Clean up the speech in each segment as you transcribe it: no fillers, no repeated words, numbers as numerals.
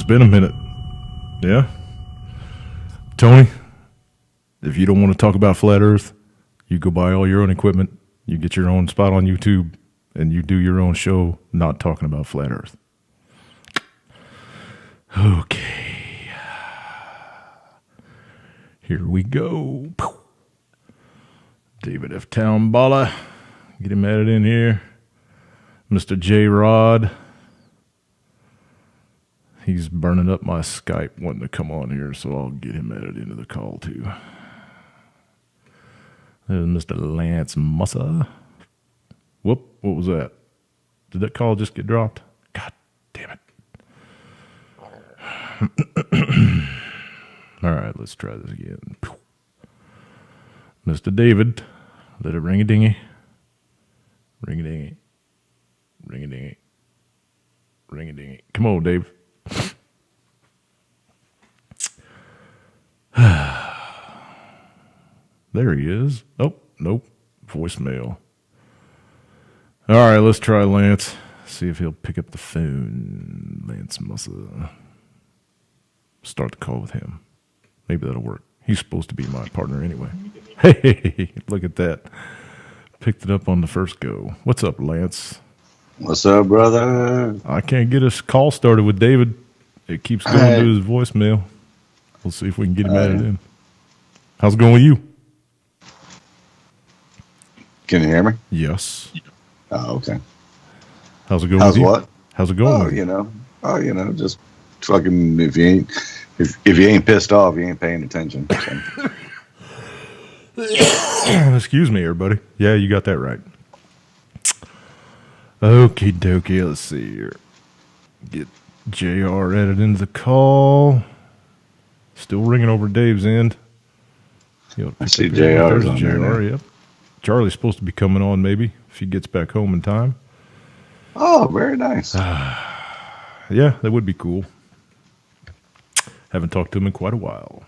been a minute. Yeah? Tony, if you don't want to talk about Flat Earth, you go buy all your own equipment, you get your own spot on YouTube, and you do your own show not talking about Flat Earth. Okay. Here we go. David F. Townballa. Get him added in here. Mr. J. Rod. He's burning up my Skype wanting to come on here, so I'll get him added into the call too. There's Mr. Lance Mussa. Whoop, what was that? Did that call just get dropped? God damn it. All right, let's try this again. Mr. David, let it ring-a-dingy. Ring-a-dingy. Ring-a-dingy. Ring-a-dingy. Come on, Dave. There he is. Oh, nope. Voicemail. All right, let's try Lance. See if he'll pick up the phone. Lance must start the call with him. Maybe that'll work. He's supposed to be my partner anyway. Hey, look at that. Picked it up on the first go. What's up, Lance? What's up, brother? I can't get a call started with David. It keeps going to his voicemail. We'll see if we can get him added in. How's it going with you? Can you hear me? Yes. Oh, okay. How's it going with you? What? How's it going with you? Just fucking if you ain't pissed off, you ain't paying attention. So. Excuse me, everybody. Yeah, you got that right. Okie dokie, let's see here. Get JR added into the call. Still ringing over Dave's end. I see JR's on JR, there. yep. Charlie's supposed to be coming on maybe if he gets back home in time. Oh, very nice. Yeah, that would be cool. Haven't talked to him in quite a while.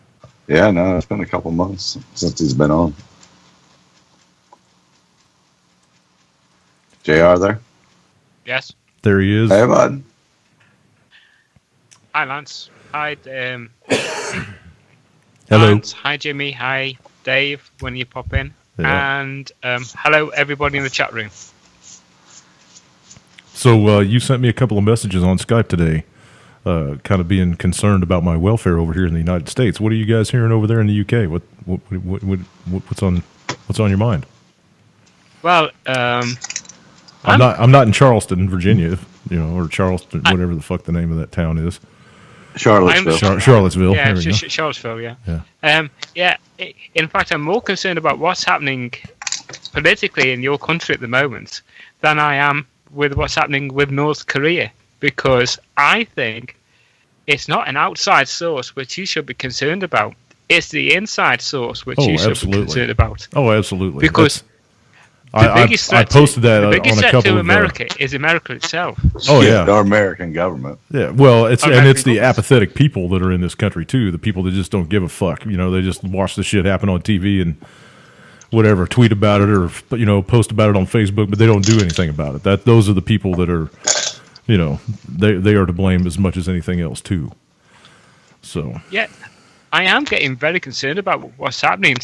Yeah, no, it's been a couple months since he's been on. JR there? Yes. There he is. Hey, bud. Hi, Lance. Hi, Hello. Lance. Hi, Jimmy. Hi, Dave, when you pop in. Yeah. And hello, everybody in the chat room. So you sent me a couple of messages on Skype today, kind of being concerned about my welfare over here in the United States. What are you guys hearing over there in the UK? What's on your mind? Well, I'm not in Charleston, Virginia, or Charleston, whatever the fuck the name of that town is. Charlottesville. Charlottesville. Yeah, There we go. Charlottesville. Yeah. In fact, I'm more concerned about what's happening politically in your country at the moment than I am with what's happening with North Korea, because I think it's not an outside source which you should be concerned about. It's the inside source which you should be concerned about. Oh, absolutely. Because I posted that on a couple of... The biggest threat to America is America itself. Oh, yeah. The American government. Yeah, well, it's the apathetic people that are in this country, too. The people that just don't give a fuck. They just watch the shit happen on TV and whatever, tweet about it or, post about it on Facebook, but they don't do anything about it. Those are the people that are, they are to blame as much as anything else, too. So... Yeah, I am getting very concerned about what's happening.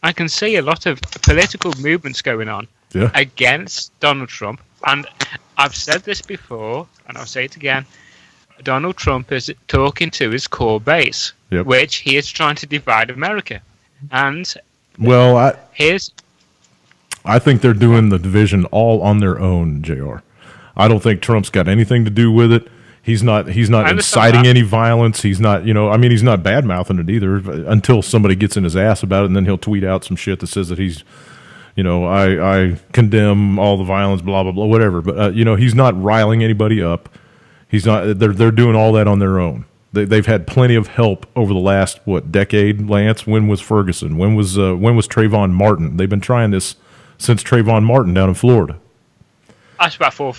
I can see a lot of political movements going on against Donald Trump. And I've said this before, and I'll say it again. Donald Trump is talking to his core base, which he is trying to divide America. And I think they're doing the division all on their own, JR. I don't think Trump's got anything to do with it. He's not inciting any violence. He's not, he's not bad-mouthing it either until somebody gets in his ass about it, and then he'll tweet out some shit that says that he's, I condemn all the violence, blah, blah, blah, whatever. But, he's not riling anybody up. He's not, they're doing all that on their own. They've had plenty of help over the last, decade, Lance? When was Ferguson? When was Trayvon Martin? They've been trying this since Trayvon Martin down in Florida. That's about 3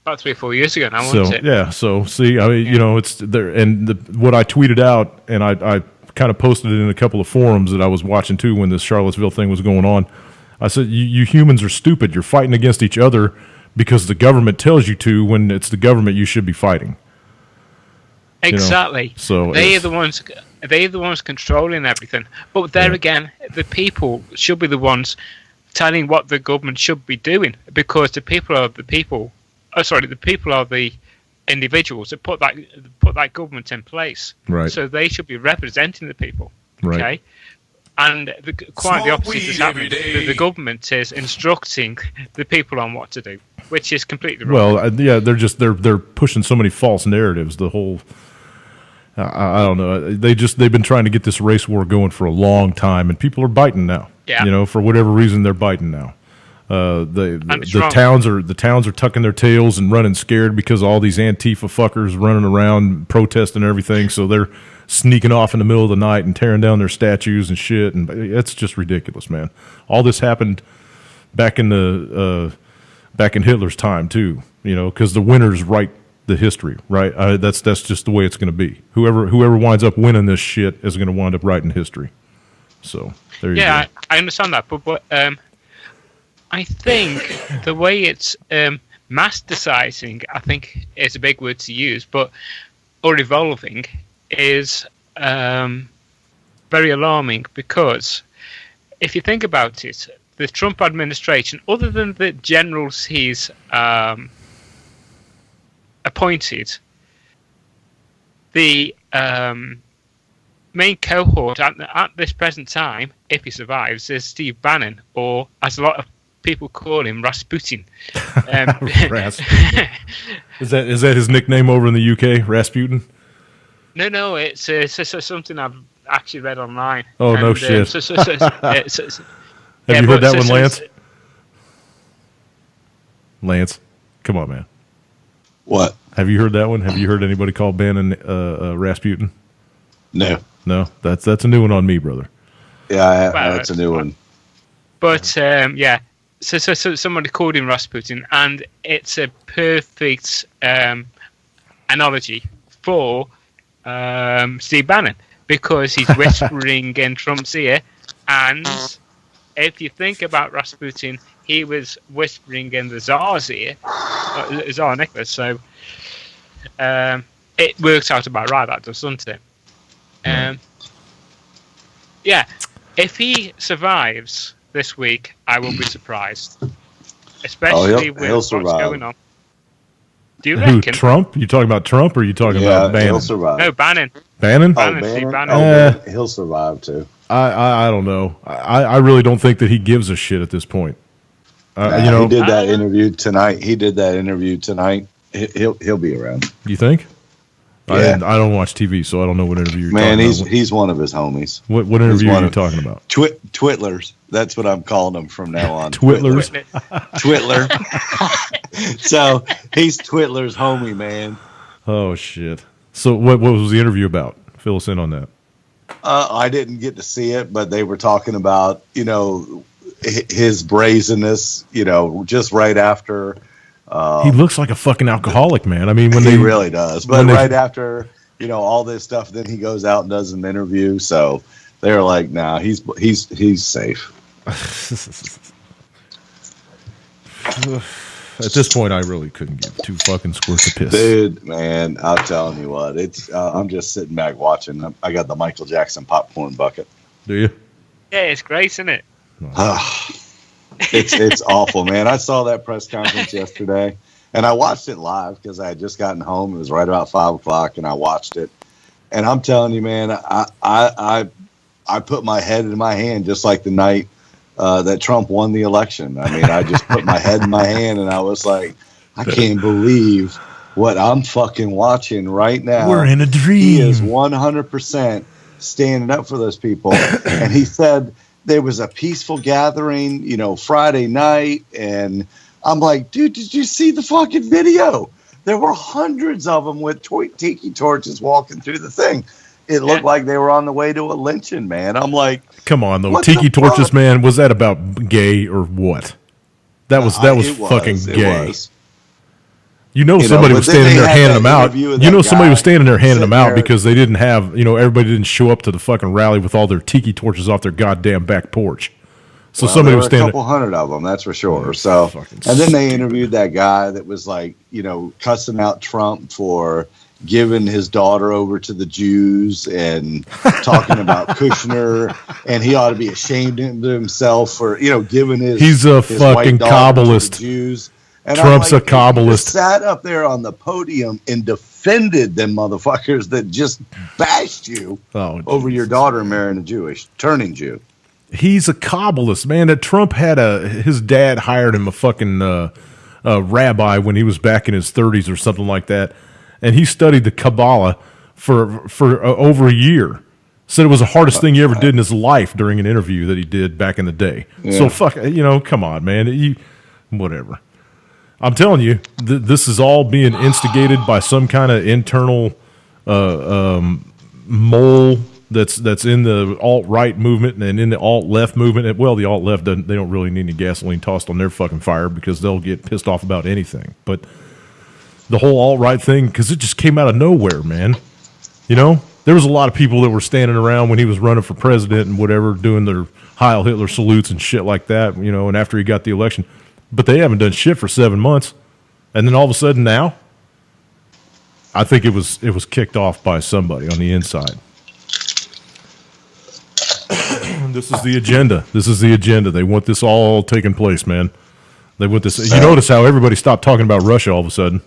or 4 years ago now, wasn't it? Yeah, so see, it's there, and what I tweeted out, and I kind of posted it in a couple of forums that I was watching too when this Charlottesville thing was going on. I said, you humans are stupid. You're fighting against each other because the government tells you to, when it's the government you should be fighting. Exactly. You know? So they're the ones controlling everything. But there again, the people should be the ones telling what the government should be doing, because the people are the people. The people are the individuals that put that government in place. Right. So they should be representing the people. Right. Okay. And quite the opposite is happening. The government is instructing the people on what to do, which is completely wrong. Well, yeah, they're pushing so many false narratives. The whole, I don't know. They've been trying to get this race war going for a long time, and people are biting now. Yeah. You know, for whatever reason, they're biting now. The towns are tucking their tails and running scared because all these Antifa fuckers running around protesting and everything. So they're sneaking off in the middle of the night and tearing down their statues and shit. And it's just ridiculous, man. All this happened back in Hitler's time too. You know, because the winners write the history, right? That's just the way it's going to be. Whoever winds up winning this shit is going to wind up writing history. So there you go. Yeah, I understand that, but I think the way it's masticizing, I think is a big word to use, or evolving, is very alarming, because if you think about it, the Trump administration, other than the generals he's appointed, the main cohort at this present time, if he survives, is Steve Bannon, or as a lot of people call him, Rasputin. Is that his nickname over in the UK, Rasputin? No, it's something I've actually read online. Oh, no shit. Have you heard that one, Lance? Lance, come on, man. What? Have you heard that one? Have you heard anybody call Bannon Rasputin? No. No, that's a new one on me, brother. Yeah, that's a new one. But yeah, so somebody called him Rasputin, and it's a perfect analogy for Steve Bannon, because he's whispering in Trump's ear, and if you think about Rasputin, he was whispering in the Tsar's ear, Tsar Nicholas. So it works out about right, that does, doesn't it? Yeah, if he survives this week, I will be surprised, especially with what's going on. Do you reckon? Who, Trump? You talking about Trump, or are you talking about Bannon? He'll survive. No, Bannon. Bannon? Bannon. He'll survive too. I don't know. I really don't think that he gives a shit at this point. He did that interview tonight. He'll be around. You think? Yeah. I don't watch TV, so I don't know what interview you're talking about. Man, he's one of his homies. What interview are you talking about? Twitlers. That's what I'm calling them from now on. Twitlers? Twitler. So he's Twitler's homie, man. Oh, shit. So what was the interview about? Fill us in on that. I didn't get to see it, but they were talking about, his brazenness, just right after. He looks like a fucking alcoholic, man. I mean, he really does. But right after, all this stuff, then he goes out and does an interview. So they're like, nah, he's safe. At this point, I really couldn't give two fucking squirts of piss. Dude, man, I'm telling you what, I'm just sitting back watching. I got the Michael Jackson popcorn bucket. Do you? Yeah, it's great, isn't it? It's awful, man. I saw that press conference yesterday, and I watched it live because I had just gotten home. It was right about 5:00, and I watched it. And I'm telling you, man, I put my head in my hand just like the night that Trump won the election. I mean, I just put my head in my hand, and I was like, I can't believe what I'm fucking watching right now. We're in a dream. He is 100% standing up for those people, and he said there was a peaceful gathering, Friday night. And I'm like, dude, did you see the fucking video? There were hundreds of them with tiki torches walking through the thing. It looked like they were on the way to a lynching, man. I'm like, come on, though. Tiki torches, man. Was that about gay or what? That was fucking gay. Somebody was standing there handing them out. Somebody was standing there handing them out because they didn't have, everybody didn't show up to the fucking rally with all their tiki torches off their goddamn back porch. So somebody was standing. A couple hundred of them, that's for sure. So, and then they interviewed that guy that was like, cussing out Trump for giving his daughter over to the Jews and talking about Kushner, and he ought to be ashamed of himself for giving his a his fucking Kabbalist. To the Jews. And Trump's a Kabbalist. Sat up there on the podium and defended them motherfuckers that just bashed you over your daughter marrying turning Jew. He's a Kabbalist, man. That Trump had his dad hired him a fucking rabbi when he was back in his 30s or something like that, and he studied the Kabbalah for over a year. Said it was the hardest thing he ever did in his life during an interview that he did back in the day. Yeah. So come on, man. Whatever. I'm telling you, this is all being instigated by some kind of internal mole that's in the alt-right movement and in the alt-left movement. Well, the alt-left they don't really need any gasoline tossed on their fucking fire because they'll get pissed off about anything. But the whole alt-right thing, because it just came out of nowhere, man. There was a lot of people that were standing around when he was running for president and whatever, doing their Heil Hitler salutes and shit like that, and after he got the election. But they haven't done shit for 7 months. And then all of a sudden now, I think it was kicked off by somebody on the inside. This is the agenda. They want this all taking place, man. They want this. You notice how everybody stopped talking about Russia all of a sudden.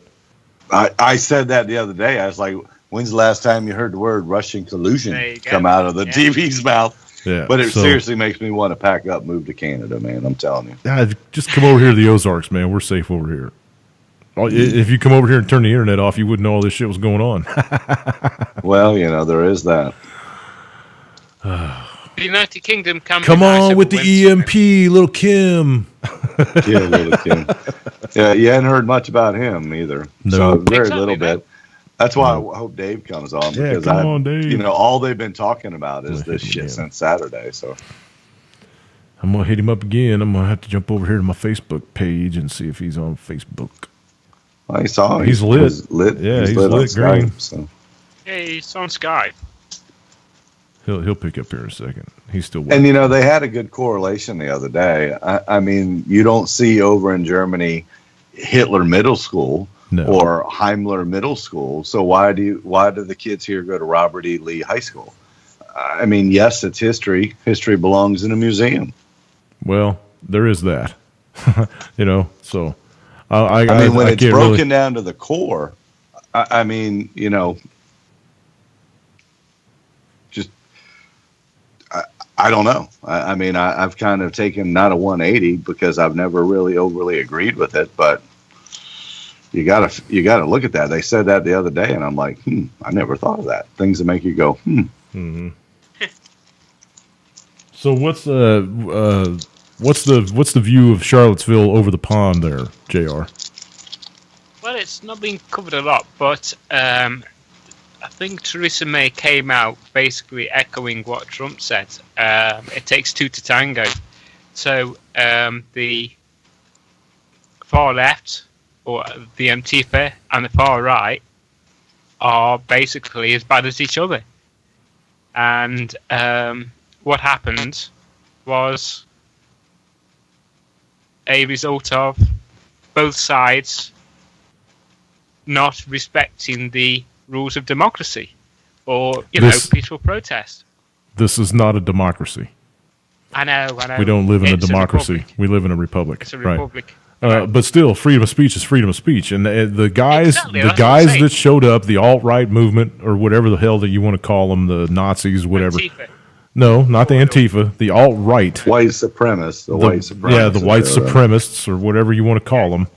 I said that the other day. I was like, when's the last time you heard the word Russian collusion come out of the TV's mouth? Yeah, but it seriously makes me want to pack up, move to Canada, man. I'm telling you. Just come over here to the Ozarks, man. We're safe over here. If you come over here and turn the internet off, you wouldn't know all this shit was going on. Well, there is that. The United Kingdom can come on with the EMP, little Kim. Yeah, little Kim. Yeah, you hadn't heard much about him either. No, so very little bit. That's why I hope Dave comes on because Dave. All they've been talking about is this shit since Saturday. So I'm gonna hit him up again. I'm gonna have to jump over here to my Facebook page and see if he's on Facebook. I saw him. He's lit. Yeah, he's lit green. Skype, so. Yeah, he's on Skype. He'll pick up here in a second. He's still working. And they had a good correlation the other day. I mean, you don't see over in Germany Hitler Middle School. No. Or Heimler Middle School. So why do the kids here go to Robert E. Lee High School? I mean, yes, it's history. History belongs in a museum. Well, there is that. So I mean, when it's broken down to the core, I mean, just I don't know. I mean, I've kind of taken not a 180 because I've never really overly agreed with it, but. You gotta look at that. They said that the other day, and I'm like, I never thought of that. Things that make you go, Mm-hmm. So what's the view of Charlottesville over the pond there, JR? Well, it's not been covered a lot, but I think Theresa May came out basically echoing what Trump said. It takes two to tango. So the far left, or the Antifa, and the far right are basically as bad as each other. And what happened was a result of both sides not respecting the rules of democracy or, peaceful protest. This is not a democracy. I know. We don't live in a democracy. We live in a republic. It's a republic. Right. But still, freedom of speech is freedom of speech, and the guys that showed up, the alt-right movement or whatever the hell that you want to call them, the Nazis, whatever. Antifa. No, not the Antifa, the alt-right, white supremacists, the white supremacists. Yeah, the white supremacists or whatever you want to call them.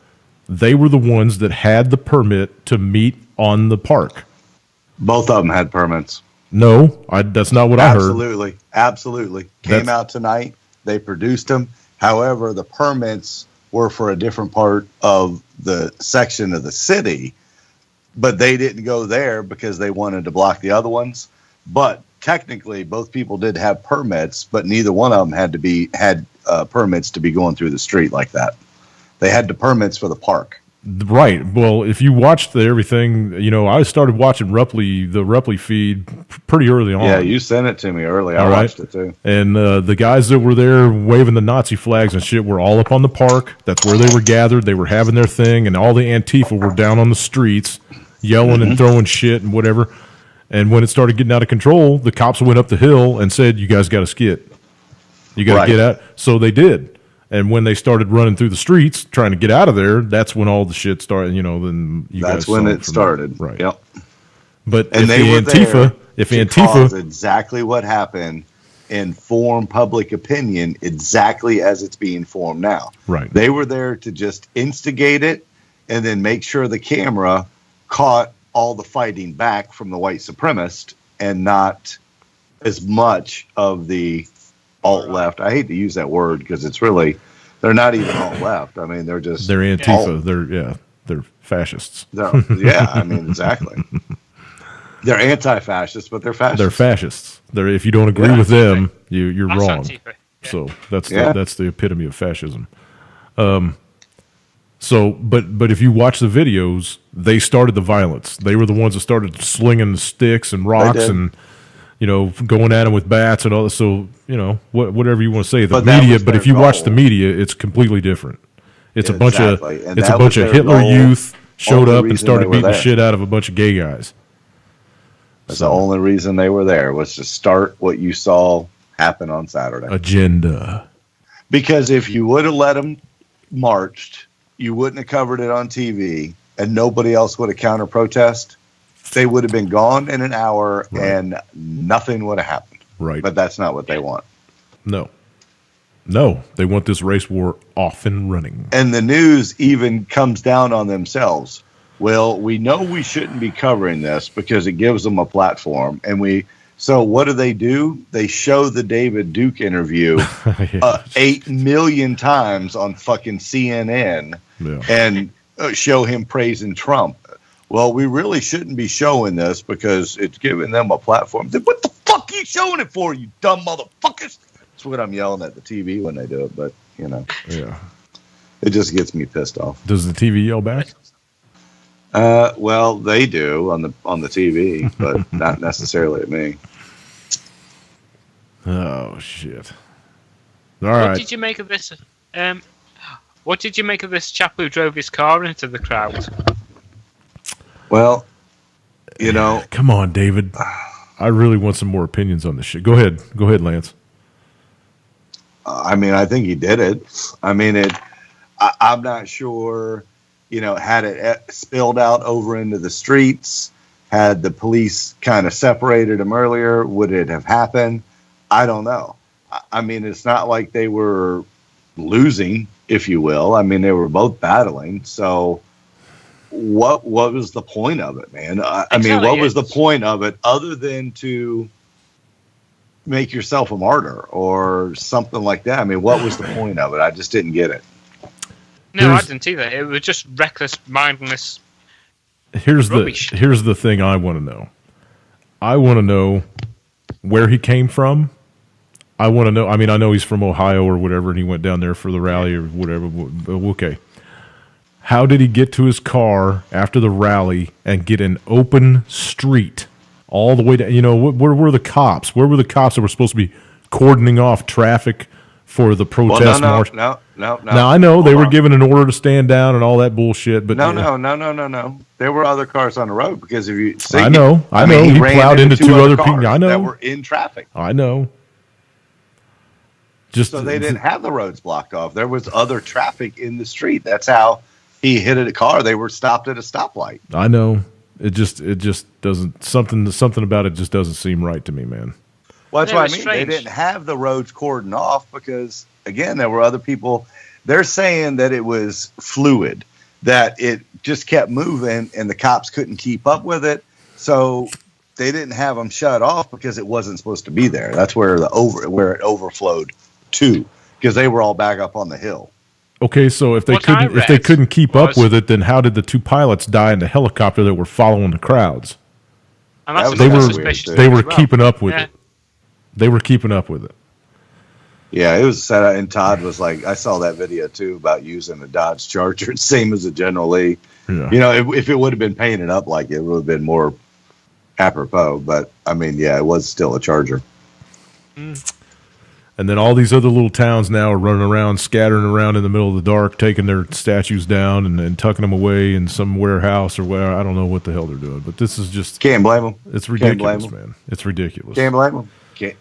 They were the ones that had the permit to meet on the park. Both of them had permits. No, that's not what I heard. Absolutely. Came out tonight. They produced them. However, the permits were for a different part of the section of the city, but they didn't go there because they wanted to block the other ones. But technically, both people did have permits, but neither one of them had permits to be going through the street like that. They had the permits for the park. Right. Well, if you watched everything, I started watching the Rupley feed pretty early on. Yeah, you sent it to me early. I watched it too. And the guys that were there waving the Nazi flags and shit were all up on the park. That's where they were gathered. They were having their thing, and all the Antifa were down on the streets yelling and throwing shit and whatever. And when it started getting out of control, the cops went up the hill and said, "You guys got to skid. You got to get out." So they did. And when they started running through the streets trying to get out of there, that's when all the shit started. Then that's when it started. Right. Yep. But and if Antifa, exactly what happened, inform public opinion exactly as it's being formed now. Right. They were there to just instigate it, and then make sure the camera caught all the fighting back from the white supremacist, and not as much of the alt left. I hate to use that word because it's really, they're not even alt left. I mean, they're Antifa. Alt. They're fascists. Exactly. They're anti-fascists, but they're fascists. They're fascists. If you don't agree with them, you're wrong. Yeah. So that's the epitome of fascism. But if you watch the videos, they started the violence. They were the ones that started slinging the sticks and rocks and going at them with bats and all this. So, whatever you want to say, but if you watch the media, it's completely different. It's a bunch of Hitler youth showed up and started beating the shit out of a bunch of gay guys. That's the only reason they were there, was to start what you saw happen on Saturday. Agenda. Because if you would have let them marched, you wouldn't have covered it on TV, and nobody else would have counter-protest. They would have been gone in an hour, and nothing would have happened. Right. But that's not what they want. No, they want this race war off and running. And the news even comes down on themselves. Well, we know we shouldn't be covering this because it gives them a platform. So what do? They show the David Duke interview 8 million times on fucking CNN and show him praising Trump. Well, we really shouldn't be showing this because it's giving them a platform. Then what the fuck are you showing it for, you dumb motherfuckers? That's what I'm yelling at the TV when they do it, but, Yeah. It just gets me pissed off. Does the TV yell back? Well, they do on the TV, but not necessarily at me. Oh, shit. All right. What did you make of this? What did you make of this chap who drove his car into the crowd? Well, come on, David. I really want some more opinions on this shit. Go ahead, Lance. I think he did it. I'm not sure. Had it spilled out over into the streets, had the police kind of separated him earlier, would it have happened? I don't know. It's not like they were losing, if you will. They were both battling. So what was the point of it, man? What was the point of it other than to make yourself a martyr or something like that? What was the point of it? I just didn't get it. No, I didn't either. It was just reckless, mindless rubbish. Here's the thing I want to know. I want to know where he came from. I want to know. I know he's from Ohio or whatever, and he went down there for the rally or whatever. Okay. How did he get to his car after the rally and get an open street all the way down? Where were the cops? Where were the cops that were supposed to be cordoning off traffic for the protest march? No. Now, I know they were given an order to stand down and all that bullshit, but no. There were other cars on the road because if you see, I know. He plowed into two other people. I know that were in traffic. I know. So they didn't have the roads blocked off. There was other traffic in the street. That's how he hit a car. They were stopped at a stoplight. I know. It just doesn't, something about it just doesn't seem right to me, man. Well, that's what I mean. Strange. They didn't have the roads cordoned off because, again, there were other people. They're saying that it was fluid, that it just kept moving and the cops couldn't keep up with it. So they didn't have them shut off because it wasn't supposed to be there. That's where it overflowed to, because they were all back up on the hill. Okay, so if they couldn't keep up with it, then how did the two pilots die in the helicopter that were following the crowds? And they were keeping up with it. They were keeping up with it. Yeah, it was set, and Todd was like, I saw that video too about using a Dodge Charger, same as a General Lee. Yeah. You know, if it would have been painted up like it would have been more apropos. But I mean, yeah, it was still a Charger. And then all these other little towns now are running around, scattering around in the middle of the dark, taking their statues down and tucking them away in some warehouse or where. I don't know what the hell they're doing, but this is just Can't blame them. It's ridiculous, man. It's ridiculous. Can't blame them.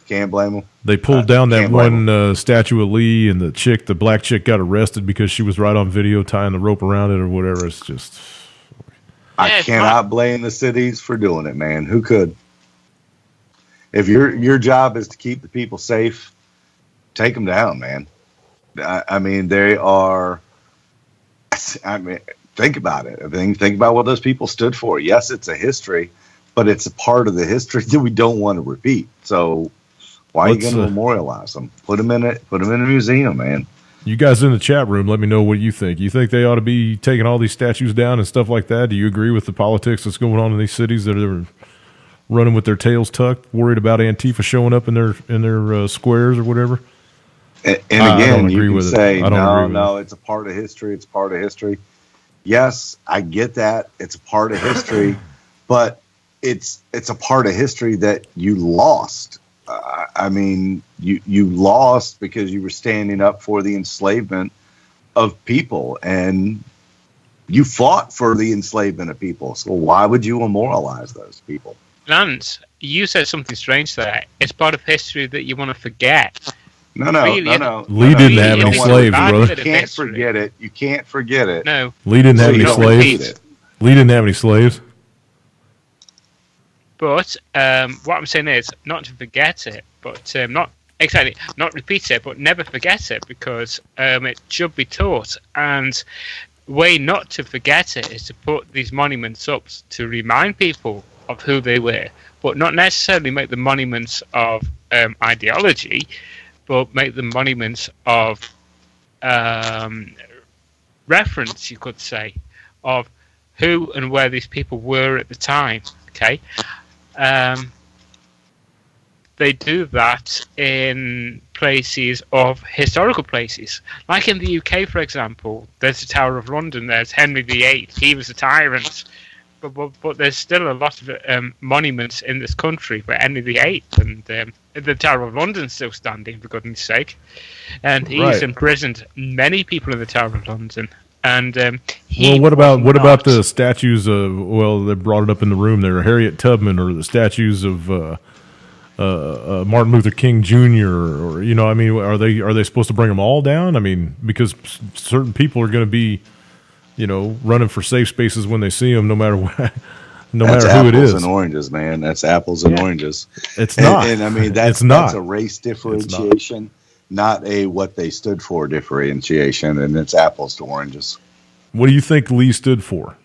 Can't blame them. They pulled down that one statue of Lee, and the black chick got arrested because she was right on video tying the rope around it or whatever. It's just. I cannot blame the cities for doing it, man. Who could? If your job is to keep the people safe, take them down, man. I mean, they are. I mean, think about it. I mean, think about what those people stood for. Yes, it's a history, but it's a part of the history that we don't want to repeat. So why are you going to memorialize them? Put them in a museum, man. You guys in the chat room, let me know what you think. You think they ought to be taking all these statues down and stuff like that? Do you agree with the politics that's going on in these cities that are running with their tails tucked, worried about Antifa showing up in their squares or whatever? And again, you can say, no, it's a part of history. It's part of history. Yes, I get that. It's a part of history, but it's a part of history that you lost. I mean, you lost because you were standing up for the enslavement of people, and you fought for the enslavement of people. So why would you memorialize those people? Lance, you said something strange there. It's part of history that you want to forget. No. Lee didn't have any slaves, brother. You can't forget it. You can't forget it. No. Lee didn't have any slaves. Lee didn't have any slaves. But what I'm saying is not to forget it, but not repeat it, but never forget it, because it should be taught. And the way not to forget it is to put these monuments up to remind people of who they were, but not necessarily make the monuments of ideology, but make the monuments of reference, you could say, of who and where these people were at the time. Okay. They do that in places of historical places, like in the UK, for example. There's the Tower of London. There's Henry VIII. He was a tyrant, but there's still a lot of monuments in this country for Henry VIII, and the Tower of London's still standing, for goodness' sake. And he's imprisoned many people in the Tower of London. And what about the statues of? Well, they brought it up in the room there. Harriet Tubman, or the statues of Martin Luther King Jr. Or I mean, are they supposed to bring them all down? I mean, because certain people are going to be, running for safe spaces when they see them, no matter what. No matter who it is. Apples and oranges, man. That's apples and oranges. It's not. And I mean, that's a race differentiation. Not a what they stood for differentiation, and it's apples to oranges. What do you think Lee stood for?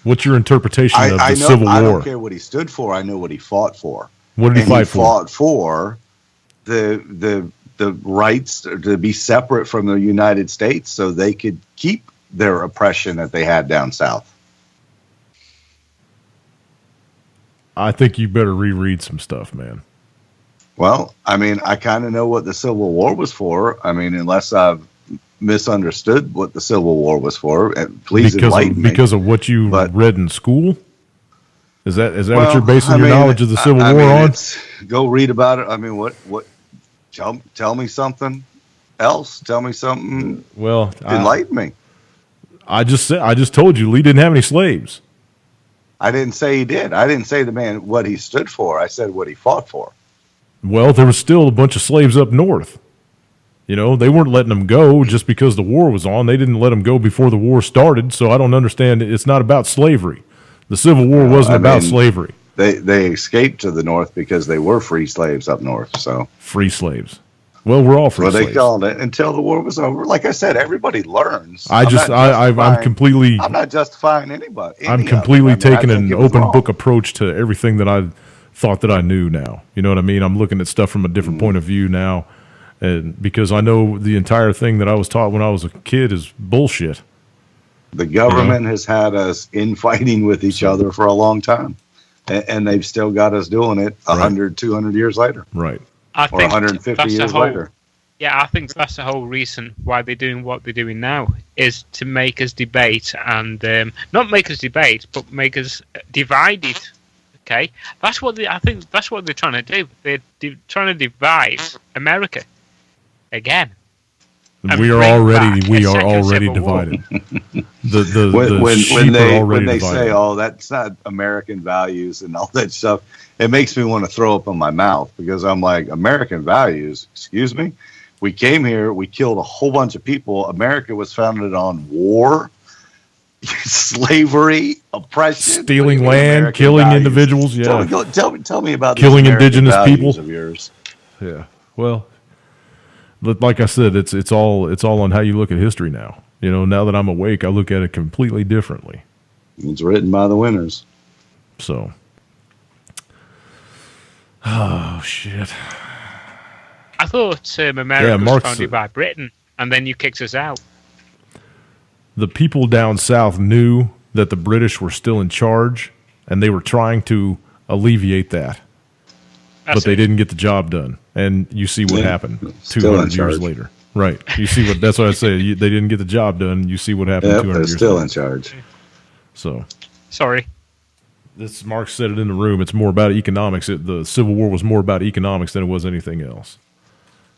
What's your interpretation of the Civil War? I don't care what he stood for. I know what he fought for. What did he fight for? He fought for the rights to be separate from the United States, so they could keep their oppression that they had down south. I think you better reread some stuff, man. Well, I mean, I kind of know what the Civil War was for. I mean, unless I've misunderstood what the Civil War was for, please enlighten me. Because of what you read in school? Is that what you're basing your knowledge of the Civil War on? Go read about it. I mean, what? Tell me something else. Tell me something. Well, enlighten me. I just told you Lee didn't have any slaves. I didn't say he did. I didn't say the man what he stood for. I said what he fought for. Well, there was still a bunch of slaves up north. They weren't letting them go just because the war was on. They didn't let them go before the war started, so I don't understand. It's not about slavery. The Civil War wasn't about slavery. They escaped to the north because they were free slaves up north. So free slaves. Well, we're all free slaves. They called it until the war was over. Like I said, everybody learns. I'm not justifying anybody. I'm completely taking an open book approach to everything that I thought that I knew now. You know what I mean? I'm looking at stuff from a different point of view now, and because I know the entire thing that I was taught when I was a kid is bullshit. The government has had us infighting with each other for a long time, and they've still got us doing it 100, 200 years later. Right. Or 150 years later. Yeah, I think that's the whole reason why they're doing what they're doing now, is to make us debate and not make us debate, but make us divided. Okay, I think that's what they're trying to do. They're trying to divide America again. We are already divided. When they say, "Oh, that's not American values" and all that stuff, it makes me want to throw up in my mouth, because I'm like, American values? Excuse me? We came here, we killed a whole bunch of people. America was founded on war, slavery, oppression, stealing land, American killing values. Individuals. Yeah, tell me about killing indigenous people of yours. Yeah, well, like I said, it's all on how you look at history now. You know, now that I'm awake, I look at it completely differently. It's written by the winners. So, oh shit. I thought America was founded by Britain, and then you kicked us out. The people down south knew that the British were still in charge, and they were trying to alleviate that. But they didn't get the job done. And you see what happened 200 years later. Right. You see what, that's what I say. They didn't get the job done. You see what happened 200 years later. They're still in charge. So. Sorry. This Mark said it in the room. It's more about economics. The Civil War was more about economics than it was anything else.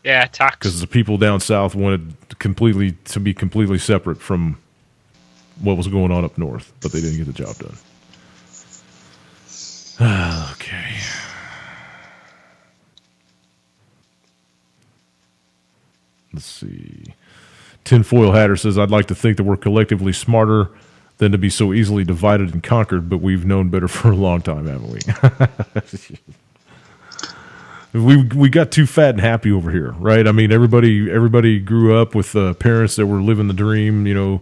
Yeah, tax. Because the people down south wanted to be completely separate from what was going on up north, but they didn't get the job done. Okay. Let's see. Tinfoil Hatter says, I'd like to think that we're collectively smarter than to be so easily divided and conquered, but we've known better for a long time, haven't we? We got too fat and happy over here, right? I mean, everybody grew up with parents that were living the dream, you know,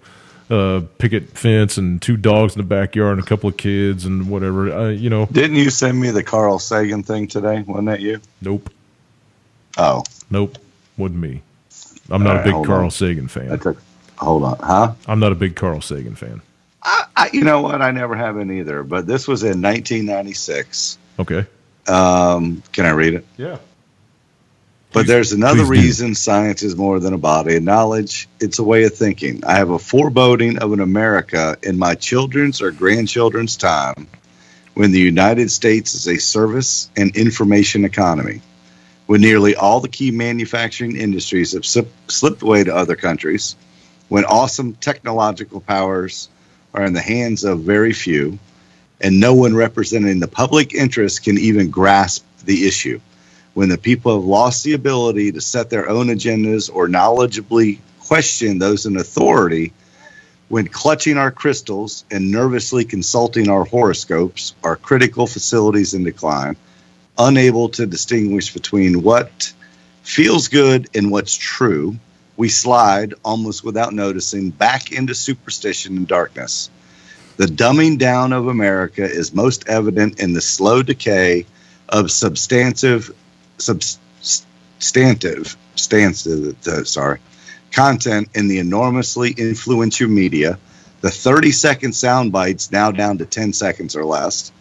picket fence and 2 dogs in the backyard and a couple of kids and whatever, you know. Didn't you send me the Carl Sagan thing today? Wasn't that you? Nope. Oh. Nope. Wasn't me. I'm not a big Carl Sagan fan. Hold on. Huh? I'm not a big Carl Sagan fan. You know what? I never have been either, but this was in 1996. Okay. Can I read it? Yeah. But there's another reason science is more than a body of knowledge. It's a way of thinking. I have a foreboding of an America in my children's or grandchildren's time when the United States is a service and information economy, when nearly all the key manufacturing industries have slipped away to other countries, when awesome technological powers are in the hands of very few, and no one representing the public interest can even grasp the issue, when the people have lost the ability to set their own agendas or knowledgeably question those in authority, when clutching our crystals and nervously consulting our horoscopes, our critical facilities in decline, unable to distinguish between what feels good and what's true, we slide, almost without noticing, back into superstition and darkness. The dumbing down of America is most evident in the slow decay of substantive content in the enormously influential media, the 30-second sound bites now down to 10 seconds or less,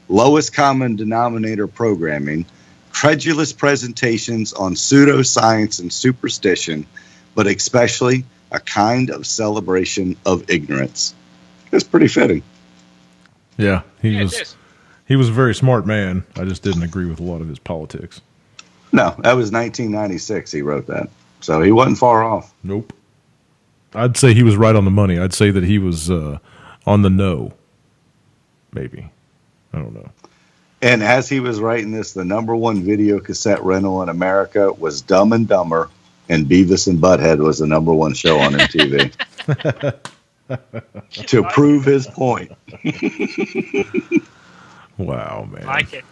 lowest common denominator programming, credulous presentations on pseudoscience and superstition, but especially a kind of celebration of ignorance. It's pretty fitting. Yeah, he was a very smart man. I just didn't agree with a lot of his politics. No, that was 1996 he wrote that. So he wasn't far off. Nope. I'd say he was right on the money. I'd say that he was on the no. Maybe. I don't know. And as he was writing this, the number one video cassette rental in America was Dumb and Dumber, and Beavis and Butthead was the number one show on MTV. To prove his point. Wow, man. Like it.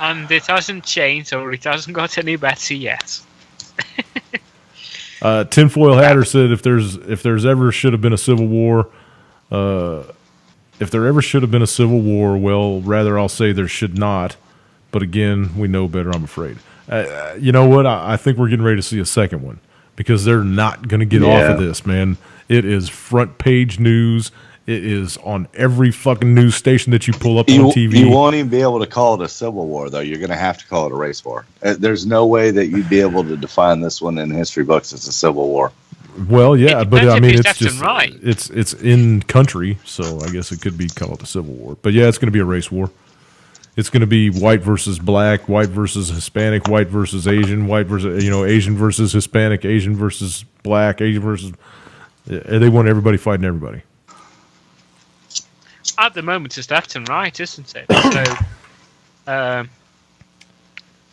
And it hasn't changed, or it hasn't got any better yet. Tinfoil Hatter said, if there's ever should have been a civil war, if there ever should have been a civil war, well, rather I'll say there should not. But again, we know better, I'm afraid. You know what? I think we're getting ready to see a second one, because they're not going to get off of this, man. It is front page news. It is on every fucking news station that you pull up on TV. You won't even be able to call it a civil war, though. You're going to have to call it a race war. There's no way that you'd be able to define this one in history books as a civil war. Well, yeah, but I mean, it's just right. it's in country, so I guess it could be called a civil war. But yeah, it's going to be a race war. It's going to be white versus black, white versus Hispanic, white versus Asian, white versus Asian versus Hispanic, Asian versus black, Asian versus. They want everybody fighting everybody. At the moment, it's left and right, isn't it? So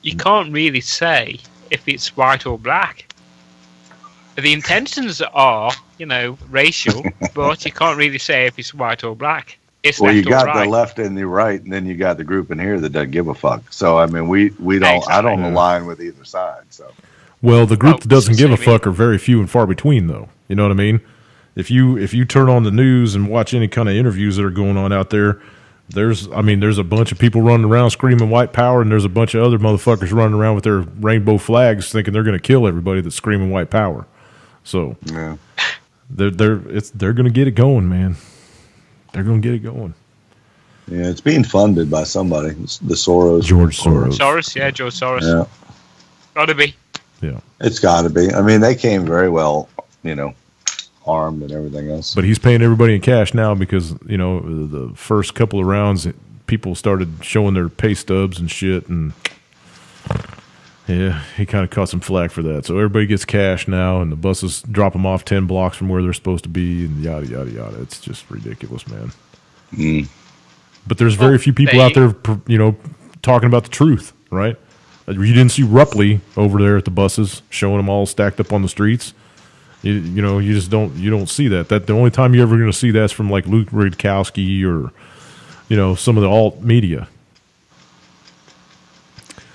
you can't really say if it's white or black. The intentions are, racial, but you can't really say if it's white or black. It's well, you got right. the left and the right, and then you got the group in here that doesn't give a fuck. So I mean, we don't. Exactly. I don't align with either side. So. Well, the group that doesn't give a fuck are very few and far between, though. You know what I mean? If you turn on the news and watch any kind of interviews that are going on out there, there's a bunch of people running around screaming white power, and there's a bunch of other motherfuckers running around with their rainbow flags thinking they're going to kill everybody that's screaming white power. So yeah. they're going to get it going, man. They're going to get it going. Yeah, it's being funded by somebody. It's the Soros. George Soros. George Soros. Yeah. Gotta be. Yeah. It's got to be. I mean, they came very well, armed and everything else. But he's paying everybody in cash now because, the first couple of rounds, people started showing their pay stubs and shit. And, yeah, he kind of caught some flack for that. So everybody gets cash now, and the buses drop them off 10 blocks from where they're supposed to be, and yada, yada, yada. It's just ridiculous, man. Mm. But there's very few people out there, talking about the truth, right? You didn't see Rupley over there at the buses showing them all stacked up on the streets. You just don't see that. That the only time you're ever going to see that's from like Luke Rudkowski or some of the alt media.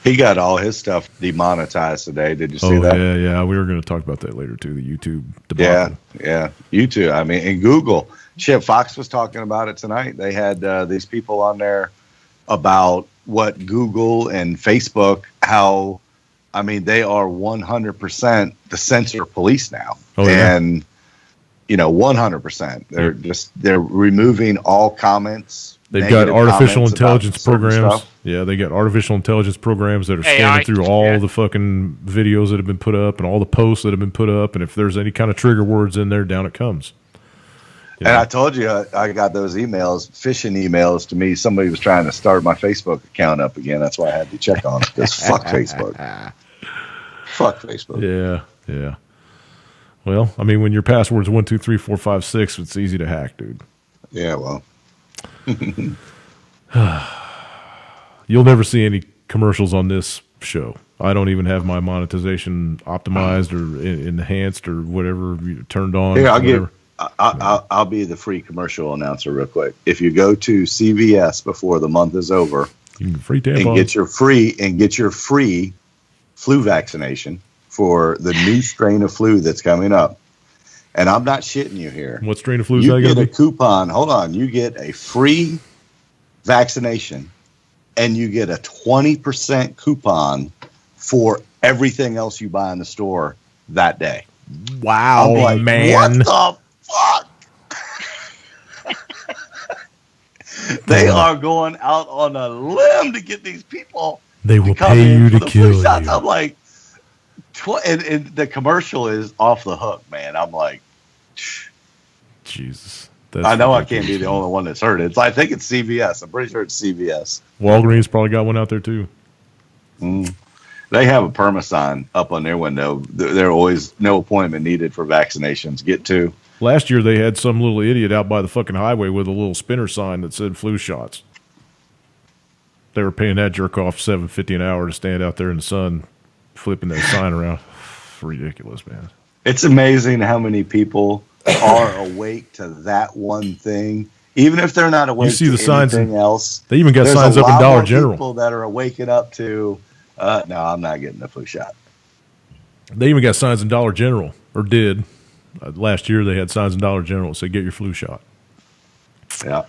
He got all his stuff demonetized today. Did you see that? Yeah. We were going to talk about that later too. The YouTube debacle. Yeah. YouTube. I mean, and Google. Shit, Fox was talking about it tonight. They had these people on there about what Google and Facebook, how. I mean, they are 100% the censor police now. Oh, yeah. And, 100%. They're removing all comments. They've got artificial intelligence programs. Yeah, they got artificial intelligence programs that are scanning through all the fucking videos that have been put up and all the posts that have been put up. And if there's any kind of trigger words in there, down it comes. And I told you, I got those emails, phishing emails to me. Somebody was trying to start my Facebook account up again. That's why I had to check on it. Because fuck Facebook. Fuck Facebook. Yeah. Well, I mean, when your password's 1, 2, 3, 4, 5, 6, it's easy to hack, dude. Yeah, well. You'll never see any commercials on this show. I don't even have my monetization optimized or enhanced or whatever turned on. Here, I'll be the free commercial announcer real quick. If you go to CVS before the month is over, you can free tampons. and get your free flu vaccination for the new strain of flu that's coming up. And I'm not shitting you here. What strain of flu is that going to be? You get a coupon. Hold on. You get a free vaccination, and you get a 20% coupon for everything else you buy in the store that day. Wow, I'm like, man. What the fuck? They are going out on a limb to get these people. They will pay you to kill you. I'm like, and the commercial is off the hook, man. I'm like, Jesus. I know I can't be the only one that's heard it. I think it's CVS. I'm pretty sure it's CVS. Walgreens probably got one out there too. They have a perma sign up on their window. There always no appointment needed for vaccinations. Get to. Last year they had some little idiot out by the fucking highway with a little spinner sign that said flu shots. They were paying that jerk off $7.50 an hour to stand out there in the sun, flipping that sign around. Ridiculous, man. It's amazing how many people are awake to that one thing, even if they're not awake to anything else. They even got signs up in Dollar General. People that are waking up to, no, I'm not getting the flu shot. They even got signs in Dollar General, or did. Last year they had signs in Dollar General that said, get your flu shot. Yeah.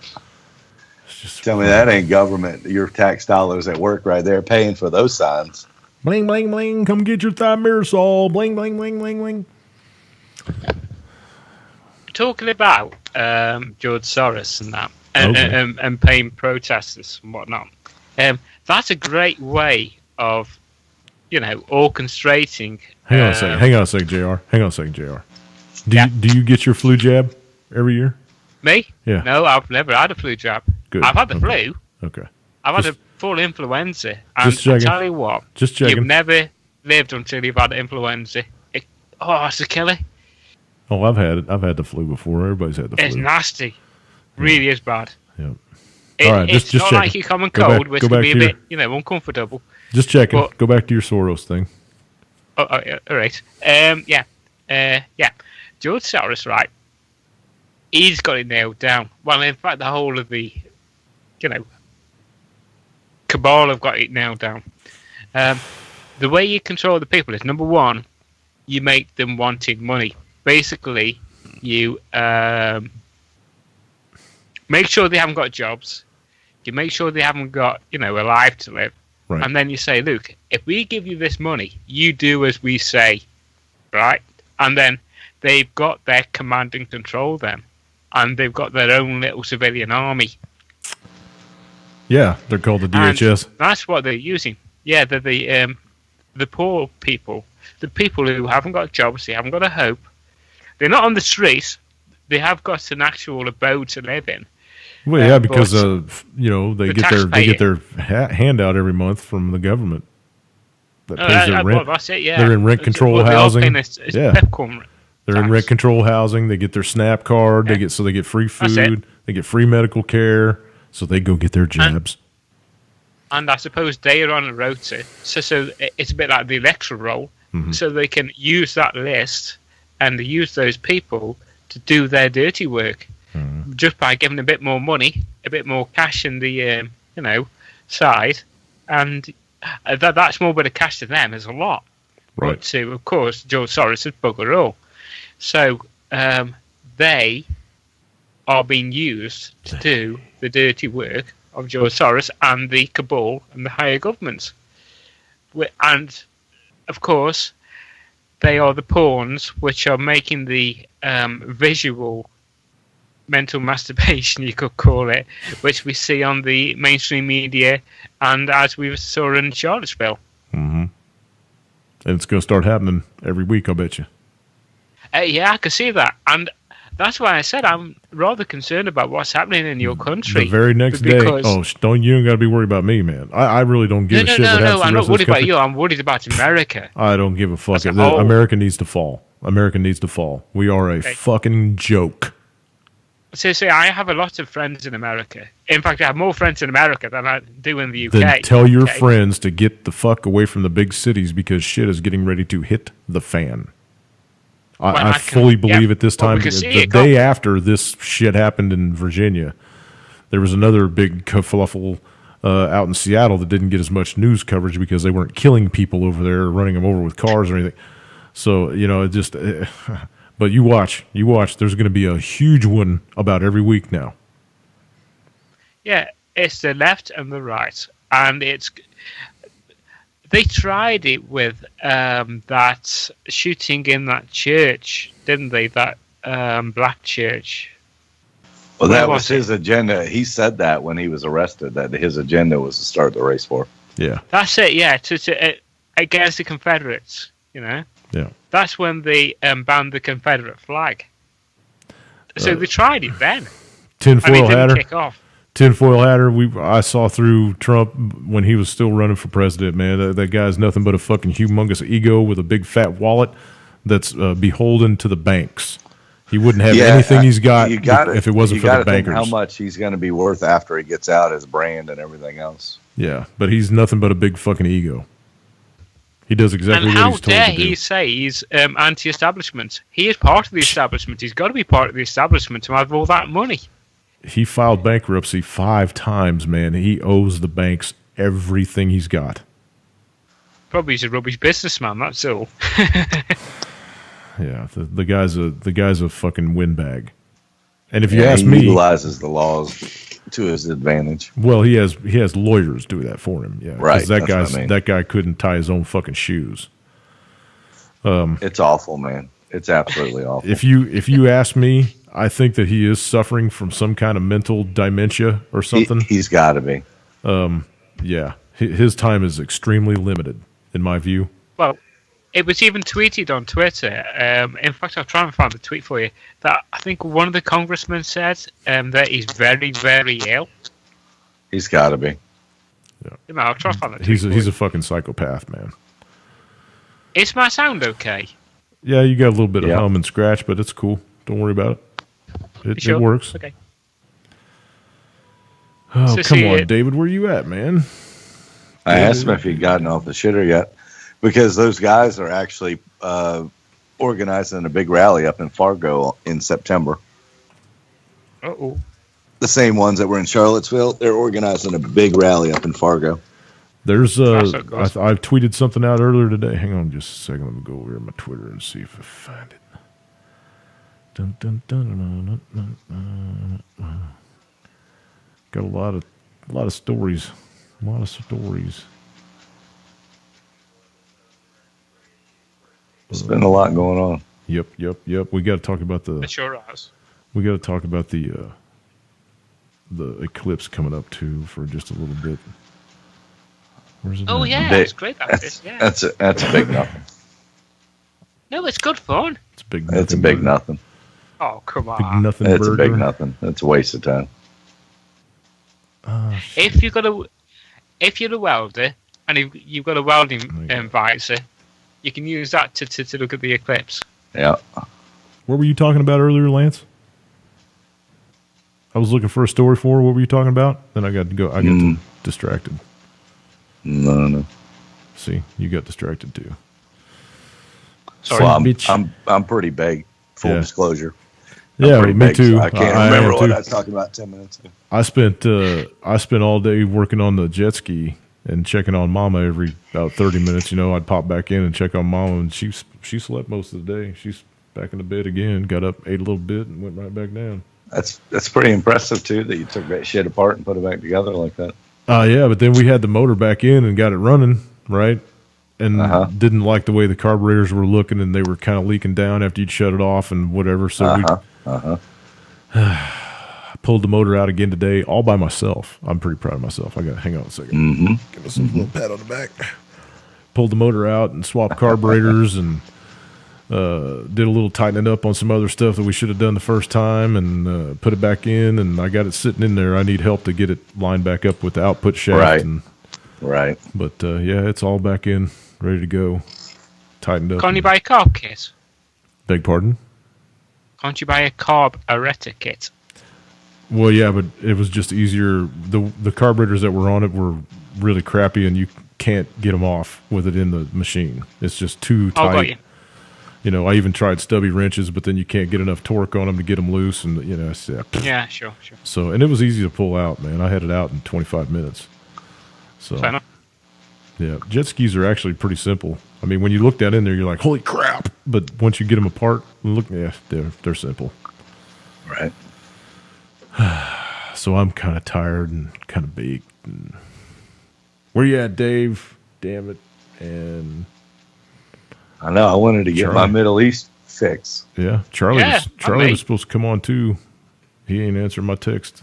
Tell me that ain't government. Your tax dollars at work right there paying for those signs. Bling, bling, bling. Come get your Thimerosal. Bling, bling, bling, bling, bling. talking about George Soros and that, and paying protesters and whatnot. That's a great way of, orchestrating. Hang on a second, JR. Hang on a second, JR. Do you get your flu jab every year? Me? Yeah. No, I've never had a flu jab. Good. I've had the flu. Okay. I've had a full influenza. And just checking. I tell you what, just checking. You've never lived until you've had influenza. It's a killer. Oh, I've had it. I've had the flu before. Everybody's had the flu. It's nasty. Really is bad. Yeah. All right, it's just not checking. like your common cold, which can be a bit, uncomfortable. Just checking. But, go back to your Soros thing. Oh, all right. Yeah. George Soros, right? He's got it nailed down. Well, in fact, the whole of the, cabal have got it nailed down. The way you control the people is, number one, you make them wanting money. Basically, you make sure they haven't got jobs. You make sure they haven't got, a life to live. Right. And then you say, look, if we give you this money, you do as we say, right? And then they've got their command and control then. And they've got their own little civilian army. Yeah, they're called the DHS. And that's what they're using. Yeah, they're the poor people. The people who haven't got jobs, they haven't got a hope. They're not on the streets. They have got an actual abode to live in. Well, yeah, because they get their handout every month from the government. That pays their rent. That's it, yeah. They're in rent control housing. Yeah. They're in rent control housing. They get their SNAP card. Yeah. They get free food. They get free medical care. So they go get their jabs. And I suppose they are on a rota, so it's a bit like the electoral roll. Mm-hmm. So they can use that list and use those people to do their dirty work, just by giving a bit more money, a bit more cash in the side, and that's more bit of cash to them is a lot. Right. But to, of course, George Soros is bugger all. So they are being used to do the dirty work of George Soros and the cabal and the higher governments. And, of course, they are the pawns which are making the visual mental masturbation, you could call it, which we see on the mainstream media and as we saw in Charlottesville. Mm-hmm. And it's going to start happening every week, I bet you. Yeah, I can see that. And that's why I said I'm rather concerned about what's happening in your country. The very next day. Oh, you ain't got to be worried about me, man. I really don't give a shit what happens. No, I'm not worried about you. I'm worried about America. I don't give a fuck. America needs to fall. America needs to fall. We are a fucking joke. So, I have a lot of friends in America. In fact, I have more friends in America than I do in the UK. Then tell your friends to get the fuck away from the big cities because shit is getting ready to hit the fan. I fully believe at this time, the day after this shit happened in Virginia, there was another big kerfuffle out in Seattle that didn't get as much news coverage because they weren't killing people over there or running them over with cars or anything. So, it just... But you watch. There's going to be a huge one about every week now. Yeah, it's the left and the right. And they tried it with that shooting in that church, didn't they? That black church. Well, that was his agenda. He said that when he was arrested, that his agenda was to start the race war. Yeah. That's it, yeah. To against the Confederates, Yeah. That's when they banned the Confederate flag. So they tried it then. Tinfoil hatter. Kick off. Tinfoil hatter. I saw through Trump when he was still running for president. Man, that guy's nothing but a fucking humongous ego with a big fat wallet that's beholden to the banks. He wouldn't have anything he's got if it wasn't for the bankers. How much he's going to be worth after he gets out, his brand and everything else. Yeah, but he's nothing but a big fucking ego. He does exactly what he's told to do. And how dare he say he's anti-establishment? He is part of the establishment. He's got to be part of the establishment to have all that money. He filed bankruptcy 5 times, man. He owes the banks everything he's got. Probably he's a rubbish businessman, that's all. Yeah, the guy's a fucking windbag. And if you ask me, he utilizes the laws to his advantage. Well, he has lawyers do that for him. Yeah, right. That guy couldn't tie his own fucking shoes. It's awful, man. It's absolutely awful. If you ask me, I think that he is suffering from some kind of mental dementia or something. He's got to be. Yeah, his time is extremely limited, in my view. Well, it was even tweeted on Twitter. In fact, I'll try and find the tweet for you. That I think one of the congressmen said that he's very, very ill. He's got to be. Yeah. I'll try and find the tweet. He's a fucking psychopath, man. Is my sound okay? Yeah, you got a little bit of hum and scratch, but it's cool. Don't worry about it. It works. Okay. Oh, come on, David. Where you at, man? I asked him if he'd gotten off the shitter yet, because those guys are actually organizing a big rally up in Fargo in September. Uh-oh. The same ones that were in Charlottesville, they're organizing a big rally up in Fargo. There's I've tweeted something out earlier today. Hang on just a second. Let me go over here to my Twitter and see if I find it. Dun, dun, dun, dun, dun, dun, dun. Got a lot of stories. A lot of stories. There's been a lot going on. Yep. We got to talk about the. It sure has. We got to talk about the eclipse coming up too for just a little bit. Where's it? Oh yeah, it's great. That's a big nothing. No, it's good fun. It's a big nothing. It's a big nothing. Oh come on. Big nothing. It's a big nothing. It's a waste of time. If you're a welder and you've got a welding visor, you can use that to look at the eclipse. Yeah. What were you talking about earlier, Lance? I was looking for a story for. What were you talking about? Then I got to go. I got distracted. No. See, you got distracted too. Sorry, well, I'm pretty big. Full disclosure. Yeah, me big, too. So I can't remember what I was talking about 10 minutes ago. I spent all day working on the jet ski and checking on Mama every about 30 minutes. I'd pop back in and check on Mama, and she slept most of the day. She's back in the bed again. Got up, ate a little bit, and went right back down. That's pretty impressive too, that you took that shit apart and put it back together like that. Yeah, but then we had the motor back in and got it running, right? And didn't like the way the carburetors were looking, and they were kind of leaking down after you'd shut it off and whatever. So I pulled the motor out again today all by myself. I'm pretty proud of myself. I got to hang on a second. Give us a little pat on the back. Pulled the motor out and swapped carburetors and did a little tightening up on some other stuff that we should have done the first time, and put it back in, and I got it sitting in there. I need help to get it lined back up with the output shaft. Right. But yeah, it's all back in, ready to go, tightened up. Can't you buy a carb kit? Beg pardon? Can't you buy a carburetor kit? Well, yeah, but it was just easier. The carburetors that were on it were really crappy, and you can't get them off with it in the machine. It's just too tight. Got you. I even tried stubby wrenches, but then you can't get enough torque on them to get them loose, and Yeah, sure. So, and it was easy to pull out, man. I had it out in 25 minutes. So, fair enough. Yeah, jet skis are actually pretty simple. I mean, when you look down in there, you're like, "Holy crap!" But once you get them apart, they're simple. Right. So I'm kind of tired and kind of baked. And where you at, Dave? Damn it! And I know I wanted to get my Middle East fix. Yeah, Charlie was supposed to come on too. He ain't answering my text.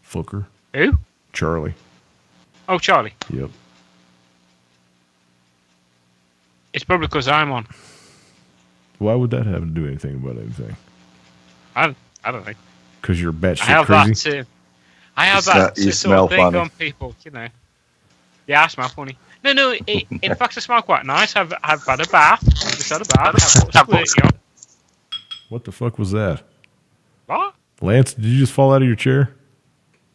Fucker. Who? Charlie. Oh, Charlie. Yep. It's probably because I'm on. Why would that have to do anything about anything? I don't know. Because you're batshit crazy? I have that sort of thing on people, Yeah, I smell funny. No, in fact, I smell quite nice. I've had a bath. Just had a bath. What the fuck was that? What? Lance, did you just fall out of your chair?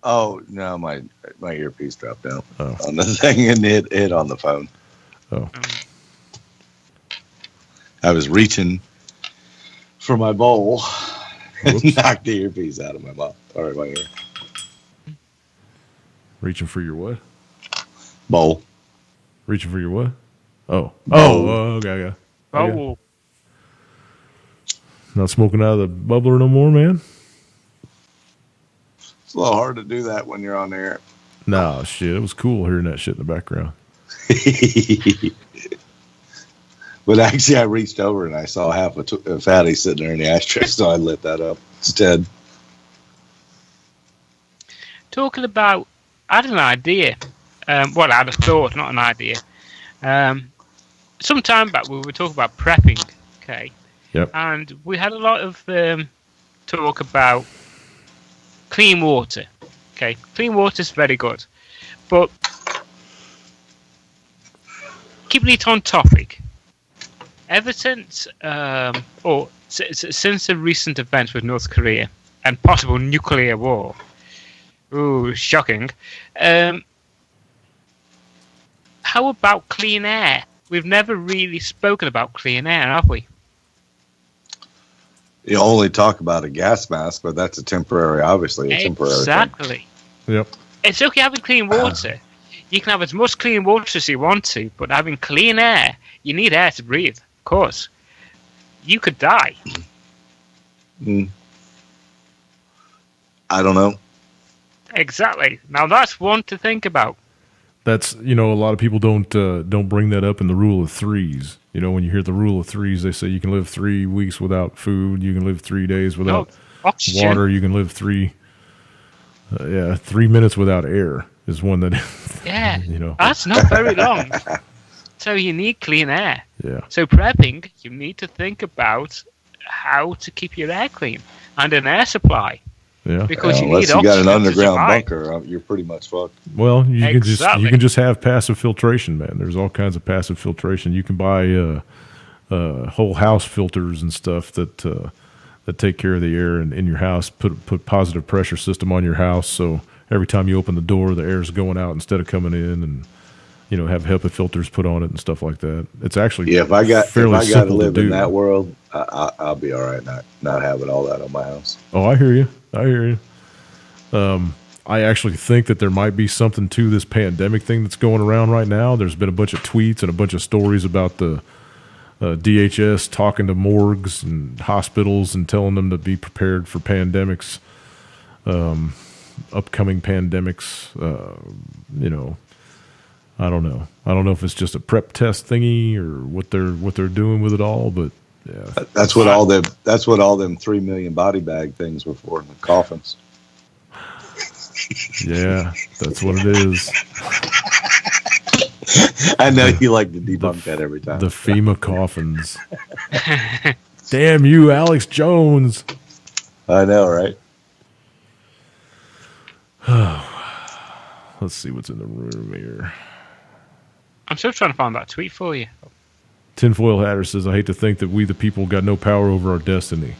Oh, no, my earpiece dropped down on the thing and it hit on the phone. Oh. I was reaching for my bowl and knocked the earpiece out of my mouth. Or my ear. Reaching for your what? Bowl. Reaching for your what? Oh. Bowl. Okay. Oh. Not smoking out of the bubbler no more, man? It's a little hard to do that when you're on air. Nah, shit. It was cool hearing that shit in the background. But actually, I reached over and I saw half a fatty sitting there in the ashtray, so I lit that up instead. Talking about, I had an idea. Well, I had a thought, not an idea. Some time back, we were talking about prepping, okay? Yep. And we had a lot of talk about clean water, okay? Clean water is very good. But keeping it on topic, ever since, since the recent events with North Korea and possible nuclear war, ooh, shocking. How about clean air? We've never really spoken about clean air, have we? You only talk about a gas mask, but that's temporary temporary thing. Exactly. Yep. It's okay having clean water. You can have as much clean water as you want to, but having clean air, you need air to breathe, of course. You could die. I don't know. Exactly. Now that's one to think about. That's, a lot of people don't bring that up in the rule of threes. When you hear the rule of threes, they say you can live 3 weeks without food, you can live 3 days without water, you can live 3 minutes without air is one that that's not very long. So you need clean air. Yeah. So prepping, you need to think about how to keep your air clean and an air supply. Yeah. Because unless you got an underground bunker, you're pretty much fucked. Well, you can just have passive filtration, man. There's all kinds of passive filtration. You can buy whole house filters and stuff that take care of the air in your house. Put positive pressure system on your house, so every time you open the door, the air's going out instead of coming in, and have HEPA filters put on it and stuff like that. It's actually if I got to live in that world, I'll be all right not having all that on my house. Oh, I hear you. I actually think that there might be something to this pandemic thing that's going around right now. There's been a bunch of tweets and a bunch of stories about the DHS talking to morgues and hospitals and telling them to be prepared for pandemics, upcoming pandemics. I don't know. I don't know if it's just a prep test thingy or what they're doing with it all, but yeah. That's what all them 3 million body bag things were for, the coffins. Yeah, that's what it is. I know you like to debunk that every time. The FEMA coffins. Damn you, Alex Jones. I know, right? Let's see what's in the room here. I'm still trying to find that tweet for you. Tinfoil Hatter says, I hate to think that we the people got no power over our destiny.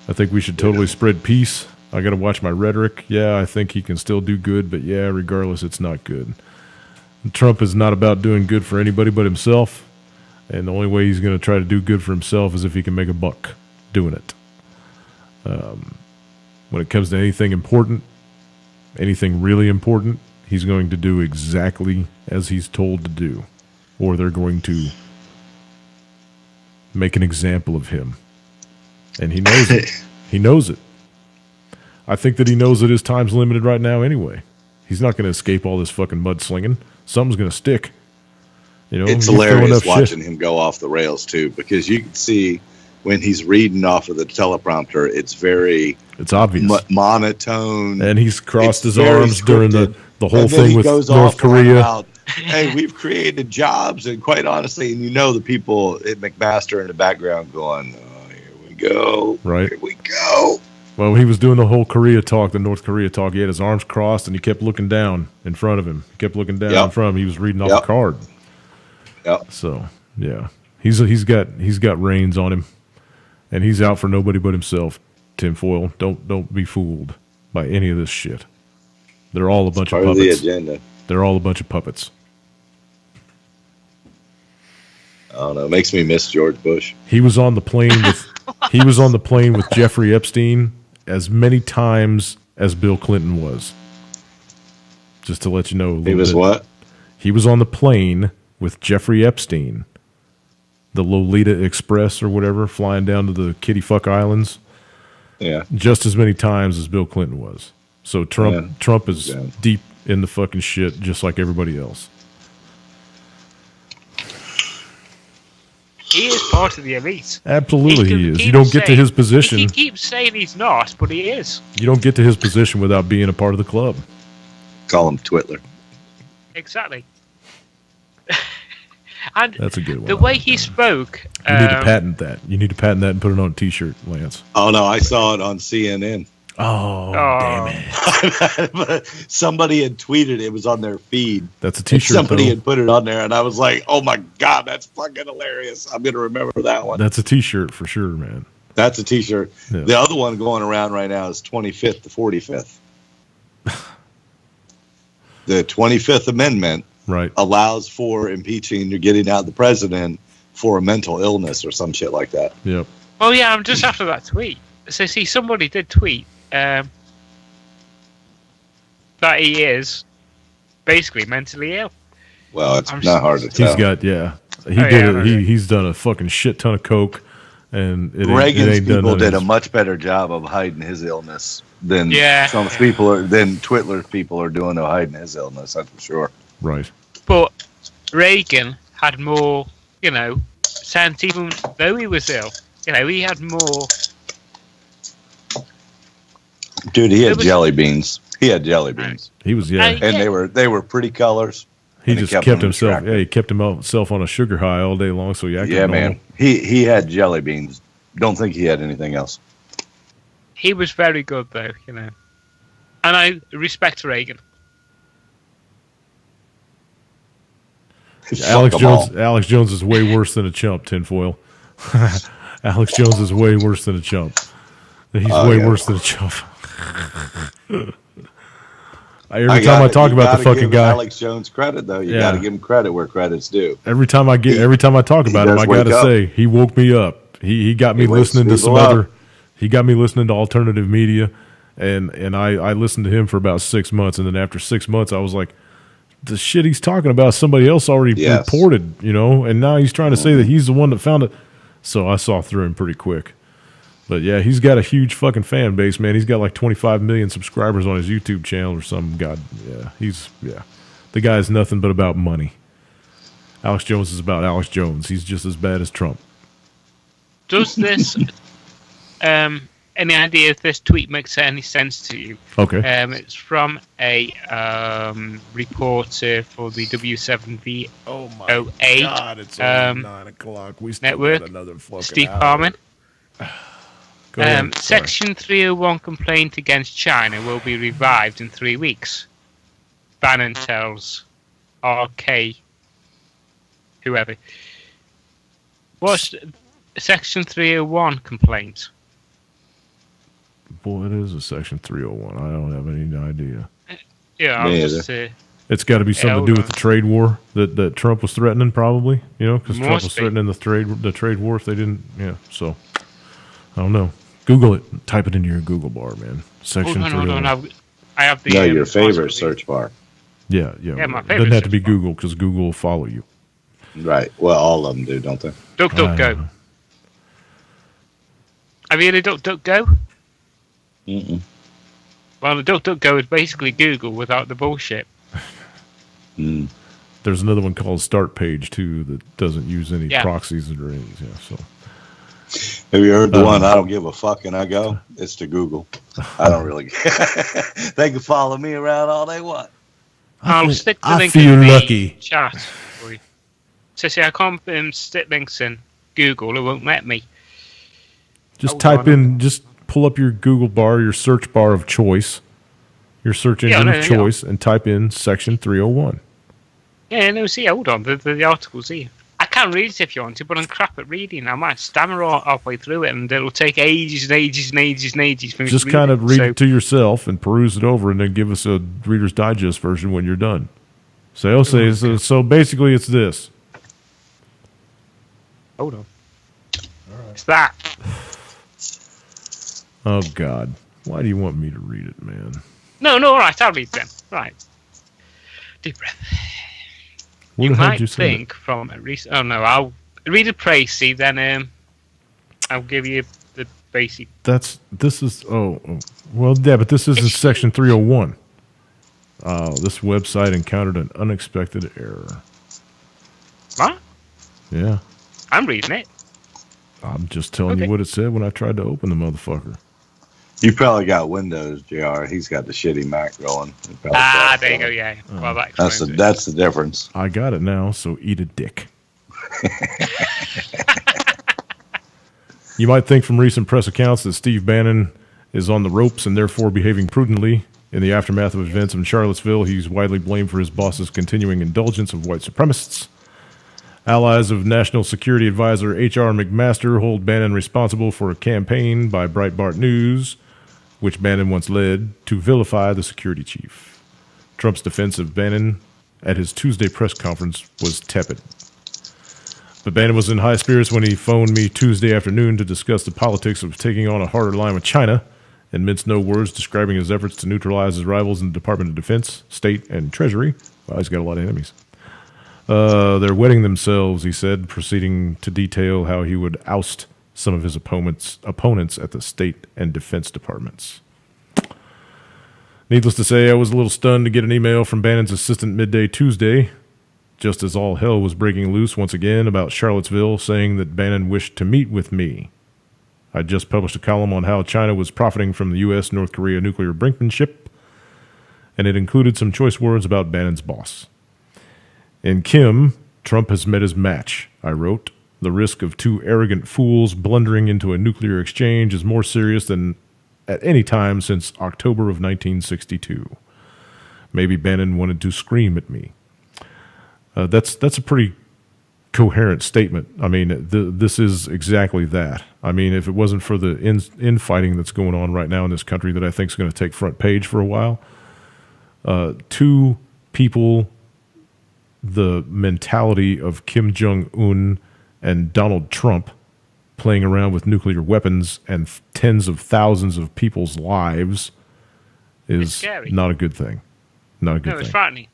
I think we should totally spread peace. I got to watch my rhetoric. Yeah, I think he can still do good, but yeah, regardless, it's not good. Trump is not about doing good for anybody but himself, and the only way he's going to try to do good for himself is if he can make a buck doing it. When it comes to anything important, anything really important, he's going to do exactly as he's told to do, or they're going to make an example of him. And he knows it. He knows it. I think that he knows that his time's limited right now anyway. He's not going to escape all this fucking mudslinging. Something's going to stick. It's hilarious watching him go off the rails too, because you can see when he's reading off of the teleprompter, it's obvious, monotone, and he's crossed his arms during the whole thing with North Korea. About, hey, we've created jobs, and quite honestly, and the people at McMaster in the background going, "Oh, here we go, right? Here we go." Well, he was doing the whole Korea talk, the North Korea talk. He had his arms crossed, and he kept looking down in front of him. He kept looking down in front of him. He was reading off a card. Yep. So yeah, he's got reins on him, and he's out for nobody but himself. Tinfoil, don't be fooled by any of this shit. They're all a bunch of puppets. The agenda. They're all a bunch of puppets. I don't know. It makes me miss George Bush. He was on the plane with Jeffrey Epstein as many times as Bill Clinton was. Just to let you know. He was what? He was on the plane with Jeffrey Epstein, the Lolita Express or whatever, flying down to the Kitty Fuck Islands. Yeah. Just as many times as Bill Clinton was. So Trump is deep in the fucking shit, just like everybody else. He is part of the elite. Absolutely, he is. You don't get to his position. He keeps saying he's not, but he is. You don't get to his position without being a part of the club. Call him Twitler. Exactly. And that's a good one. The way he spoke. You need to patent that. You need to patent that and put it on a T-shirt, Lance. Oh no, I saw it on CNN. Oh, damn it! But somebody had tweeted it was on their feed. That's a T-shirt. Somebody had put it on there, and I was like, "Oh my god, that's fucking hilarious!" I'm gonna remember that one. That's a T-shirt for sure, man. That's a T-shirt. Yeah. The other one going around right now is 25th to 45th. The 25th Amendment allows for impeaching or getting out the president for a mental illness or some shit like that. Yep. Oh yeah, I'm just after that tweet. So see, somebody did tweet that he is basically mentally ill. Well, it's not hard to tell. He's got he's done a fucking shit ton of coke, and Reagan's people did a much better job of hiding his illness than some people than Twitler's people are doing of hiding his illness. That's for sure. Right. But Reagan had more, sense, even though he was ill. He had more. Dude, he had jelly beans. He had jelly beans. He was and they were pretty colors. He just kept himself. Yeah, he kept himself on a sugar high all day long. So he acted normal. Man. He had jelly beans. Don't think he had anything else. He was very good though, and I respect Reagan. Alex Jones is way worse than a chump. Tinfoil. Alex Jones is way worse than a chump. He's way worse than a chump. Every time I talk about the fucking guy, Alex Jones credit though. You got to give him credit where credit's due. Every time I talk about him, I got to say he woke me up. He got me listening to some other. He got me listening to alternative media, and I listened to him for about 6 months, and then after 6 months, I was like, the shit he's talking about, somebody else already reported, and now he's trying to say that he's the one that found it. So I saw through him pretty quick. But yeah, he's got a huge fucking fan base, man. He's got like 25 million subscribers on his YouTube channel or something. God, the guy's nothing but about money. Alex Jones is about Alex Jones. He's just as bad as Trump. Does this, any idea if this tweet makes any sense to you? Okay. It's from a reporter for the W7V08 God, it's 9 o'clock. We still network, got another fucking Steve hour. Parman. Ahead, Section 301 complaint against China will be revived in 3 weeks. Bannon tells RK whoever. What's Section 301 complaint? Boy, it is a Section 301. I don't have any idea. Yeah, I'll just it's got to be something to do with the trade war that Trump was threatening, probably. Because Trump was threatening the trade war if they didn't. Yeah, so I don't know. Google it. Type it into your Google bar, man. Section 301. I have the your favorite search bar. Yeah. My favorite. It doesn't have to be Google because Google will follow you. Right. Well, all of them do, don't they? DuckDuckGo. Have you heard of DuckDuckGo? Mm-mm. Well, the DuckDuckGo is basically Google without the bullshit. There's another one called Start Page too that doesn't use any proxies or anything. Yeah, so. Have you heard the one? I don't give a fuck, and I go. It's to Google. I don't really. They can follow me around all they want. I'll stick the link feel in lucky. The chat. So see, I can't stick links in Google. It won't let me. Just just pull up your Google bar, your search bar of choice, your search engine of choice, and type in Section 301. Yeah, no, see, hold on. The article's here. I can read it if you want to, but I'm crap at reading. I might stammer halfway through it, and it'll take ages and ages and ages and ages for me just to kind of read it to yourself and peruse it over, and then give us a Reader's Digest version when you're done. So basically it's this. Hold on. All right. It's that. Oh, God. Why do you want me to read it, man? No, all right, I'll read them. Right. Deep breath. You might think from a recent... Oh, no, I'll read a précis, then I'll give you the basic... This is... Well, yeah, but this isn't Section 301. This website encountered an unexpected error. What? Yeah. I'm reading it. I'm just telling you what it said when I tried to open the motherfucker. You probably got Windows, JR. He's got the shitty Mac going. There you go. Yeah. Well, that's the difference. I got it now, so eat a dick. You might think from recent press accounts that Steve Bannon is on the ropes and therefore behaving prudently. In the aftermath of events in Charlottesville, he's widely blamed for his boss's continuing indulgence of white supremacists. Allies of National Security Advisor H.R. McMaster hold Bannon responsible for a campaign by Breitbart News, which Bannon once led, to vilify the security chief. Trump's defense of Bannon at his Tuesday press conference was tepid. But Bannon was in high spirits when he phoned me Tuesday afternoon to discuss the politics of taking on a harder line with China, and minced no words describing his efforts to neutralize his rivals in the Department of Defense, State, and Treasury. Well, he's got a lot of enemies. They're wetting themselves, he said, proceeding to detail how he would oust some of his opponents at the State and Defense Departments. Needless to say, I was a little stunned to get an email from Bannon's assistant midday Tuesday, just as all hell was breaking loose once again about Charlottesville, saying that Bannon wished to meet with me. I just published a column on how China was profiting from the U.S.-North Korea nuclear brinkmanship, and it included some choice words about Bannon's boss. In Kim, Trump has met his match, I wrote. The risk of two arrogant fools blundering into a nuclear exchange is more serious than at any time since October of 1962. Maybe Bannon wanted to scream at me. That's a pretty coherent statement. I mean, this is exactly that. I mean, if it wasn't for the infighting that's going on right now in this country that I think is going to take front page for a while, two people the mentality of Kim Jong-un and Donald Trump playing around with nuclear weapons and tens of thousands of people's lives is not a good thing. Not a good thing. No, it's frightening.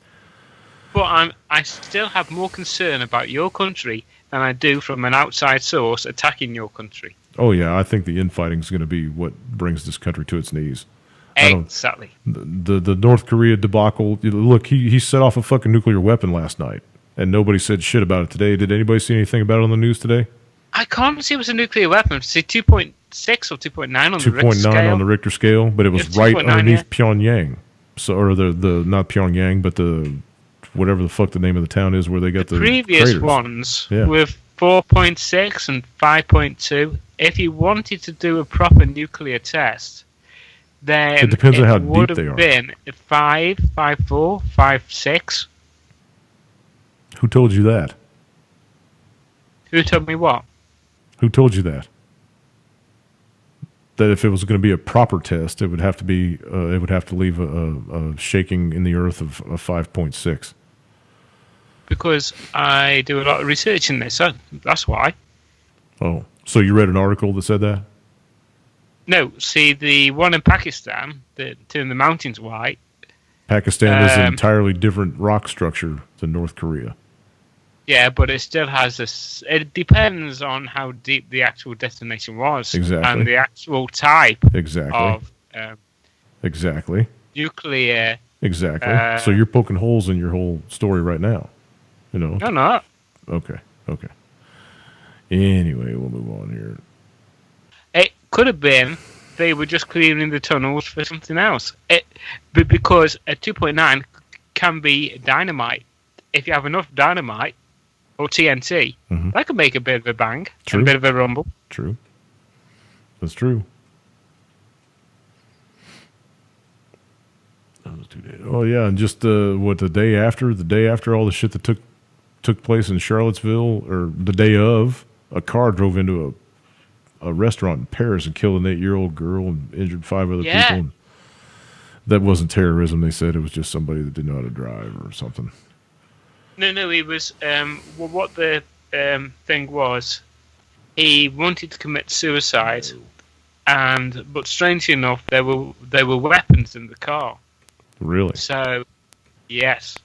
But I still have more concern about your country than I do from an outside source attacking your country. Oh, yeah. I think the infighting is going to be what brings this country to its knees. Exactly. The North Korea debacle. Look, he set off a fucking nuclear weapon last night, and nobody said shit about it today. Did anybody see anything about it on the news today? I can't see it was a nuclear weapon. See 2.6 or 2.9 on the Richter scale. 2.9 on the Richter scale, but it was right underneath Pyongyang. So, or the not Pyongyang, but the whatever the fuck the name of the town is where they got the previous craters. Ones with 4.6 and 5.2. If you wanted to do a proper nuclear test, then it depends on how deep they are. Would have been 5, 5.4, 5.6. Who told you that? Who told me what? Who told you that? That if it was going to be a proper test, it would have to be. It would have to leave a shaking in the earth of 5.6. Because I do a lot of research in this, so that's why. Oh, so you read an article that said that? No, see, the one in Pakistan that turned the mountains white. Pakistan is an entirely different rock structure than North Korea. Yeah, but it still has this. It depends on how deep the actual destination was. Exactly. And the actual type of exactly nuclear. Exactly. So you're poking holes in your whole story right now. You know? No, not. Okay. Anyway, we'll move on here. It could have been they were just clearing the tunnels for something else. But because a 2.9 can be dynamite. If you have enough dynamite or TNT, that could make a bit of a bang, a bit of a rumble. True. That's true. That was 2 days. Oh yeah, and just the day after all the shit that took place in Charlottesville, or the day of, a car drove into a restaurant in Paris and killed an 8-year-old girl and injured 5 other people. And that wasn't terrorism. They said it was just somebody that didn't know how to drive or something. No, he was. What the thing was, he wanted to commit suicide, but strangely enough, there were weapons in the car. Really? So, yes.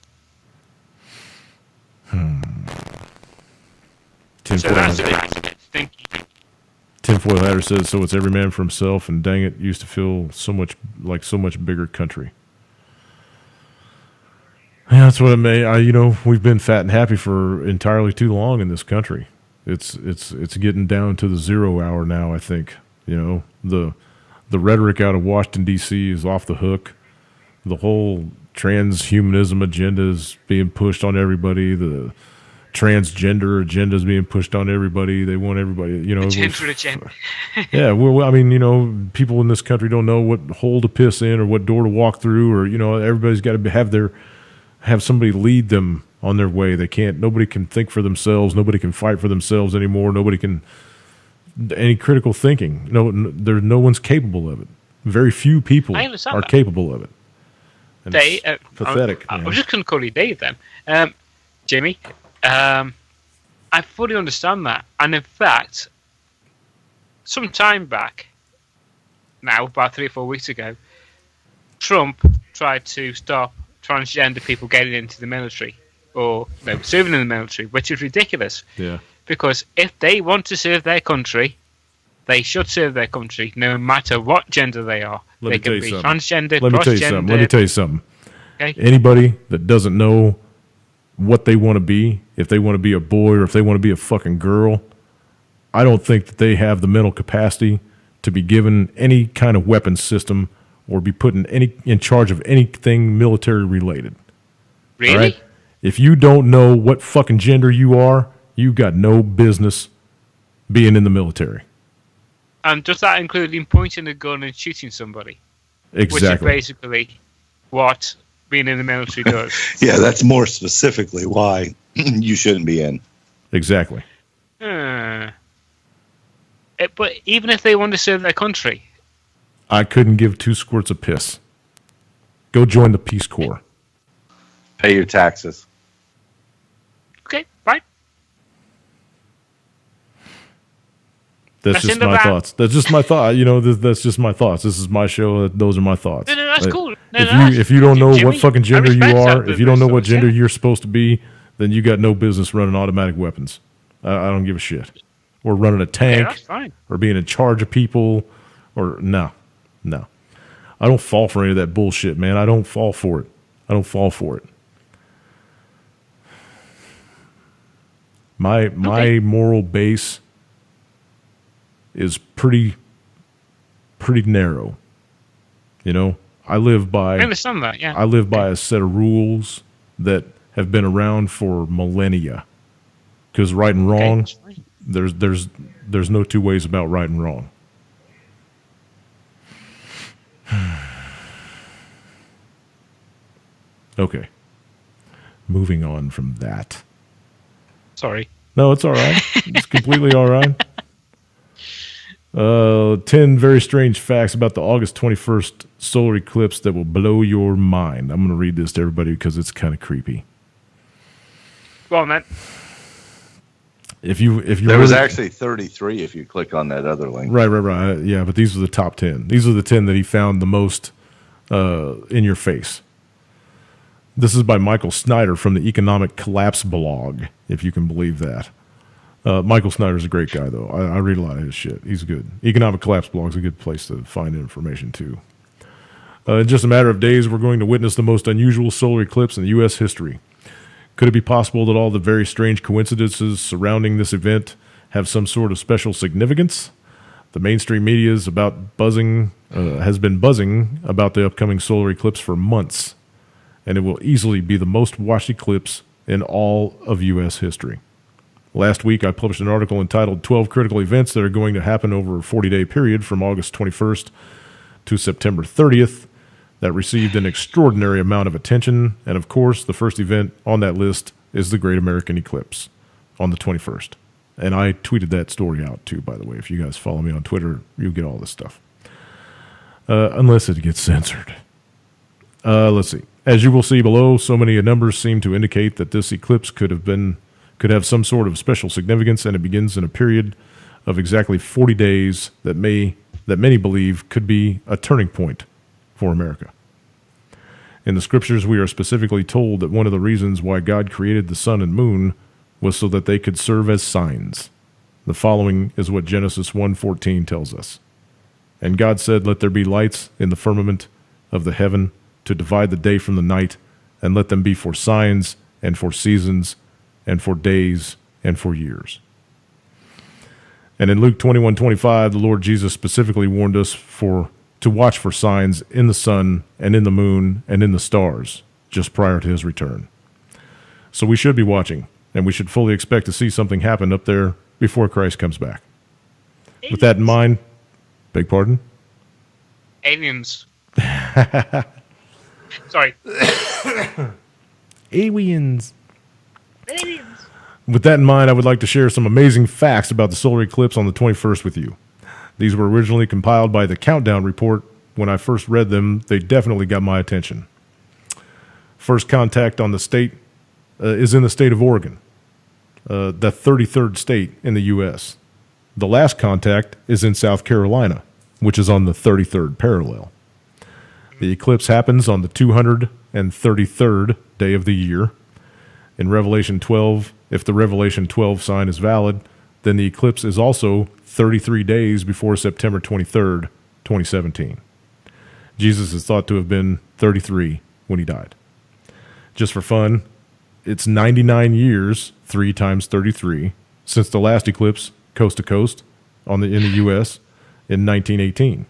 Tinfoil Hatter says, so it's every man for himself, and dang it, used to feel so much bigger country. Yeah, that's what it may. We've been fat and happy for entirely too long in this country. It's getting down to the 0 hour now. I think the rhetoric out of Washington D.C. is off the hook. The whole transhumanism agenda is being pushed on everybody. The transgender agenda is being pushed on everybody. They want everybody, Gender agenda. Yeah, well, I mean, people in this country don't know what hole to piss in or what door to walk through, or everybody's got to have somebody lead them on their way. Nobody can think for themselves. Nobody can fight for themselves anymore. Nobody can any critical thinking. No one's capable of it. Very few people are capable of it. And it's pathetic. I'm just going to call you Dave then. Jimmy, I fully understand that. And in fact, some time back, now, about 3 or 4 weeks ago, Trump tried to stop transgender people getting into the military or serving in the military, which is ridiculous. Yeah. Because if they want to serve their country, they should serve their country, no matter what gender they are. They can be transgender, cross-gender. Let me tell you something. Okay. Anybody that doesn't know what they want to be, if they want to be a boy or if they want to be a fucking girl, I don't think that they have the mental capacity to be given any kind of weapon system or be put in charge of anything military related. Really? Right? If you don't know what fucking gender you are, you got no business being in the military. And does that include pointing a gun and shooting somebody? Exactly. Which is basically what being in the military does. Yeah, that's more specifically why you shouldn't be in. Exactly. But even if they want to serve their country, I couldn't give 2 squirts of piss. Go join the Peace Corps. Pay your taxes. Okay, fine. That's just my thoughts. That's just my thought. That's just my thoughts. This is my show. Those are my thoughts. No, that's cool. If you don't know what fucking gender you are, if you don't know what gender you're supposed to be, then you got no business running automatic weapons. I don't give a shit. Or running a tank, or being in charge of people, or no. I don't fall for any of that bullshit, man. I don't fall for it. My moral base is pretty narrow. I live by. I understand that. Yeah. I live by a set of rules that have been around for millennia. Because right and wrong, there's no two ways about right and wrong. Okay. Moving on from that. Sorry. No, it's all right. It's completely all right. 10 very strange facts about the August 21st solar eclipse that will blow your mind. I'm going to read this to everybody because it's kind of creepy. Go on, man. There was actually 33 if you click on that other link. Right. Yeah, but these are the top 10. These are the 10 that he found the most in your face. This is by Michael Snyder from the Economic Collapse blog, if you can believe that. Michael Snyder's a great guy, though. I read a lot of his shit. He's good. Economic Collapse blog is a good place to find information, too. In just a matter of days, we're going to witness the most unusual solar eclipse in U.S. history. Could it be possible that all the very strange coincidences surrounding this event have some sort of special significance? The mainstream media has been buzzing about the upcoming solar eclipse for months, and it will easily be the most watched eclipse in all of U.S. history. Last week, I published an article entitled 12 Critical Events That Are Going to Happen Over a 40-Day Period from August 21st to September 30th that received an extraordinary amount of attention. And, of course, the first event on that list is the Great American Eclipse on the 21st. And I tweeted that story out, too, by the way. If you guys follow me on Twitter, you'll get all this stuff. Unless it gets censored. Let's see. As you will see below, so many numbers seem to indicate that this eclipse could have some sort of special significance, and it begins in a period of exactly 40 days that many believe could be a turning point for America. In the scriptures, we are specifically told that one of the reasons why God created the sun and moon was so that they could serve as signs. The following is what Genesis 1:14 tells us. And God said, "Let there be lights in the firmament of the heaven to divide the day from the night, and let them be for signs and for seasons and for days and for years." And in Luke 21:25, the Lord Jesus specifically warned us to watch for signs in the sun and in the moon and in the stars just prior to his return. So we should be watching, and we should fully expect to see something happen up there before Christ comes back. With that in mind, beg pardon? Aliens. Sorry. Aliens. With that in mind, I would like to share some amazing facts about the solar eclipse on the 21st with you. These were originally compiled by the Countdown Report. When I first read them, they definitely got my attention. First contact on the state is in the state of Oregon, the 33rd state in the U.S. The last contact is in South Carolina, which is on the 33rd parallel. The eclipse happens on the 233rd day of the year. In Revelation 12, if the Revelation 12 sign is valid, then the eclipse is also 33 days before September 23rd, 2017. Jesus is thought to have been 33 when he died. Just for fun, it's 99 years, 3 times 33, since the last eclipse, coast to coast, in the U.S. in 1918.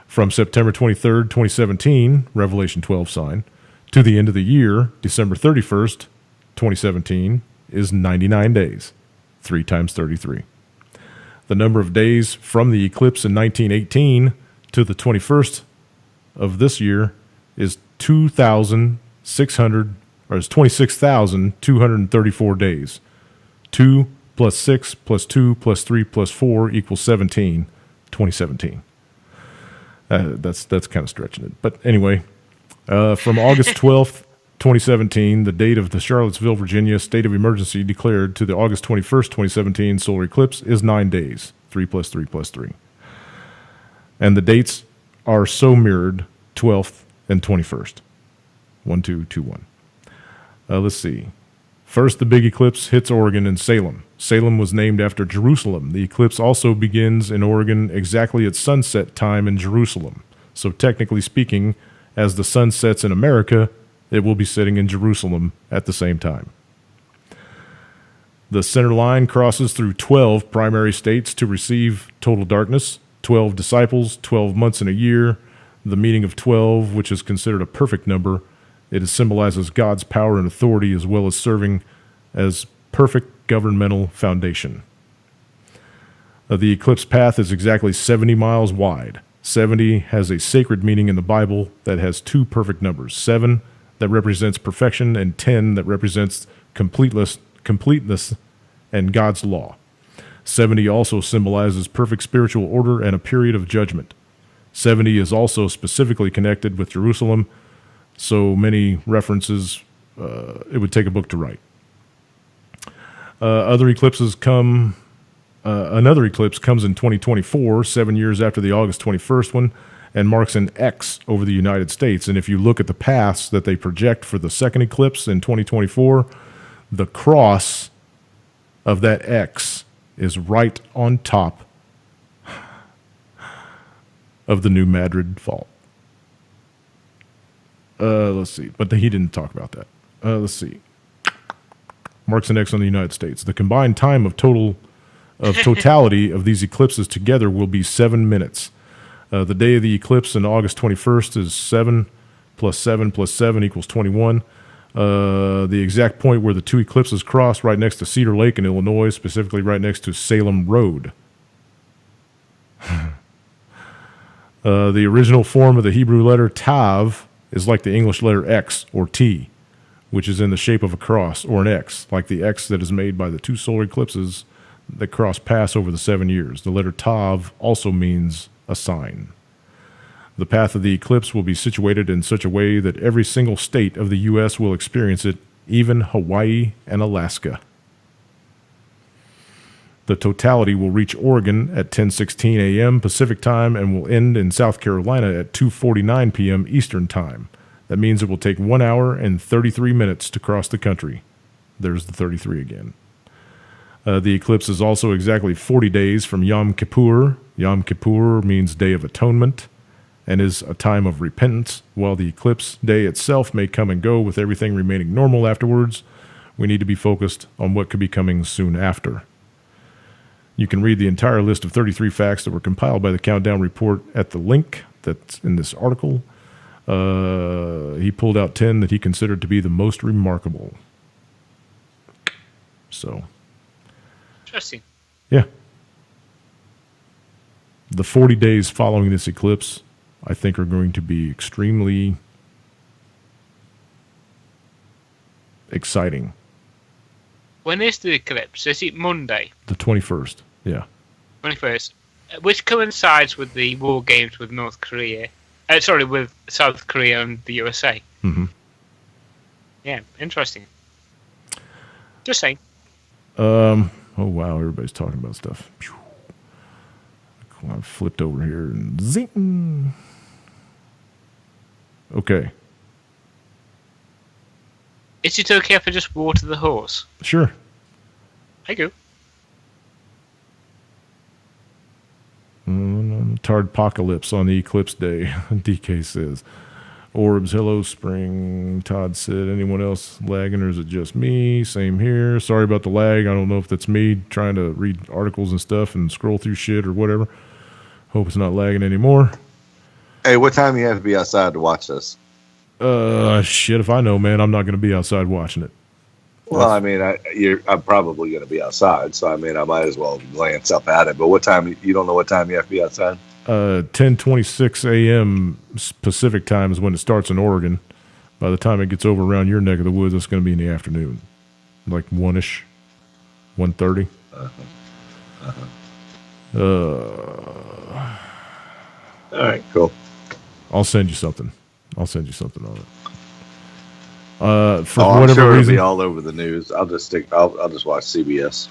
From September 23rd, 2017, Revelation 12 sign, to the end of the year, December 31st, 2017, is 99 days, 3 times 33. The number of days from the eclipse in 1918 to the 21st of this year is 26,234 days. 2 plus 6 plus 2 plus 3 plus 4 equals 17, 2017. That's kind of stretching it. But anyway, from August 12th, 2017, the date of the Charlottesville, Virginia state of emergency declared to the August 21st, 2017 solar eclipse is 9 days, 3 plus 3 plus 3. And the dates are so mirrored, 12th and 21st. 1, 2, 2, 1. Let's see. First, the big eclipse hits Oregon and Salem. Salem was named after Jerusalem. The eclipse also begins in Oregon exactly at sunset time in Jerusalem. So technically speaking, as the sun sets in America, it will be sitting in Jerusalem at the same time. The center line crosses through 12 primary states to receive total darkness, 12 disciples, 12 months in a year. The meaning of 12, which is considered a perfect number, it symbolizes God's power and authority as well as serving as perfect governmental foundation. The eclipse path is exactly 70 miles wide. 70 has a sacred meaning in the Bible that has 2 perfect numbers, 7 that represents perfection and 10 that represents completeness and God's law. 70 also symbolizes perfect spiritual order and a period of judgment. 70 is also specifically connected with Jerusalem, so many references, it would take a book to write. Another eclipse comes in 2024, 7 years after the August 21st one, and marks an X over the United States. And if you look at the paths that they project for the second eclipse in 2024, the cross of that X is right on top of the New Madrid Fault. Let's see. But he didn't talk about that. Let's see. Marks an X on the United States. The combined time of totality of these eclipses together will be 7 minutes. The day of the eclipse on August 21st is 7 plus 7 plus 7 equals 21. The exact point where the 2 eclipses cross right next to Cedar Lake in Illinois, specifically right next to Salem Road. The original form of the Hebrew letter Tav is like the English letter X or T, which is in the shape of a cross or an X, like the X that is made by the 2 solar eclipses that cross paths over the 7 years. The letter Tav also means a sign. The path of the eclipse will be situated in such a way that every single state of the U.S. will experience it, even Hawaii and Alaska. The totality will reach Oregon at 10:16 a.m. Pacific time and will end in South Carolina at 2:49 p.m. Eastern time. That means it will take 1 hour and 33 minutes to cross the country. There's the 33 again. The eclipse is also exactly 40 days from Yom Kippur. Yom Kippur means Day of Atonement and is a time of repentance. While the eclipse day itself may come and go with everything remaining normal afterwards, we need to be focused on what could be coming soon after. You can read the entire list of 33 facts that were compiled by the Countdown Report at the link that's in this article. He pulled out 10 that he considered to be the most remarkable. So, interesting. Yeah. The 40 days following this eclipse, I think, are going to be extremely exciting. When is the eclipse? Is it Monday? The 21st, yeah. 21st. Which coincides with the war games with North Korea. With South Korea and the USA. Mm-hmm. Yeah, interesting. Just saying. Oh, wow, everybody's talking about stuff. I flipped over here and zing. Okay. Is it okay if I just water the horse? Sure. I go. Tardpocalypse on the eclipse day, DK says. Orbs, hello, Spring. Todd said, anyone else lagging or is it just me? Same here. Sorry about the lag. I don't know if that's me trying to read articles and stuff and scroll through shit or whatever. Hope it's not lagging anymore. Hey, what time do you have to be outside to watch this? Shit if I know, man. I'm not going to be outside watching it. Well, I mean, I'm probably going to be outside, so I mean, I might as well glance up at it. But what time? You don't know what time you have to be outside? 10:26 a.m. Pacific time is when it starts in Oregon. By the time it gets over around your neck of the woods, it's going to be in the afternoon, like 1-ish, 1:30. All right, cool. I'll send you something on it. For I'm whatever sure reason, it'll be all over the news. I'll just watch CBS.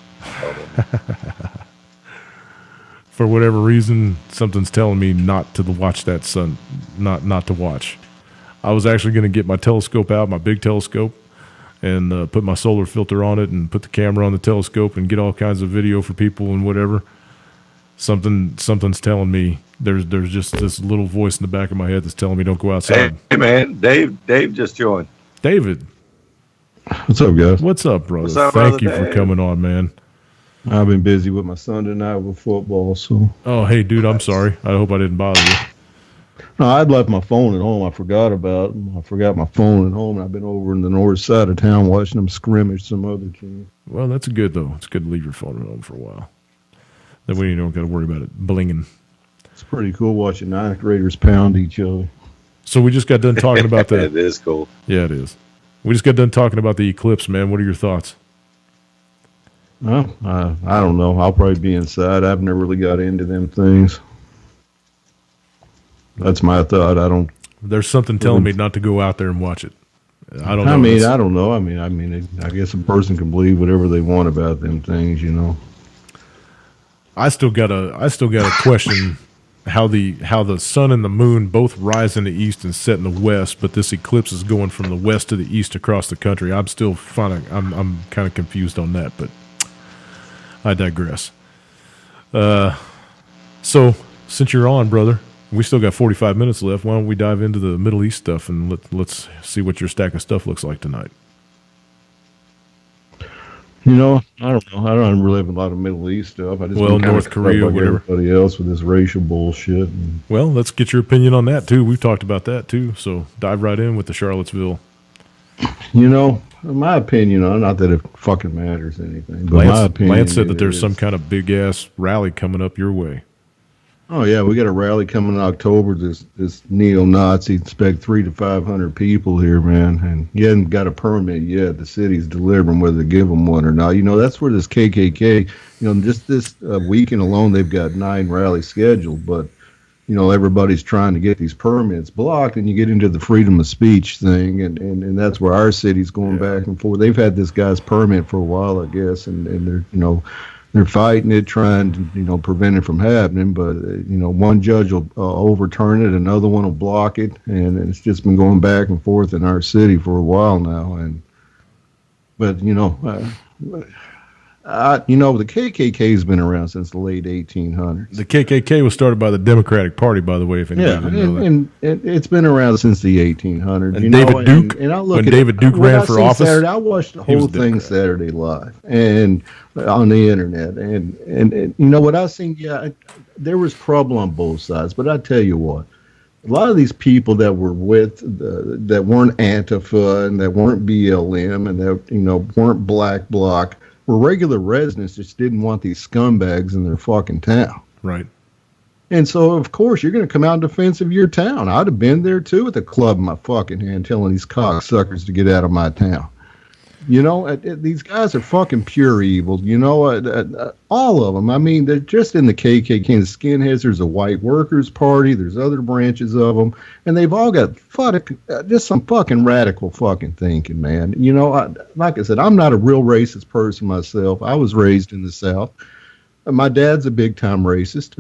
For whatever reason, something's telling me not to watch that sun. Not to watch. I was actually going to get my telescope out, my big telescope, and put my solar filter on it and put the camera on the telescope and get all kinds of video for people and whatever. Something's telling me there's just this little voice in the back of my head that's telling me don't go outside. Hey man, Dave just joined. David, what's up, guys? What's up, brother? What's up, Thank you brother for coming on, man. I've been busy with my son tonight with football, so. Oh, hey, dude, I'm sorry. I hope I didn't bother you. No, I'd left my phone at home. I forgot my phone at home, and I've been over in the north side of town watching them scrimmage some other team. Well, that's good, though. It's good to leave your phone at home for a while. That way you don't got to worry about it blinging. It's pretty cool watching ninth graders pound each other. So we just got done talking about that. It is cool. Yeah, it is. We just got done talking about the eclipse, man. What are your thoughts? Well, I don't know. I'll probably be inside. I've never really got into them things. That's my thought. I don't. There's something telling me not to go out there and watch it. I don't know. I don't know. I mean, I guess a person can believe whatever they want about them things, you know. I still got a question how the sun and the moon both rise in the east and set in the west, but this eclipse is going from the west to the east across the country. I'm kind of confused on that, but I digress. So since you're on, brother, we still got 45 minutes left. Why don't we dive into the Middle East stuff and let's see what your stack of stuff looks like tonight. You know, I don't know. I don't really have a lot of Middle East stuff. I just North Korea, like whatever. Everybody else with this racial bullshit. Well, let's get your opinion on that too. We've talked about that too. So dive right in with the Charlottesville. You know, my opinion on not that it fucking matters anything, but my opinion. Lance said that there's some kind of big ass rally coming up your way. Oh yeah, we got a rally coming in October. This neo-Nazi expect 300 to 500 people here, man, and you haven't got a permit yet. The city's delivering whether they give them one or not. You know, that's where this KKK. You know, just this weekend alone, they've got 9 rallies scheduled, but you know, everybody's trying to get these permits blocked, and you get into the freedom of speech thing, and that's where our city's going back and forth. They've had this guy's permit for a while, I guess, and they're, you know, they're fighting it, trying to, you know, prevent it from happening. But, you know, one judge will overturn it, another one will block it, and it's just been going back and forth in our city for a while now. But, you know, The KKK has been around since the late 1800s. The KKK was started by the Democratic Party, by the way, if anybody didn't know that. And it's been around since the 1800s. And David Duke, when David Duke ran for office, Saturday, I watched the whole thing Saturday live and on the internet. And you know what I seen? Yeah, there was trouble on both sides. But I tell you what, a lot of these people that were that weren't Antifa and that weren't BLM and that weren't Black Bloc were regular residents, just didn't want these scumbags in their fucking town. Right. And so, of course, you're going to come out in defense of your town. I'd have been there, too, with a club in my fucking hand telling these cocksuckers to get out of my town. These guys are fucking pure evil. All of them. I mean, they're just in the KKK, the skinheads. There's a white workers' party. There's other branches of them. And they've all got just some fucking radical fucking thinking, man. Like I said, I'm not a real racist person myself. I was raised in the South. My dad's a big-time racist.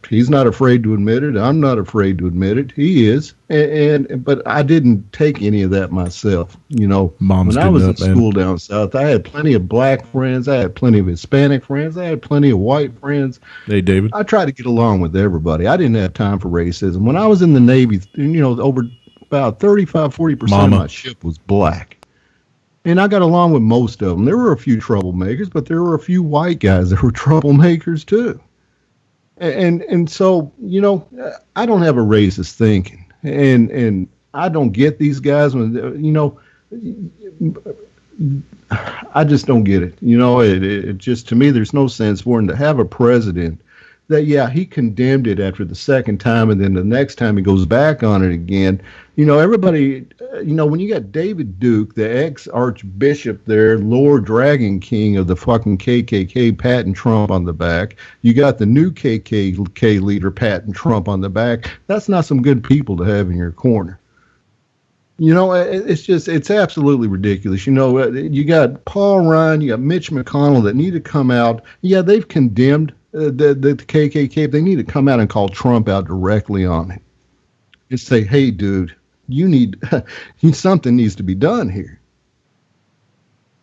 He's not afraid to admit it. I'm not afraid to admit it. He is. But I didn't take any of that myself. Mom's when I was in school down south, I had plenty of black friends. I had plenty of Hispanic friends. I had plenty of white friends. Hey, David. I tried to get along with everybody. I didn't have time for racism. When I was in the Navy, over about 35-40% of my ship was black. And I got along with most of them. There were a few troublemakers, but there were a few white guys that were troublemakers too. And so, I don't have a racist thinking. And I don't get these guys when, I just don't get it. It just, to me, there's no sense for him to have a president that, he condemned it after the second time, and then the next time he goes back on it again. Everybody, when you got David Duke, the ex-archbishop there, Lord Dragon King of the fucking KKK, patting Trump on the back. You got the new KKK leader patting Trump on the back. That's not some good people to have in your corner. It's absolutely ridiculous. You got Paul Ryan, you got Mitch McConnell that need to come out. Yeah, they've condemned the KKK. They need to come out and call Trump out directly on it and say, hey, dude, something needs to be done here.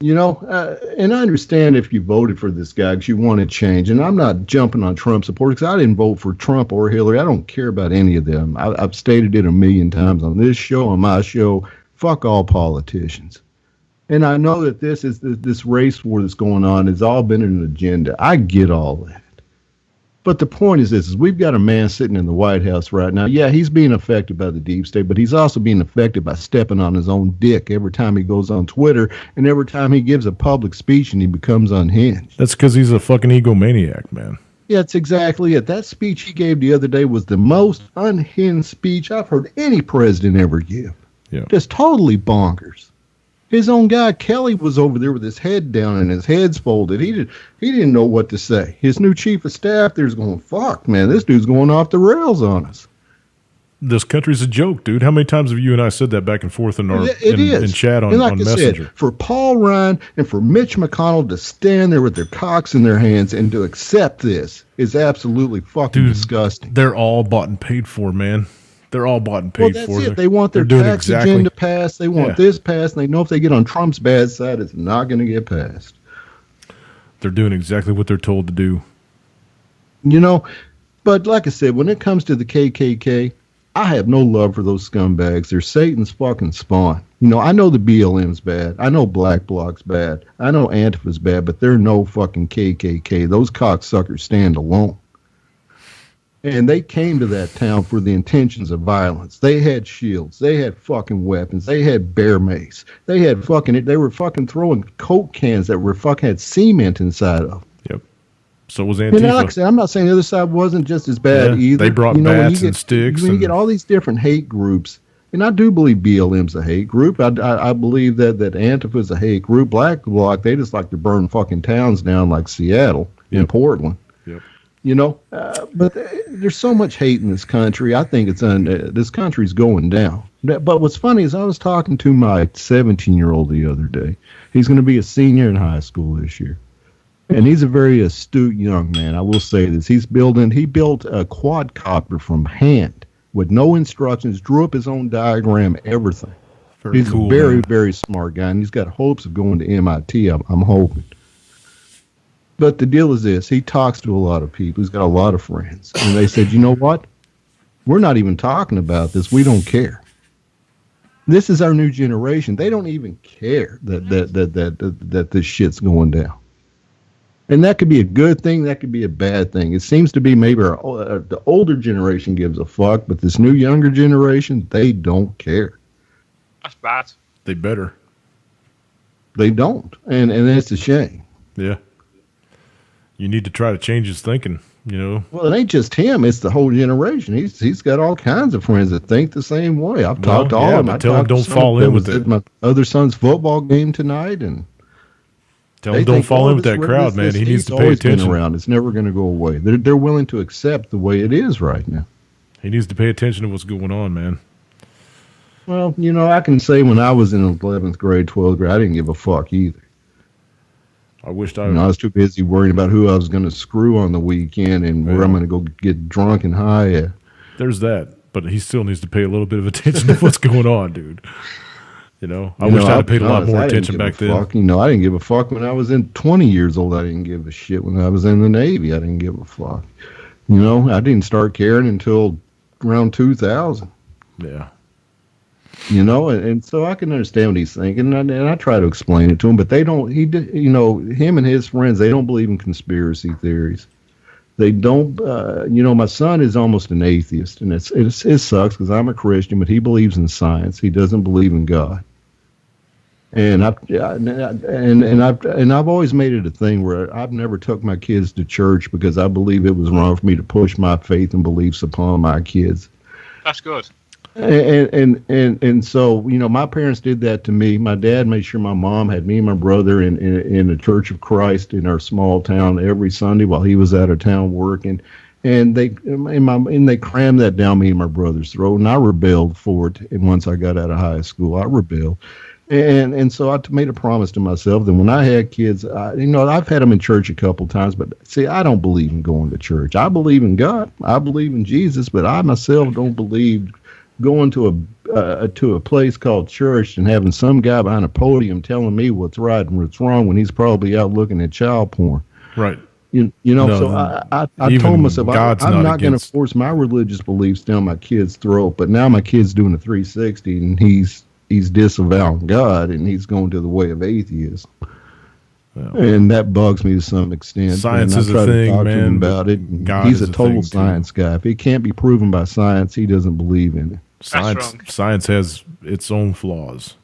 And I understand if you voted for this guy because you wanted change. And I'm not jumping on Trump supporters because I didn't vote for Trump or Hillary. I don't care about any of them. I've stated it a million times on this show, on my show. Fuck all politicians. And I know that this race war that's going on has all been an agenda. I get all that. But the point is this, we've got a man sitting in the White House right now. Yeah, he's being affected by the deep state, but he's also being affected by stepping on his own dick every time he goes on Twitter and every time he gives a public speech and he becomes unhinged. That's because he's a fucking egomaniac, man. Yeah, that's exactly it. That speech he gave the other day was the most unhinged speech I've heard any president ever give. Yeah. Just totally bonkers. His own guy, Kelly, was over there with his head down and his head's folded. He didn't know what to say. His new chief of staff there's going, fuck, man, this dude's going off the rails on us. This country's a joke, dude. How many times have you and I said that back and forth in our in chat on Messenger? Said, for Paul Ryan and for Mitch McConnell to stand there with their cocks in their hands and to accept this is absolutely fucking disgusting. They're all bought and paid for, man. They're all bought and paid for. That's it. They want their tax agenda passed. They want this passed. And they know if they get on Trump's bad side, it's not going to get passed. They're doing exactly what they're told to do. But like I said, when it comes to the KKK, I have no love for those scumbags. They're Satan's fucking spawn. I know the BLM's bad. I know Black Bloc's bad. I know Antifa's bad, but they're no fucking KKK. Those cocksuckers stand alone. And they came to that town for the intentions of violence. They had shields. They had fucking weapons. They had bear mace. They were fucking throwing Coke cans that were fucking had cement inside of them. Yep. So was Antifa. Like I said, I'm not saying the other side wasn't just as bad either. They brought bats and sticks. When you get all these different hate groups, and I do believe BLM's a hate group. I believe that Antifa's a hate group. Black Bloc, they just like to burn fucking towns down like Seattle and Portland. Yep. But there's so much hate in this country. I think this country's going down. But what's funny is I was talking to my 17-year-old the other day. He's going to be a senior in high school this year. And he's a very astute young man. I will say this. He built a quadcopter from hand with no instructions, drew up his own diagram, everything. He's a very, very smart guy, and he's got hopes of going to MIT, I'm hoping. But the deal is this: he talks to a lot of people. He's got a lot of friends, and they said, "You know what? We're not even talking about this. We don't care. This is our new generation. They don't even care that this shit's going down." And that could be a good thing. That could be a bad thing. It seems to be maybe the older generation gives a fuck, but this new younger generation, they don't care. That's bad. They better. They don't, and it's a shame. Yeah. You need to try to change his thinking, you know. Well, it ain't just him; it's the whole generation. He's got all kinds of friends that think the same way. I've talked to all of them. I tell him don't fall in with it. My other son's football game tonight, and tell him don't fall in with that crowd, man. He needs to pay attention. Around. It's never going to go away. They're willing to accept the way it is right now. He needs to pay attention to what's going on, man. Well, you know, I can say when I was in 11th grade, 12th grade, I didn't give a fuck either. I wished I was too busy worrying about who I was going to screw on the weekend and where I'm going to go get drunk and high at. There's that, but he still needs to pay a little bit of attention to what's going on, dude. You know, I wish I'd paid a lot more attention back then. Fuck. You know, I didn't give a fuck when I was in 20 years old. I didn't give a shit. When I was in the Navy, I didn't give a fuck. You know, I didn't start caring until around 2000. Yeah. You know, and so I can understand what he's thinking, and I try to explain it to him, but they don't. You know, him and his friends, they don't believe in conspiracy theories. They don't. You know, my son is almost an atheist, and it sucks because I'm a Christian, but he believes in science. He doesn't believe in God. And I've always made it a thing where I've never took my kids to church because I believe it was wrong for me to push my faith and beliefs upon my kids. That's good. And so, you know, my parents did that to me. My dad made sure my mom had me and my brother in the Church of Christ in our small town every Sunday while he was out of town working. And they crammed that down me and my brother's throat. And I rebelled for it. And once I got out of high school, I rebelled. And so I made a promise to myself that when I had kids, you know, I've had them in church a couple times, but see, I don't believe in going to church. I believe in God. I believe in Jesus, but I myself don't believe going to a place called church and having some guy behind a podium telling me what's right and what's wrong when he's probably out looking at child porn. Right. You know, no, so I told myself I'm not going to force my religious beliefs down my kid's throat. But now my kid's doing a 360 and he's disavowing God and he's going to the way of atheism. Well, and that bugs me to some extent. Science is a thing, man. About it. He's a total science guy. If it can't be proven by science, he doesn't believe in it. Science has its own flaws.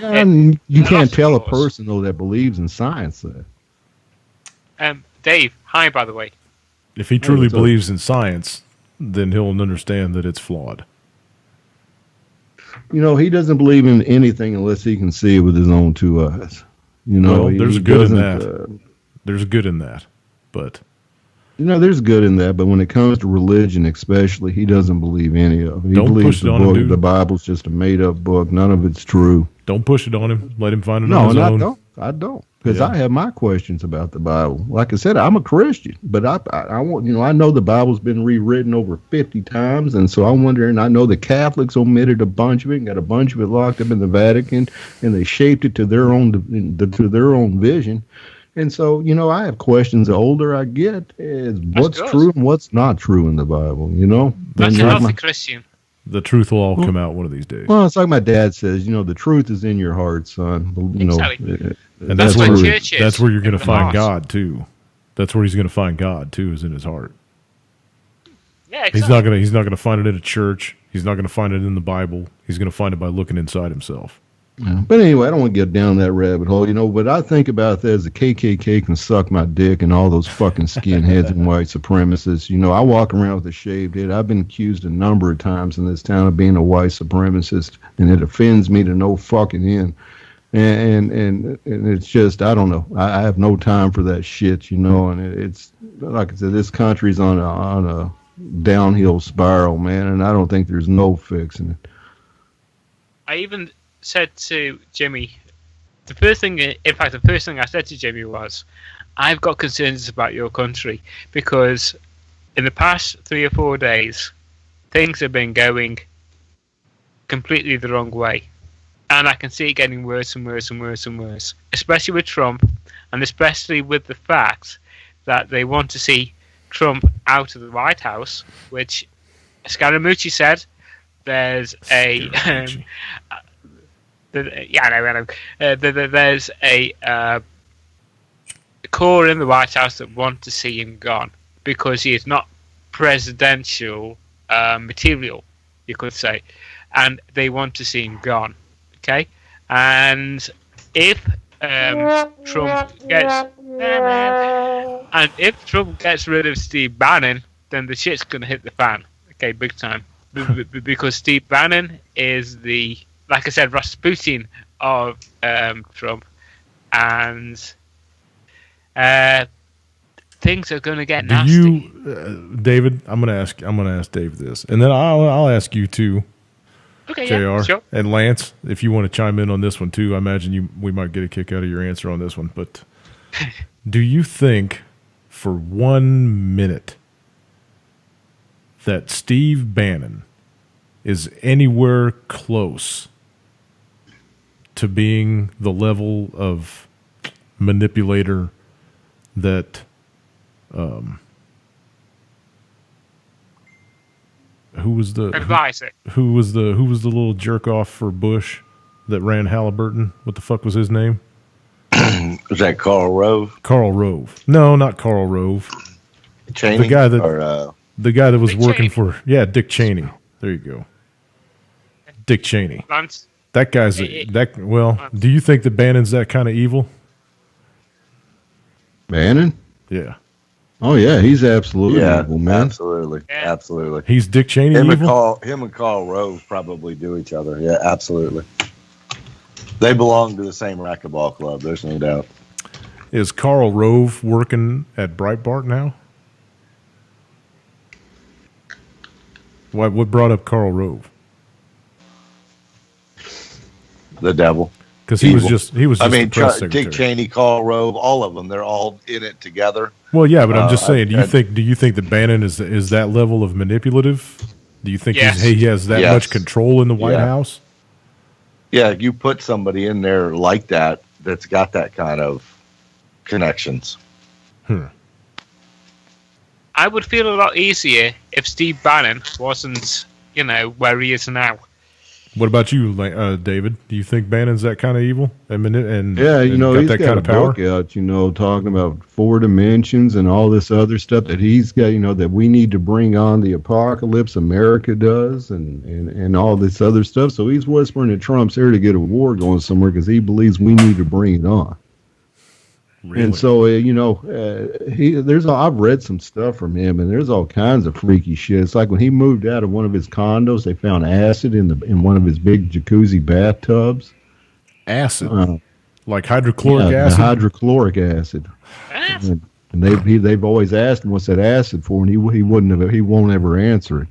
And you can't tell a person though that believes in science. Dave, hi, by the way. If he truly believes in science, then he'll understand that it's flawed. You know, he doesn't believe in anything unless he can see it with his own two eyes. You know, well, there's good in that. There's good in that, but you know, there's good in that. But when it comes to religion, especially, he doesn't believe any of it. He believes the Bible's just a made-up book. None of it's true. Don't push it on him. Let him find it on his own. I don't, because I have my questions about the Bible. Like I said, I'm a Christian, but I want, you know, I know the Bible's been rewritten over 50 times, and so I'm wondering. I know the Catholics omitted a bunch of it, and got a bunch of it locked up in the Vatican, and they shaped it to their own vision. And so, you know, I have questions. The older I get, is what's true and what's not true in the Bible. You know, that's a healthy Christian. The truth will all come out one of these days. Well, it's like my dad says, you know, the truth is in your heart, son. You know, and that's where you're going to find God too. That's where he's going to find God too, is in his heart. Yeah, exactly. He's not gonna find it in a church. He's not gonna find it in the Bible. He's gonna find it by looking inside himself. Yeah. But anyway, I don't want to get down that rabbit hole, you know. But I think about that as the KKK can suck my dick and all those fucking skinheads and white supremacists. You know, I walk around with a shaved head. I've been accused a number of times in this town of being a white supremacist, and it offends me to no fucking end. And it's just, I don't know. I have no time for that shit, you know. And it's like I said, this country's on a downhill spiral, man, and I don't think there's no fixing it. I even said to Jimmy, the first thing I said to Jimmy was, I've got concerns about your country because in the past 3 or 4 days, things have been going completely the wrong way. And I can see it getting worse and worse and worse and worse, especially with Trump, and especially with the fact that they want to see Trump out of the White House, which Scaramucci said there's a there's a core in the White House that want to see him gone because he is not presidential material, you could say, and they want to see him gone. Okay, and if Trump gets rid of Steve Bannon, then the shit's gonna hit the fan. Okay, big time. Because Steve Bannon is the, like I said, Rasputin of Trump, and things are going to get nasty. David? I'm going to ask Dave this, and then I'll ask you too. Okay, JR, yeah, sure. And Lance, if you want to chime in on this one too, I imagine we might get a kick out of your answer on this one. But do you think, for 1 minute, that Steve Bannon is anywhere close to being the level of manipulator that who was the little jerk off for Bush that ran Halliburton? What the fuck was his name? Was that Karl Rove? Karl Rove. No, not Karl Rove. Cheney? The guy that was Dick working Cheney. Dick Cheney. There you go. Dick Cheney. Lance? That guy's do you think that Bannon's that kind of evil? Bannon? Yeah. Oh yeah, he's absolutely evil, man. Absolutely. Yeah. Absolutely. He's Dick Cheney evil? Him and Karl Rove probably do each other. Yeah, absolutely. They belong to the same racquetball club, there's no doubt. Is Karl Rove working at Breitbart now? What brought up Karl Rove? The devil. Because he was just I mean, the press secretary. Dick Cheney, Karl Rove, all of them, they're all in it together. Well, yeah, but I'm just saying. Do you think that Bannon is that level of manipulative? Do you think he has that much control in the White House? Yeah, you put somebody in there like that that's got that kind of connections. I would feel a lot easier if Steve Bannon wasn't, where he is now. What about you, David? Do you think Bannon's that kind of evil? And he's got that kind of power out, talking about 4 dimensions and all this other stuff that he's got, that we need to bring on the apocalypse, America does, and all this other stuff. So he's whispering at Trump's ear to get a war going somewhere because he believes we need to bring it on. Really? And so, I've read some stuff from him, and there's all kinds of freaky shit. It's like when he moved out of one of his condos, they found acid in one of his big jacuzzi bathtubs. Acid, like hydrochloric acid. Hydrochloric acid. And they've always asked him what's that acid for, and he won't ever answer it.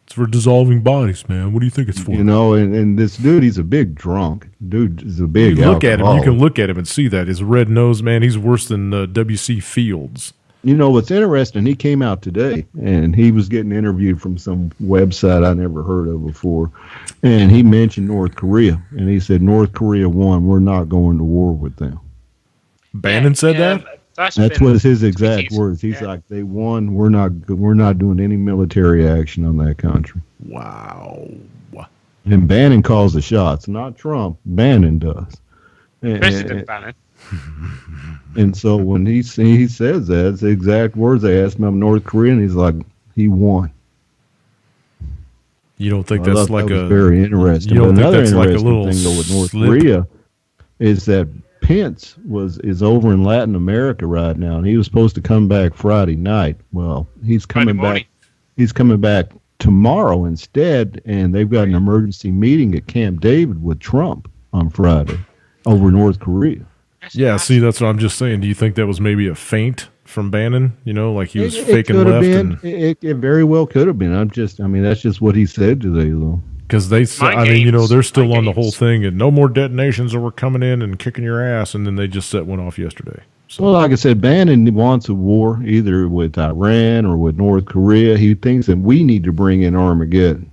It's for dissolving bodies, man. What do you think it's for? And this dude, he's a big drunk. Dude is a big You can look at him and see that. His red nose, man, he's worse than W.C. Fields. What's interesting, he came out today, and he was getting interviewed from some website I never heard of before, and he mentioned North Korea, and he said, North Korea won, we're not going to war with them. Bannon said that? That's what his exact words. He's like, they won. We're not doing any military action on that country. Wow. And Bannon calls the shots, not Trump. Bannon does. President Bannon. And so when he says that, it's the exact words. They asked him about North Korea, and he's like, he won. You don't think that's like that was very interesting. You don't think another that's like a interesting little thing though with North slip? Korea is that Pence is over in Latin America right now, and he was supposed to come back Friday night. Well, he's coming back. He's coming back tomorrow instead, and they've got an emergency meeting at Camp David with Trump on Friday over North Korea. Yeah, see, that's what I'm just saying. Do you think that was maybe a feint from Bannon? Like he was faking left? It very well could have been. That's just what he said today, though. Because they're still on the whole thing, and no more detonations, or we're coming in and kicking your ass, and then they just set one off yesterday. So. Well, like I said, Bannon wants a war either with Iran or with North Korea. He thinks that we need to bring in Armageddon,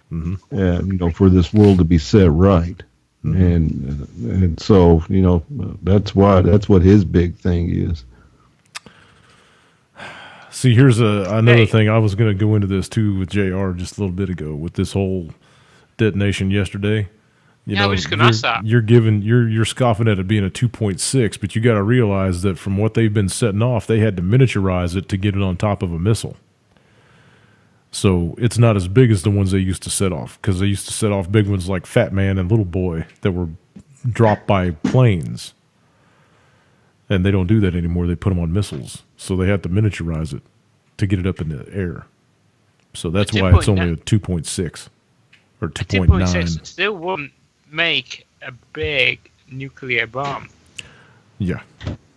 for this world to be set right. Mm-hmm. And so that's what his big thing is. See, here's another thing. I was going to go into this too with JR just a little bit ago with this whole detonation yesterday. I was just going to ask that. You're scoffing at it being a 2.6, but you got to realize that from what they've been setting off, they had to miniaturize it to get it on top of a missile. So it's not as big as the ones they used to set off, because they used to set off big ones like Fat Man and Little Boy that were dropped by planes. And they don't do that anymore. They put them on missiles. So they have to miniaturize it to get it up in the air. So that's why it's only a 2.6 or 2.9. 2.6 still wouldn't make a big nuclear bomb. Yeah.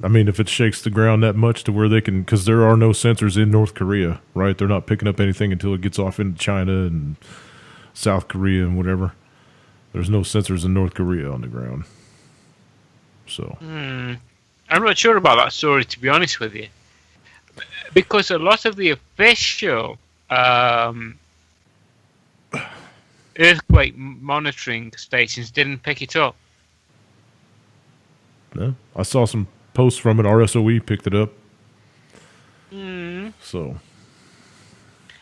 I mean, if it shakes the ground that much to where they can, because there are no sensors in North Korea, right? They're not picking up anything until it gets off into China and South Korea and whatever. There's no sensors in North Korea on the ground. So. I'm not sure about that story, to be honest with you. Because a lot of the official earthquake monitoring stations didn't pick it up. No, I saw some posts from it. RSOE picked it up. So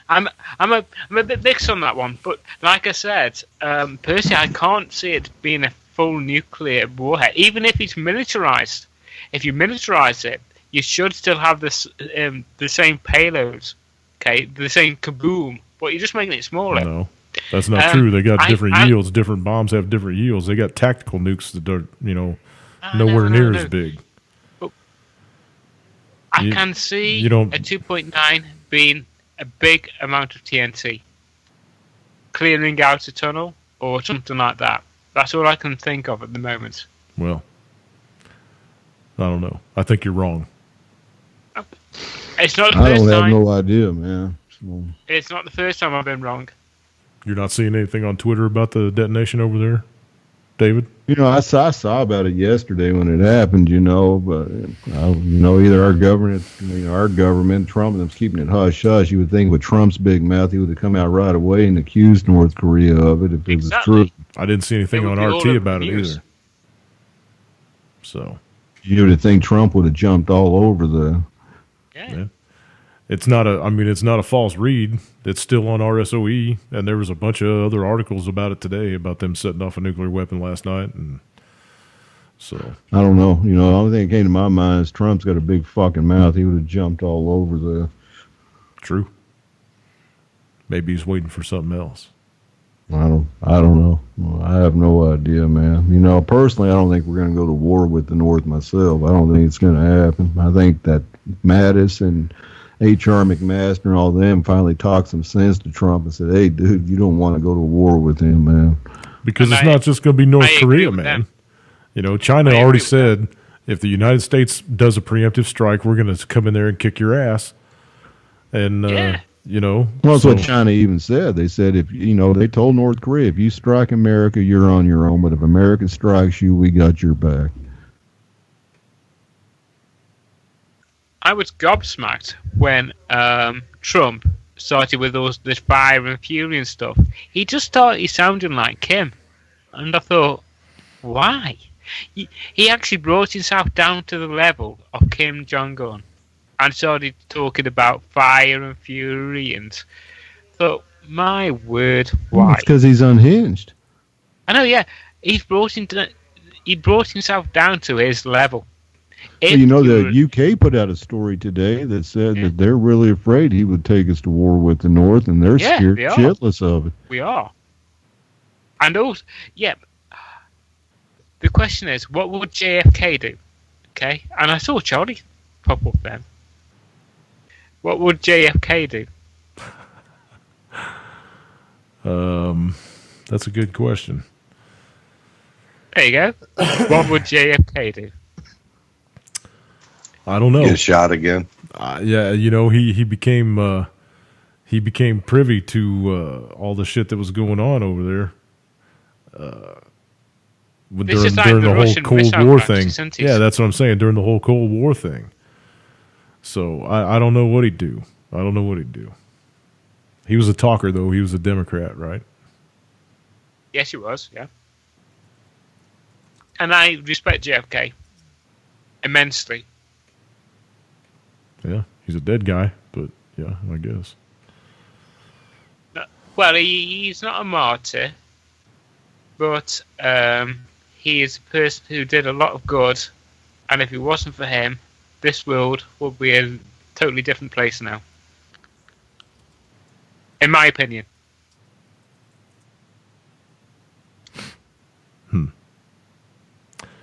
I'm a bit mixed on that one, but like I said, personally, I can't see it being a full nuclear warhead, even if it's militarized. If you militarize it, you should still have this the same payloads, okay, the same kaboom, but you're just making it smaller. No, that's not true. They got different yields. Different bombs have different yields. They got tactical nukes that are, nowhere near as big. I can see a 2.9 being a big amount of TNT, clearing out a tunnel or something like that. That's all I can think of at the moment. Well, I don't know. I think you're wrong. It's not the first time. I don't have no idea, man. It's not the first time I've been wrong. You're not seeing anything on Twitter about the detonation over there, David? I saw about it yesterday when it happened, but, either our government, Trump, and them's keeping it hush-hush. You would think with Trump's big mouth, he would have come out right away and accused North Korea of it if it was true. I didn't see anything on RT about it either. So you would think Trump would have jumped all over the. Yeah. It's not a false read. It's still on RSOE, and there was a bunch of other articles about it today about them setting off a nuclear weapon last night, and so I don't know. The only thing that came to my mind is Trump's got a big fucking mouth. He would have jumped all over the. True. Maybe he's waiting for something else. I don't know. I have no idea, man. Personally, I don't think we're going to go to war with the North myself. I don't think it's going to happen. I think that Mattis and H.R. McMaster and all them finally talked some sense to Trump and said, hey, dude, you don't want to go to war with him, man. Because it's not just going to be North Korea, man. China already said if the United States does a preemptive strike, we're going to come in there and kick your ass. And, Well, that's what China even said. They said they told North Korea, if you strike America, you're on your own. But if America strikes you, we got your back. I was gobsmacked when Trump started with this fire and fury and stuff. He just thought he sounded like Kim. And I thought, why? He actually brought himself down to the level of Kim Jong-un and started talking about fire and fury and thought, my word, why? It's because he's unhinged. I know, yeah. He brought himself down to his level. Well, the UK put out a story today that said that they're really afraid he would take us to war with the North, and they're scared shitless of it. We are. And also, the question is, what would JFK do? Okay? And I saw Charlie pop up then. What would JFK do? That's a good question. There you go. What would JFK do? I don't know. Get shot again. He became privy to all the shit that was going on over there during the whole Cold War thing. Yeah, that's what I'm saying. During the whole Cold War thing. So I don't know what he'd do. He was a talker, though. He was a Democrat, right? Yes, he was. Yeah. And I respect JFK immensely. Yeah, he's a dead guy, but Yeah, I guess. Well, he's not a martyr, but he is a person who did a lot of good, and if it wasn't for him, this world would be a totally different place now. In my opinion.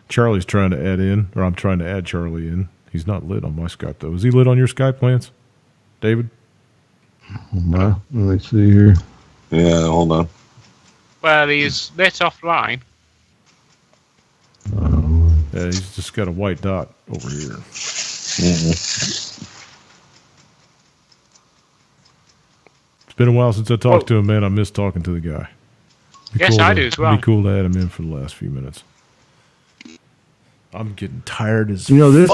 Charlie's trying to add in, or I'm trying to add Charlie in. He's not lit on my Skype, though. Is he lit on your Skype, Lance? David? Let me see here. Yeah, hold on. Well, he's lit offline. Yeah, he's just got a white dot over here. Mm-hmm. It's been a while since I talked to him, man. I miss talking to the guy. Yes, I do as well. It'd be cool to add him in for the last few minutes. I'm getting tired as this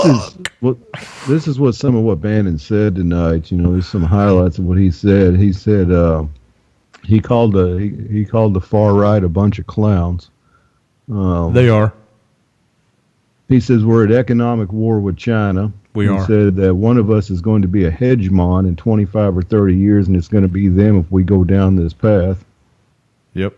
is what some of what Bannon said tonight. There's some highlights of what he said. He said he called the far right a bunch of clowns. They are. He says we're at economic war with China. He said that one of us is going to be a hegemon in 25 or 30 years, and it's going to be them if we go down this path. Yep.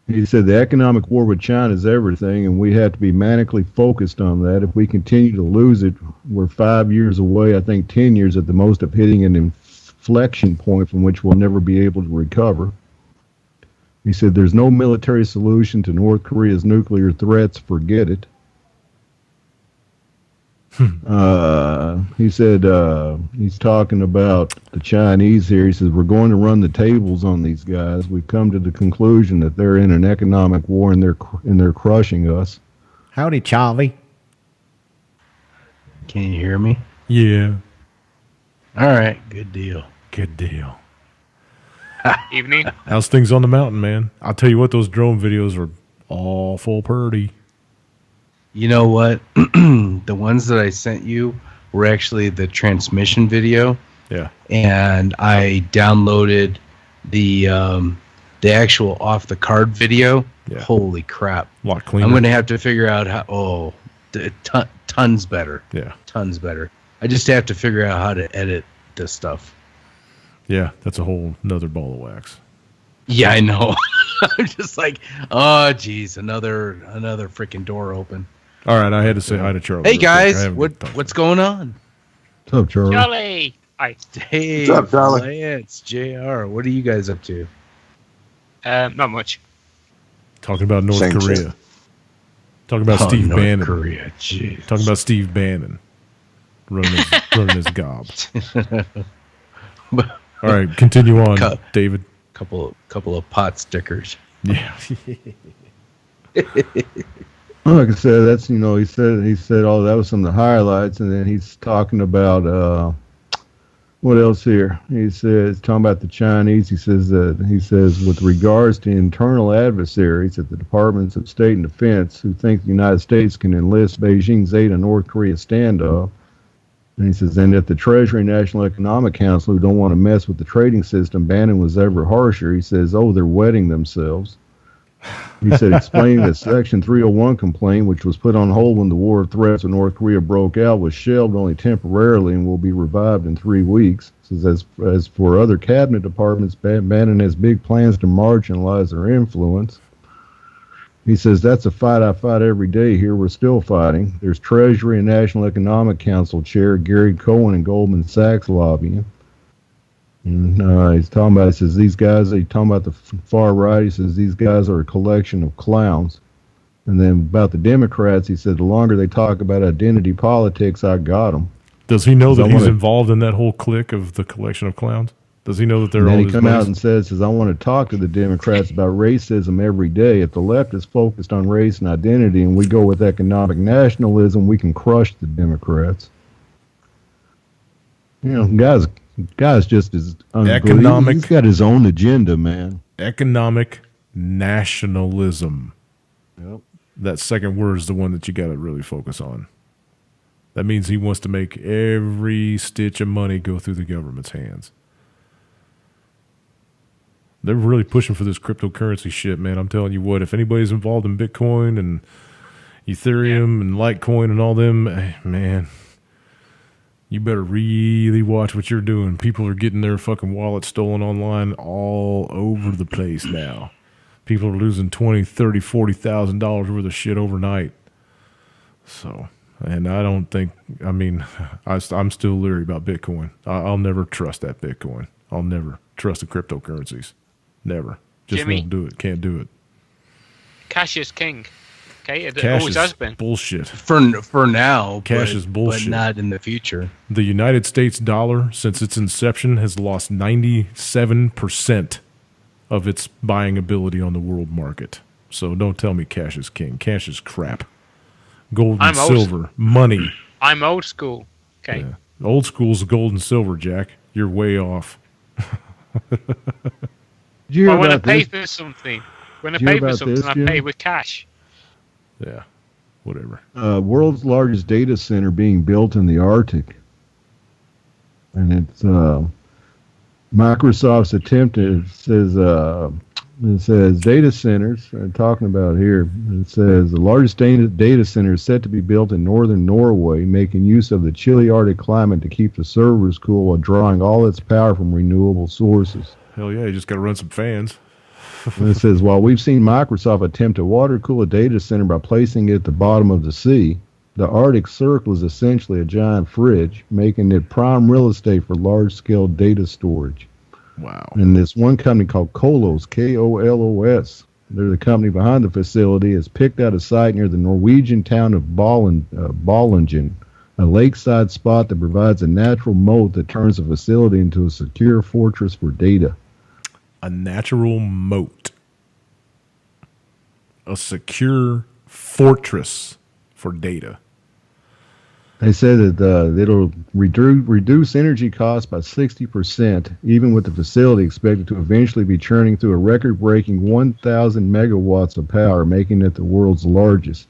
He said the economic war with China is everything, and we have to be manically focused on that. If we continue to lose it, we're 5 years away, I think 10 years at the most, of hitting an inflection point from which we'll never be able to recover. He said there's no military solution to North Korea's nuclear threats. Forget it. He said he's talking about the Chinese here. He says we're going to run the tables on these guys. We've come to the conclusion that they're in an economic war and they're crushing us. Howdy, Charlie. Can you hear me? Yeah. All right. Good deal. Good deal. Evening. How's things on the mountain, man? I'll tell you what, those drone videos are awful purty. You know what? The ones that I sent you were actually the transmission video. Yeah. And I downloaded the actual off the card video. Yeah. Holy crap! A lot cleaner. I'm going to have to figure out how. Tons better. Yeah. Tons better. I just have to figure out how to edit this stuff. Yeah, that's a whole nother ball of wax. Yeah, I know. I'm just like, oh, geez, another freaking door open. All right, I had to say hi to Charlie. Hey guys, what's going on? What's up, Charlie? Charlie. Hi. Hey, what's up, Charlie? Lance, JR, what are you guys up to? Not much. Talking about North Same Korea. shit. Talking about Steve North Bannon. Korea, jeez. Talking about Steve Bannon running his gob. All right, continue on, David. Couple of pot stickers. Yeah. Like I said, that's he said oh, that was some of the highlights, and then he's talking about what else here? He says talking about the Chinese. He says with regards to internal adversaries at the Departments of State and Defense who think the United States can enlist Beijing's aid in North Korea standoff. And he says, and at the Treasury and National Economic Council who don't want to mess with the trading system, Bannon was ever harsher. He says, oh, they're wetting themselves. He said, explaining that Section 301 complaint, which was put on hold when the war of threats with North Korea broke out, was shelved only temporarily and will be revived in 3 weeks. He says, as for other cabinet departments, Bannon has big plans to marginalize their influence. He says, that's a fight I fight every day here. We're still fighting. There's Treasury and National Economic Council Chair Gary Cohen and Goldman Sachs lobbying. And he's talking about, he says, these guys, he's talking about the far right, he says, these guys are a collection of clowns. And then about the Democrats, he said, the longer they talk about identity politics, I got them. Does he know that he's involved in that whole clique of the collection of clowns? Does he know that they're all his buddies? And then he come out and says, I want to talk to the Democrats about racism every day. If the left is focused on race and identity and we go with economic nationalism, we can crush the Democrats. Guy's just as unbelievable. He's got his own agenda, man. Economic nationalism. Yep. That second word is the one that you got to really focus on. That means he wants to make every stitch of money go through the government's hands. They're really pushing for this cryptocurrency shit, man. I'm telling you what, if anybody's involved in Bitcoin and Ethereum and Litecoin and all them, man, You better really watch what you're doing. People are getting their fucking wallets stolen online all over the place now. People are losing $20,000, $30,000, $40,000 worth of shit overnight. So, and I don't think, I mean, I'm still leery about Bitcoin. I'll never trust that Bitcoin. I'll never trust the cryptocurrencies. Never. Just Jimmy, won't do it. Can't do it. Cash is king. Okay, it Cash always is has been. bullshit. For now, Cash is bullshit. but not in the future. The United States dollar, since its inception, has lost 97% of its buying ability on the world market. So don't tell me cash is king. Cash is crap. Gold and silver, money. I'm old school. Okay. Yeah. Old school's gold and silver, Jack. You're way off. Did you hear I want to about pay this? for something. When I Did you hear pay for about something, this, I Jim? pay with cash. Yeah, whatever. World's largest data center being built in the Arctic. And it's Microsoft's attempt. It says data centers. Talking about here, it says the largest data center is set to be built in northern Norway, making use of the chilly Arctic climate to keep the servers cool while drawing all its power from renewable sources. Hell yeah, you just got to run some fans. And it says, while we've seen Microsoft attempt to water cool a data center by placing it at the bottom of the sea, the Arctic Circle is essentially a giant fridge, making it prime real estate for large-scale data storage. Wow. And this one company called Kolos, Kolos, they're the company behind the facility, has picked out a site near the Norwegian town of Ballingen, a lakeside spot that provides a natural moat that turns the facility into a secure fortress for data. A natural moat. A secure fortress for data. They said that it'll reduce energy costs by 60%, even with the facility expected to eventually be churning through a record-breaking 1,000 megawatts of power, making it the world's largest.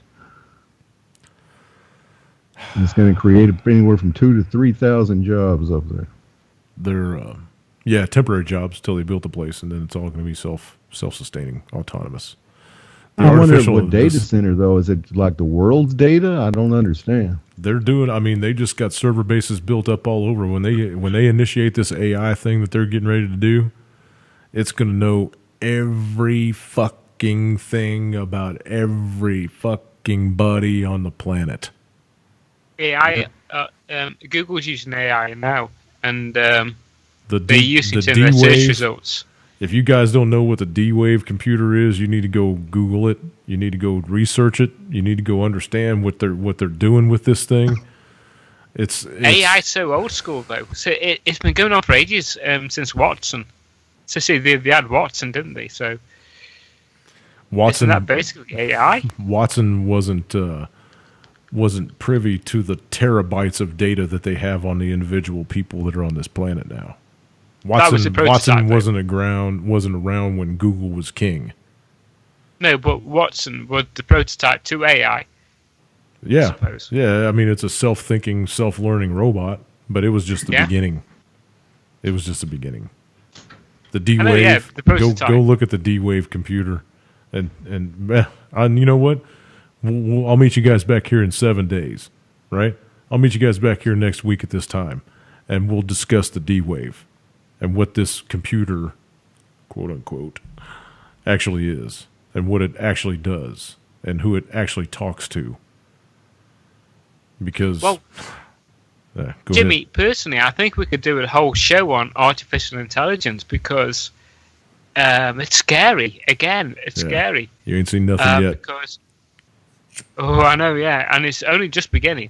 And it's going to create anywhere from 2,000 to 3,000 jobs up there. They're, temporary jobs till they built the place, and then it's all going to be self-sustaining, autonomous. I wonder what data center, though. Is it like the world's data? I don't understand. They're doing, I mean, they just got server bases built up all over. When they initiate this AI thing that they're getting ready to do, it's going to know every fucking thing about every fucking buddy on the planet. AI, Google's using AI now, and they're using it in their D-Wave search results. If you guys don't know what the D-Wave computer is, you need to go Google it. You need to go research it. You need to go understand what they're doing with this thing. It's AI is so old school though. So it's been going on for ages, since Watson. So see, they had Watson, didn't they? So Watson, isn't that basically AI? Watson wasn't privy to the terabytes of data that they have on the individual people that are on this planet now. Watson wasn't around when Google was king. No, but Watson was the prototype to AI. Yeah, I mean, it's a self-thinking, self-learning robot, but it was just the beginning. It was just the beginning. The D-Wave. Go look at the D-Wave computer, and you know what? I'll meet you guys back here in 7 days, right? I'll meet you guys back here next week at this time, and we'll discuss the D-Wave and what this computer, quote unquote, actually is, and what it actually does, and who it actually talks to. Because, Jimmy, personally, I think we could do a whole show on artificial intelligence because it's scary. Again, it's scary. You ain't seen nothing yet. I know, yeah, and it's only just beginning.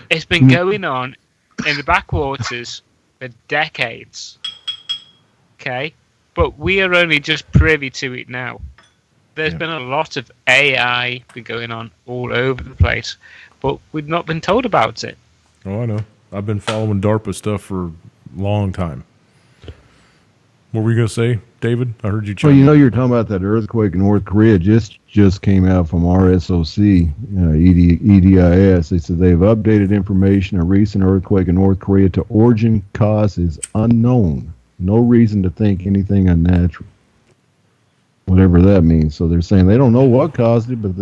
It's been going on in the backwaters for decades. Okay, but we are only just privy to it now. There's been a lot of AI been going on all over the place, but we've not been told about it. Oh, I know. I've been following DARPA stuff for a long time. What were you going to say, David? I heard you. Well, you know, you're talking about that earthquake in North Korea. Just came out from RSOC, EDIS. They said they've updated information. A recent earthquake in North Korea to origin cause is unknown. No reason to think anything unnatural. Whatever that means. So they're saying they don't know what caused it, but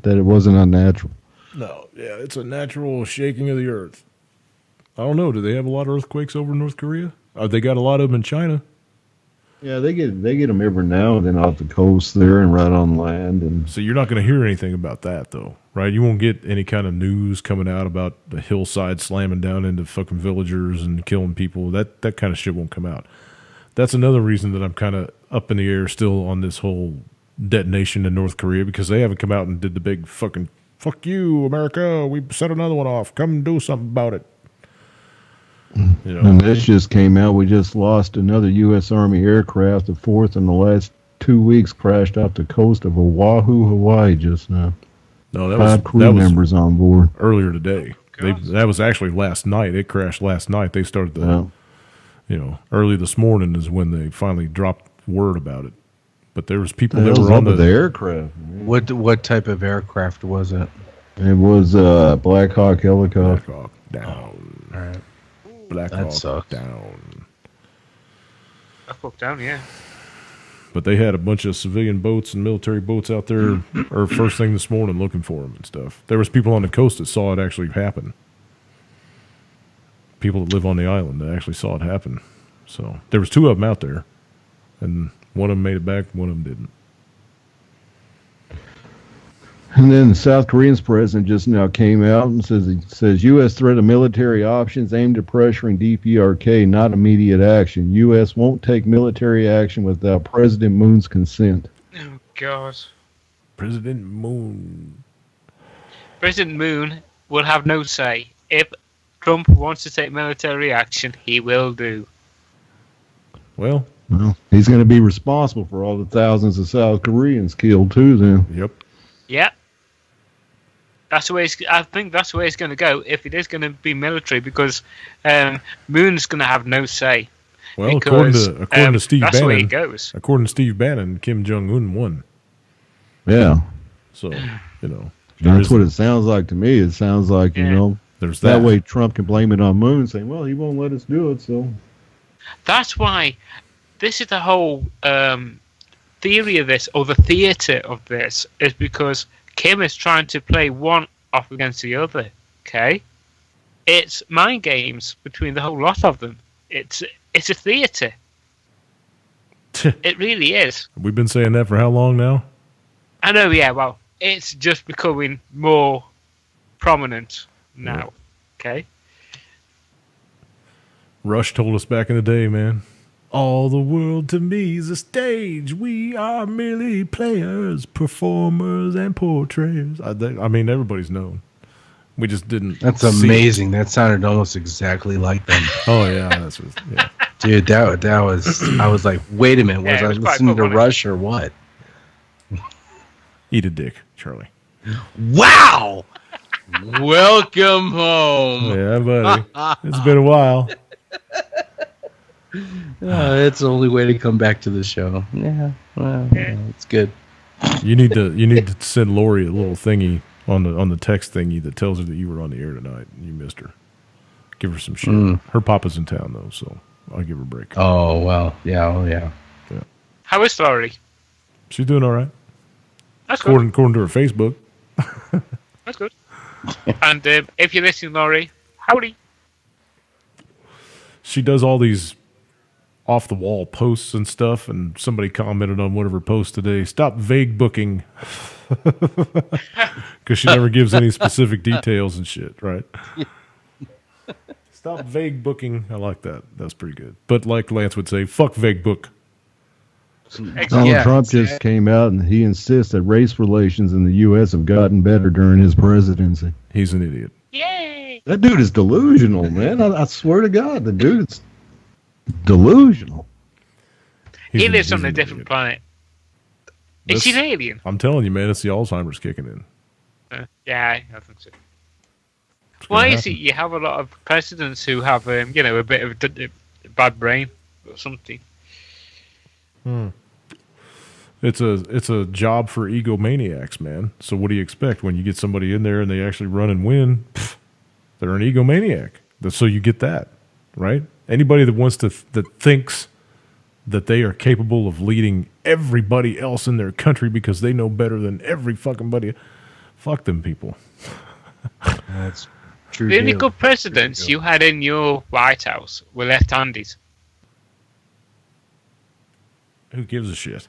that it wasn't unnatural. No, yeah, it's a natural shaking of the earth. I don't know. Do they have a lot of earthquakes over in North Korea? They got a lot of them in China. Yeah, they get them every now and then off the coast there and right on land. And so you're not going to hear anything about that, though, right? You won't get any kind of news coming out about the hillside slamming down into fucking villagers and killing people. That kind of shit won't come out. That's another reason that I'm kind of up in the air still on this whole detonation in North Korea, because they haven't come out and did the big fucking fuck you, America. We set another one off. Come and do something about it. You know? And this just came out. We just lost another U.S. Army aircraft. The fourth in the last 2 weeks crashed off the coast of Oahu, Hawaii just now. No, that 5 crew members on board. Earlier today. That was actually last night. It crashed last night. They started early this morning is when they finally dropped word about it. But there was people that were on the aircraft. What type of aircraft was it? It was a Black Hawk helicopter. Black Hawk down. All right. Black That Hawk sucks. down. Black Hawk down, yeah. But they had a bunch of civilian boats and military boats out there or first thing this morning looking for them and stuff. There was people on the coast that saw it actually happen. People that live on the island that actually saw it happen. So there was 2 of them out there, and one of them made it back, one of them didn't. And then the South Korean's president just now came out and says U.S. threat of military options aimed at pressuring DPRK, not immediate action. U.S. won't take military action without President Moon's consent. Oh, God. President Moon. President Moon will have no say. If Trump wants to take military action, he will do. Well, he's going to be responsible for all the thousands of South Koreans killed, too, then. Yep. Yeah. That's the way I think that's the way it's going to go if it is going to be military, because Moon's going to have no say. Well, because, according to Steve that's Bannon, the way it goes. According to Steve Bannon, Kim Jong-un won. Yeah. So, that's what it sounds like to me. It sounds like, there's that way Trump can blame it on Moon, saying, well, he won't let us do it, so. That's why this is the whole theory of this, or the theatre of this, is because Kim is trying to play one off against the other. Okay, it's mind games between the whole lot of them. It's a theatre. It really is. We've been saying that for how long now? I know. Yeah. Well, it's just becoming more prominent now. Okay. Rush told us back in the day, man. All the world to me is a stage. We are merely players, performers, and portrayers. I mean, everybody's known. We just didn't. That's amazing. That sounded almost exactly like them. Oh yeah, yeah. Dude, that was. I was like, wait a minute, was I listening to Rush or what? Eat a dick, Charlie. Wow. Welcome home. Yeah, buddy. It's been a while. It's the only way to come back to the show. Yeah, well, it's good. You need to send Lori a little thingy on the text thingy that tells her that you were on the air tonight and you missed her. Give her some shit. Her papa's in town though, so I'll give her a break. Oh well, yeah. How is Lori? She's doing all right. That's good. According to her Facebook. That's good. And if you're listening, Lori, howdy. She does all these off the wall posts and stuff, and somebody commented on one of her posts today, stop vague booking, because she never gives any specific details and shit, right? Stop vague booking. I like that. That's pretty good. But like Lance would say, fuck vague book. Donald Trump just came out and he insists that race relations in the U.S. have gotten better during his presidency. He's an idiot. Yay! That dude is delusional, man. I swear to God, the dude is delusional. He lives on a different planet. Is he an alien? I'm telling you, man, it's the Alzheimer's kicking in. Yeah, I think so. Why is it you have a lot of presidents who have, a bit of a bad brain or something? It's a job for egomaniacs, man. So what do you expect when you get somebody in there and they actually run and win? They're an egomaniac. So you get that, right? Anybody that thinks that they are capable of leading everybody else in their country because they know better than every fucking buddy, fuck them people. That's The only good presidents you had in your White House were left-handed. Who gives a shit?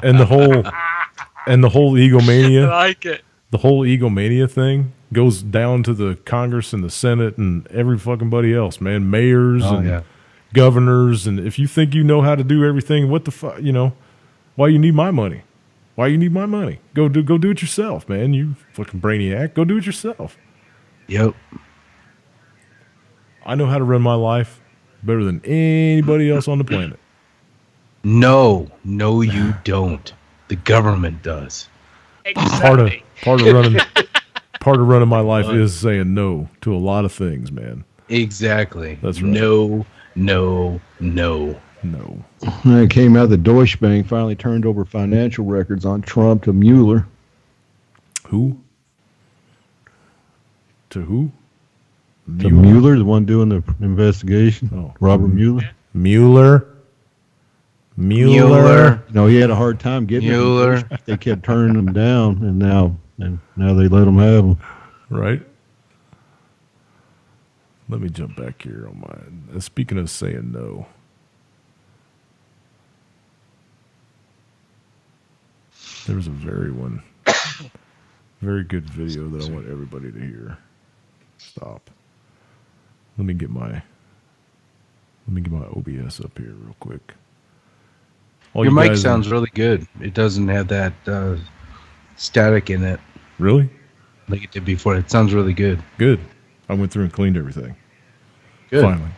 and the whole egomania. I like it. The whole egomania thing goes down to the Congress and the Senate and every fucking buddy else, man. Mayors and governors, and if you think you know how to do everything, what the fuck, why you need my money? Why you need my money? Go do it yourself, man. You fucking brainiac. Go do it yourself. Yep. I know how to run my life better than anybody else on the planet. No, you don't. The government does. Exactly. Part of running my life is saying no to a lot of things, man. Exactly. That's right. No. It came out the Deutsche Bank finally turned over financial records on Trump to Mueller. Who? To who? To Mueller, the one doing the investigation. Oh. Robert Mueller. Mueller. No, he had a hard time getting Mueller. They kept turning him down, and now they let him have him. Right. Let me jump back here on my. Speaking of saying no. There was a very good video that I want everybody to hear. Stop. Let me get my OBS up here real quick. Your mic sounds really good. It doesn't have that static in it. Really? Like it did before. It sounds really good. Good. I went through and cleaned everything. Good. Finally.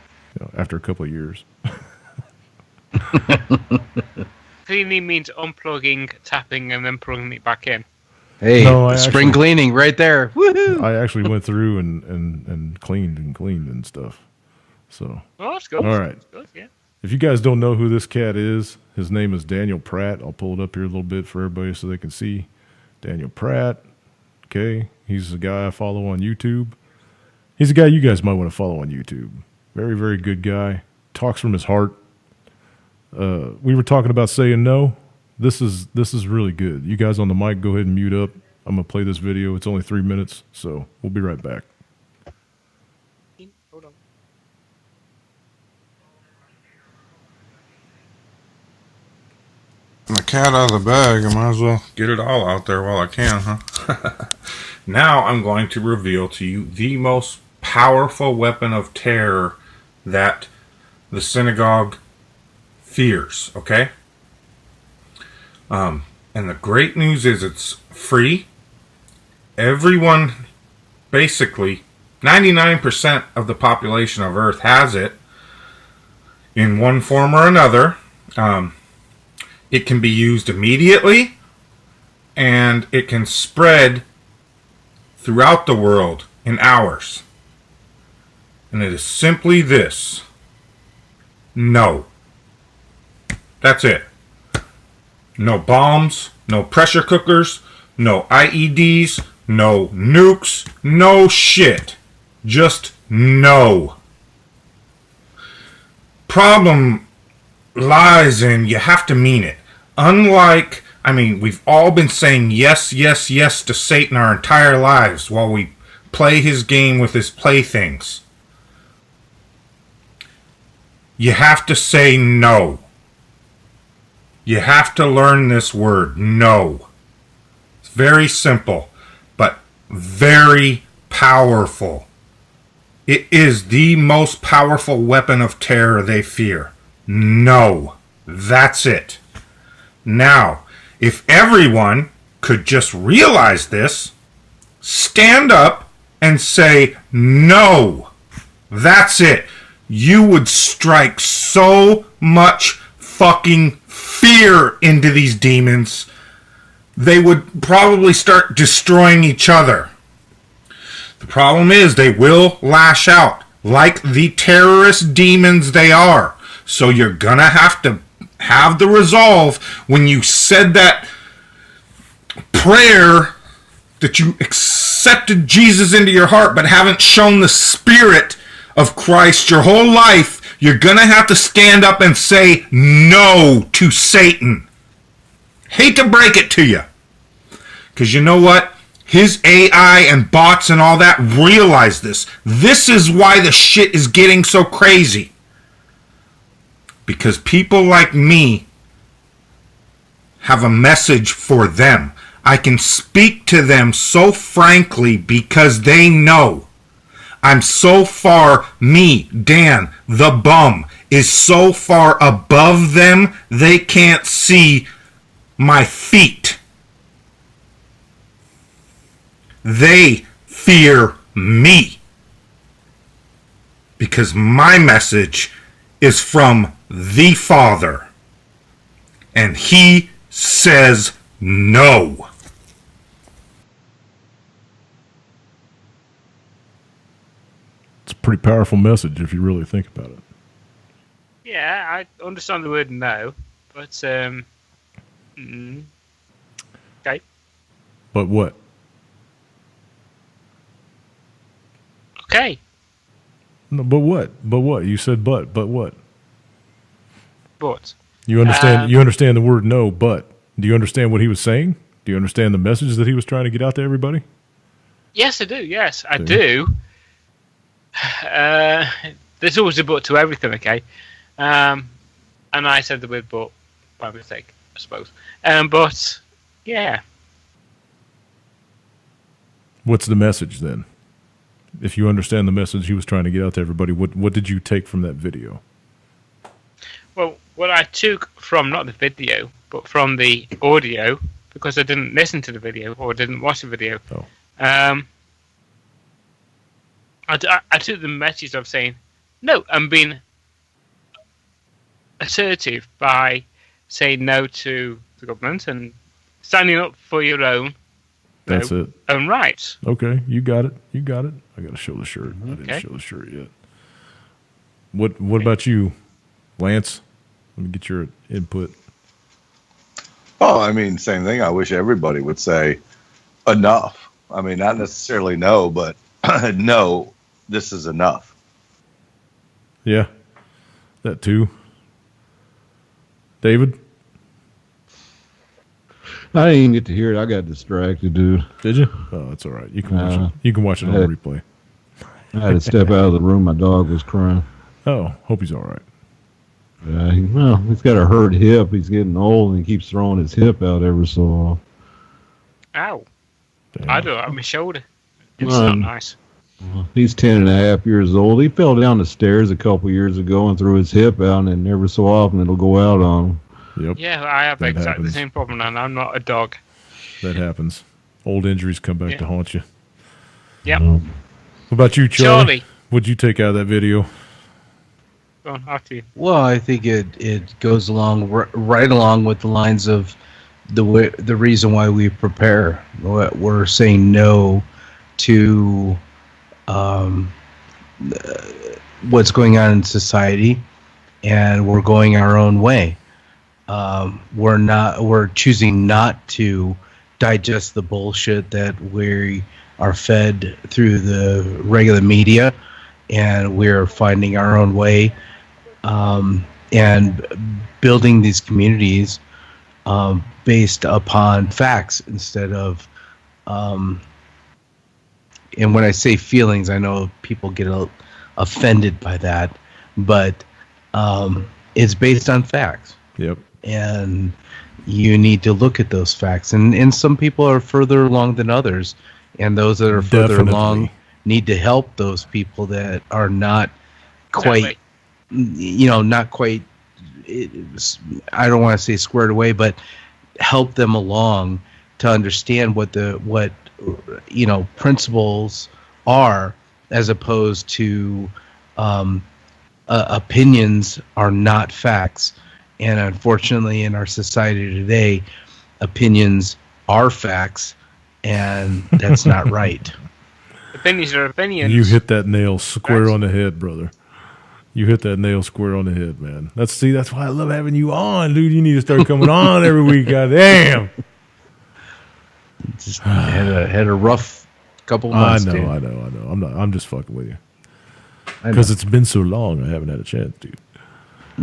After a couple of years. Cleaning means unplugging, tapping, and then plugging it back in. Hey, spring cleaning right there. Woohoo! I actually went through and cleaned and stuff. So. Oh, that's good. All right. That's good, yeah. If you guys don't know who this cat is, his name is Daniel Pratt. I'll pull it up here a little bit for everybody so they can see. Daniel Pratt. Okay. He's the guy I follow on YouTube. He's a guy you guys might want to follow on YouTube. Very, very good guy. Talks from his heart. We were talking about saying no. This is really good. You guys on the mic, go ahead and mute up. I'm going to play this video. It's only 3 minutes, so we'll be right back. Hold on. The cat out of the bag, I might as well get it all out there while I can, huh? Now I'm going to reveal to you the most powerful weapon of terror that the synagogue fears, okay? And the great news is it's free. Everyone, basically, 99% of the population of Earth has it in one form or another. It can be used immediately, and it can spread throughout the world in hours. And it is simply this. No. That's it. No bombs, no pressure cookers, no IEDs, no nukes, no shit. Just no. Problem lies in you have to mean it. Unlike, we've all been saying yes, yes, yes to Satan our entire lives while we play his game with his playthings. You have to say no. You have to learn this word, no. It's very simple, but very powerful. It is the most powerful weapon of terror they fear. No. That's it. Now, if everyone could just realize this, stand up and say no. That's it. You would strike so much fucking fear into these demons, they would probably start destroying each other. The problem is they will lash out like the terrorist demons they are. So you're gonna have to have the resolve when you said that prayer that you accepted Jesus into your heart but haven't shown the Spirit of Christ your whole life. You're going to have to stand up and say no to Satan. Hate to break it to you. Because you know what? his AI and bots and all that realize this. This is why the shit is getting so crazy. Because people like me have a message for them. I can speak to them so frankly because they know. I'm so far, me, Dan, the bum, is so far above them, they can't see my feet. They fear me. Because my message is from the Father. And he says no. It's a pretty powerful message if you really think about it. Yeah, I understand the word no, but okay. But what? Okay. No, but what? But what? You said but what? But you understand? You understand the word no, but do you understand what he was saying? Do you understand the message that he was trying to get out to everybody? Yes, I do. Yes, I do. There's always a but to everything, okay? And I said the word but by mistake, I suppose. But yeah. What's the message then? If you understand the message he was trying to get out to everybody, what did you take from that video? Well, what I took from not the video, but from the audio, because I didn't listen to the video or didn't watch the video. Oh. I took the message of saying no and being assertive by saying no to the government and standing up for your own. That's it. Own rights. Okay, you got it. You got it. I got to show the shirt. I didn't show the shirt yet. What about you, Lance? Let me get your input. Oh, I mean, same thing. I wish everybody would say enough. I mean, not necessarily no, but no, this is enough. Yeah, that too. David? I didn't even get to hear it. I got distracted, dude. Did you? Oh, that's all right. You can watch it. You can watch it on replay. I had to step out of the room. My dog was crying. Oh, hope he's all right. Well, he's got a hurt hip. He's getting old, and he keeps throwing his hip out every so often. Ow. Damn. I do it on my shoulder. It's not nice. He's 10.5 years old. He fell down the stairs a couple years ago and threw his hip out, and every so often it'll go out on him. Yep. Yeah, I have exactly the same problem, and I'm not a dog. That happens. Old injuries come back to haunt you. Yep. What about you, Charlie? What'd you take out of that video? Go on, after you. Well, I think it goes along right along with the lines of the reason why we prepare. We're saying no to what's going on in society, and we're going our own way. We're choosing not to digest the bullshit that we are fed through the regular media, and we're finding our own way, and building these communities based upon facts instead of and when I say feelings, I know people get offended by that, but it's based on facts. Yep. And you need to look at those facts. And some people are further along than others. And those that are further along need to help those people that are not quite, not quite, I don't want to say squared away, but help them along to understand what principles are, as opposed to opinions are not facts. And unfortunately, in our society today, opinions are facts, and that's not right. Opinions are opinions. You hit that nail square on the head, brother. You hit that nail square on the head, man. That's why I love having you on, dude. You need to start coming on every week. God damn. Just had a rough couple months. I know. I'm just fucking with you. Because it's been so long, I haven't had a chance, dude.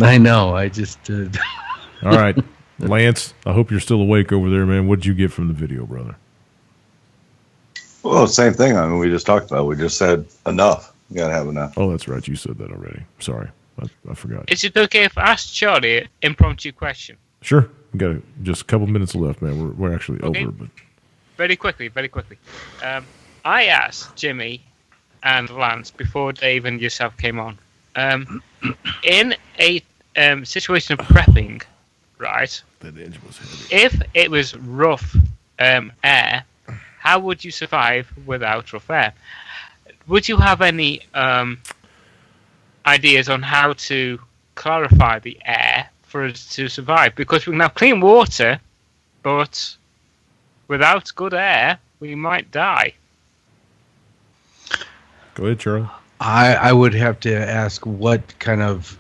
I know. I just. All right, Lance. I hope you're still awake over there, man. What did you get from the video, brother? Well, same thing. I mean, we just talked about. We just said enough. You gotta have enough. Oh, that's right. You said that already. Sorry, I forgot. Is it okay if I ask Charlie an impromptu question? Sure. We got just a couple minutes left, man. We're actually over, but very quickly. I asked Jimmy and Lance before Dave and yourself came on. In a situation of prepping, right? That edge was heavy. If it was rough air, how would you survive without rough air? Would you have any ideas on how to clarify the air for us to survive? Because we can have clean water, but without good air, we might die. Go ahead, Charlie. I would have to ask what kind of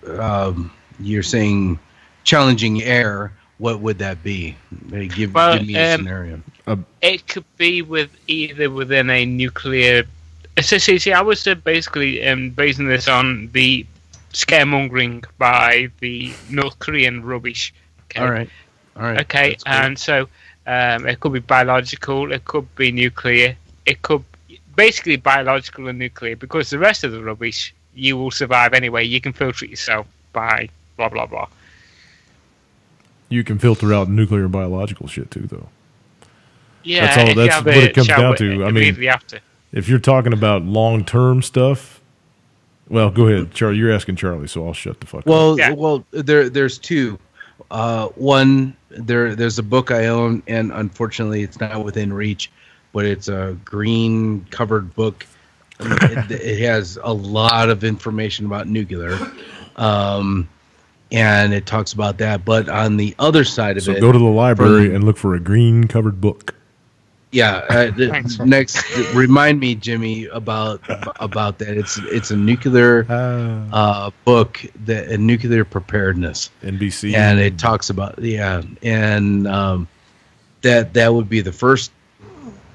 you're saying challenging air. What would that be? Give me a scenario. It could be either within a nuclear. See, I was basically basing this on the scaremongering by the North Korean rubbish. Okay? All right. Okay, and so it could be biological, it could be nuclear, it could basically biological and nuclear, because the rest of the rubbish you will survive anyway. You can filter it yourself by blah blah blah. You can filter out nuclear and biological shit too, though. Yeah, that's what it comes down to. I mean, if you're talking about long-term stuff, well, go ahead, Charlie. You're asking Charlie, so I'll shut the fuck up. Well, there's two. One, there's a book I own, and unfortunately, it's not within reach, but it's a green covered book. It has a lot of information about nuclear, and it talks about that. But on the other side of it, so go to the library and look for a green covered book. Yeah, next, remind me, Jimmy, about that. It's a nuclear book, a nuclear preparedness. NBC, and it talks about and that would be the first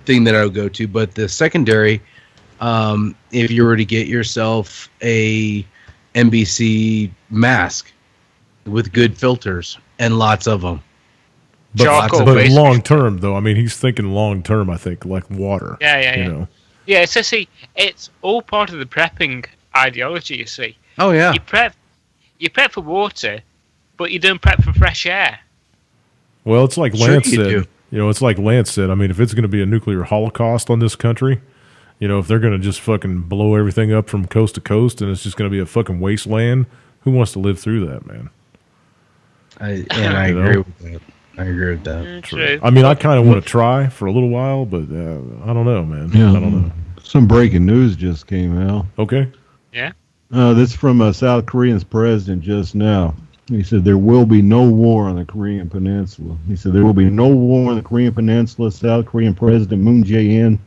thing that I would go to. But the secondary, if you were to get yourself a NBC mask with good filters and lots of them. But long term, though, I mean, he's thinking long term. I think like water. Yeah. So see, it's all part of the prepping ideology. You see. Oh yeah. You prep for water, but you don't prep for fresh air. Well, it's like Lance said. It's like Lance said. I mean, if it's going to be a nuclear holocaust on this country, if they're going to just fucking blow everything up from coast to coast, and it's just going to be a fucking wasteland, who wants to live through that, man? I agree with that. I agree with that. True. I mean, I kind of want to try for a little while, but I don't know, man. Yeah, I don't know. Some breaking news just came out. Okay. Yeah. This is from a South Korean's president just now. He said there will be no war on the Korean Peninsula. He said there will be no war on the Korean Peninsula. South Korean President Moon Jae-in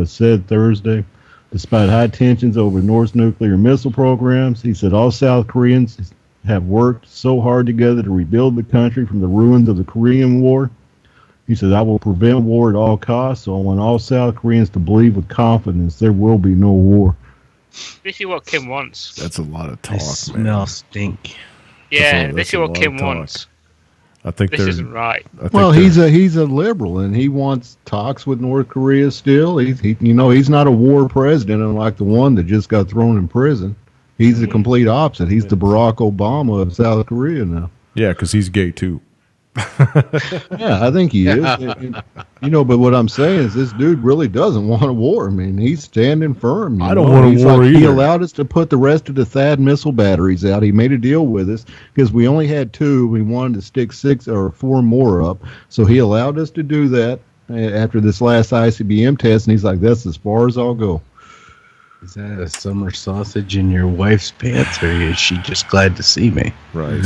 said Thursday, despite high tensions over North's nuclear missile programs. He said all South Koreans have worked so hard together to rebuild the country from the ruins of the Korean War. He said, I will prevent war at all costs, so I want all South Koreans to believe with confidence there will be no war. This is what Kim wants. That's a lot of talk, I smell stink. Yeah, this is what Kim wants. I think this isn't right. Well, he's a liberal, and he wants talks with North Korea still. He's not a war president, unlike the one that just got thrown in prison. He's the complete opposite. He's the Barack Obama of South Korea now. Yeah, because he's gay too. Yeah, I think he is. But what I'm saying is this dude really doesn't want a war. I mean, he's standing firm. I don't want a war either. He allowed us to put the rest of the THAAD missile batteries out. He made a deal with us because we only had 2. We wanted to stick 6 or 4 more up. So he allowed us to do that after this last ICBM test, and he's like, that's as far as I'll go. Is that a summer sausage in your wife's pants, or is she just glad to see me? Right.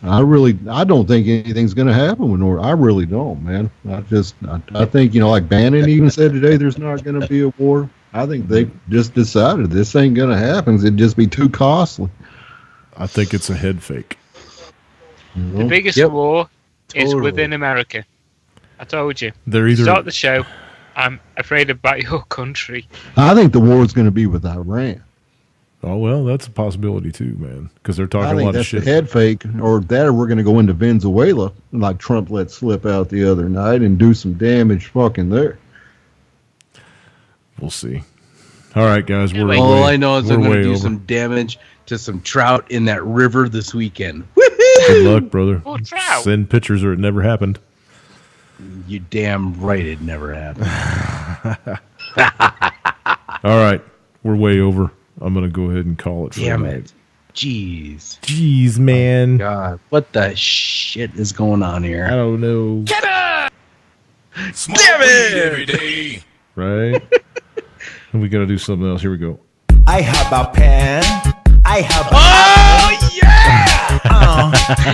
I don't think anything's going to happen with North. I really don't, man. I think, like Bannon even said today, there's not going to be a war. I think they just decided this ain't going to happen. It'd just be too costly. I think it's a head fake. The biggest war is within America. I told you. Start the show. I'm afraid about your country. I think the war is going to be with Iran. Oh, well, that's a possibility too, man, because they're talking a lot of shit. I think that's the head fake, or we're going to go into Venezuela, like Trump let slip out the other night, and do some damage fucking there. We'll see. All right, guys. All I know is I'm going to do over. some damage to some trout in that river this weekend. Good luck, brother. Oh, trout. Send pictures or it never happened. You damn right it never happened. All right. We're way over. I'm going to go ahead and call it for Damn tonight. it. Jeez. Jeez, man. Oh, God. What the shit is going on here? I don't know. Damn it! Every day. Right? And we got to do something else. Here we go. I have a pen. I have a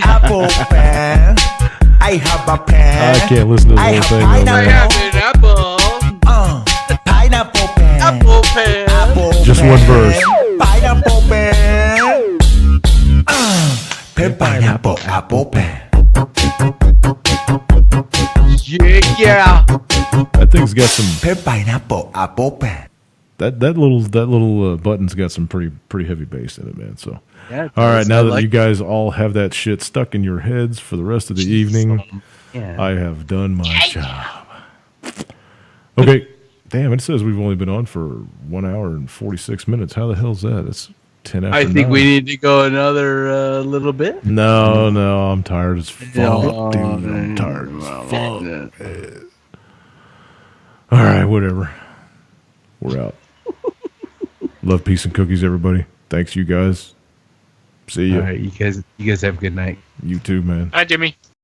apple pen. I have a pen. I can't listen to the whole thing. Pineapple. I have an apple. Pineapple pen. Apple pen. Apple Just pen. one verse. Pineapple pen. Pen pineapple apple pen. Yeah. That thing's got some. Pen pineapple apple pen. That little button's got some pretty heavy bass in it, man. So. Yeah, All right, now that you guys all have that shit stuck in your heads for the rest of the evening, I have done my job. Okay, damn, it says we've only been on for 1 hour and 46 minutes. How the hell's that? It's 10 after I think 9. we need to go another little bit. No, I'm tired as fuck, No, dude. I'm tired as fuck. All right, whatever. We're out. Love, peace, and cookies, everybody. Thanks, you guys. See you. All right, you guys have a good night. You too, man. Hi, Jimmy.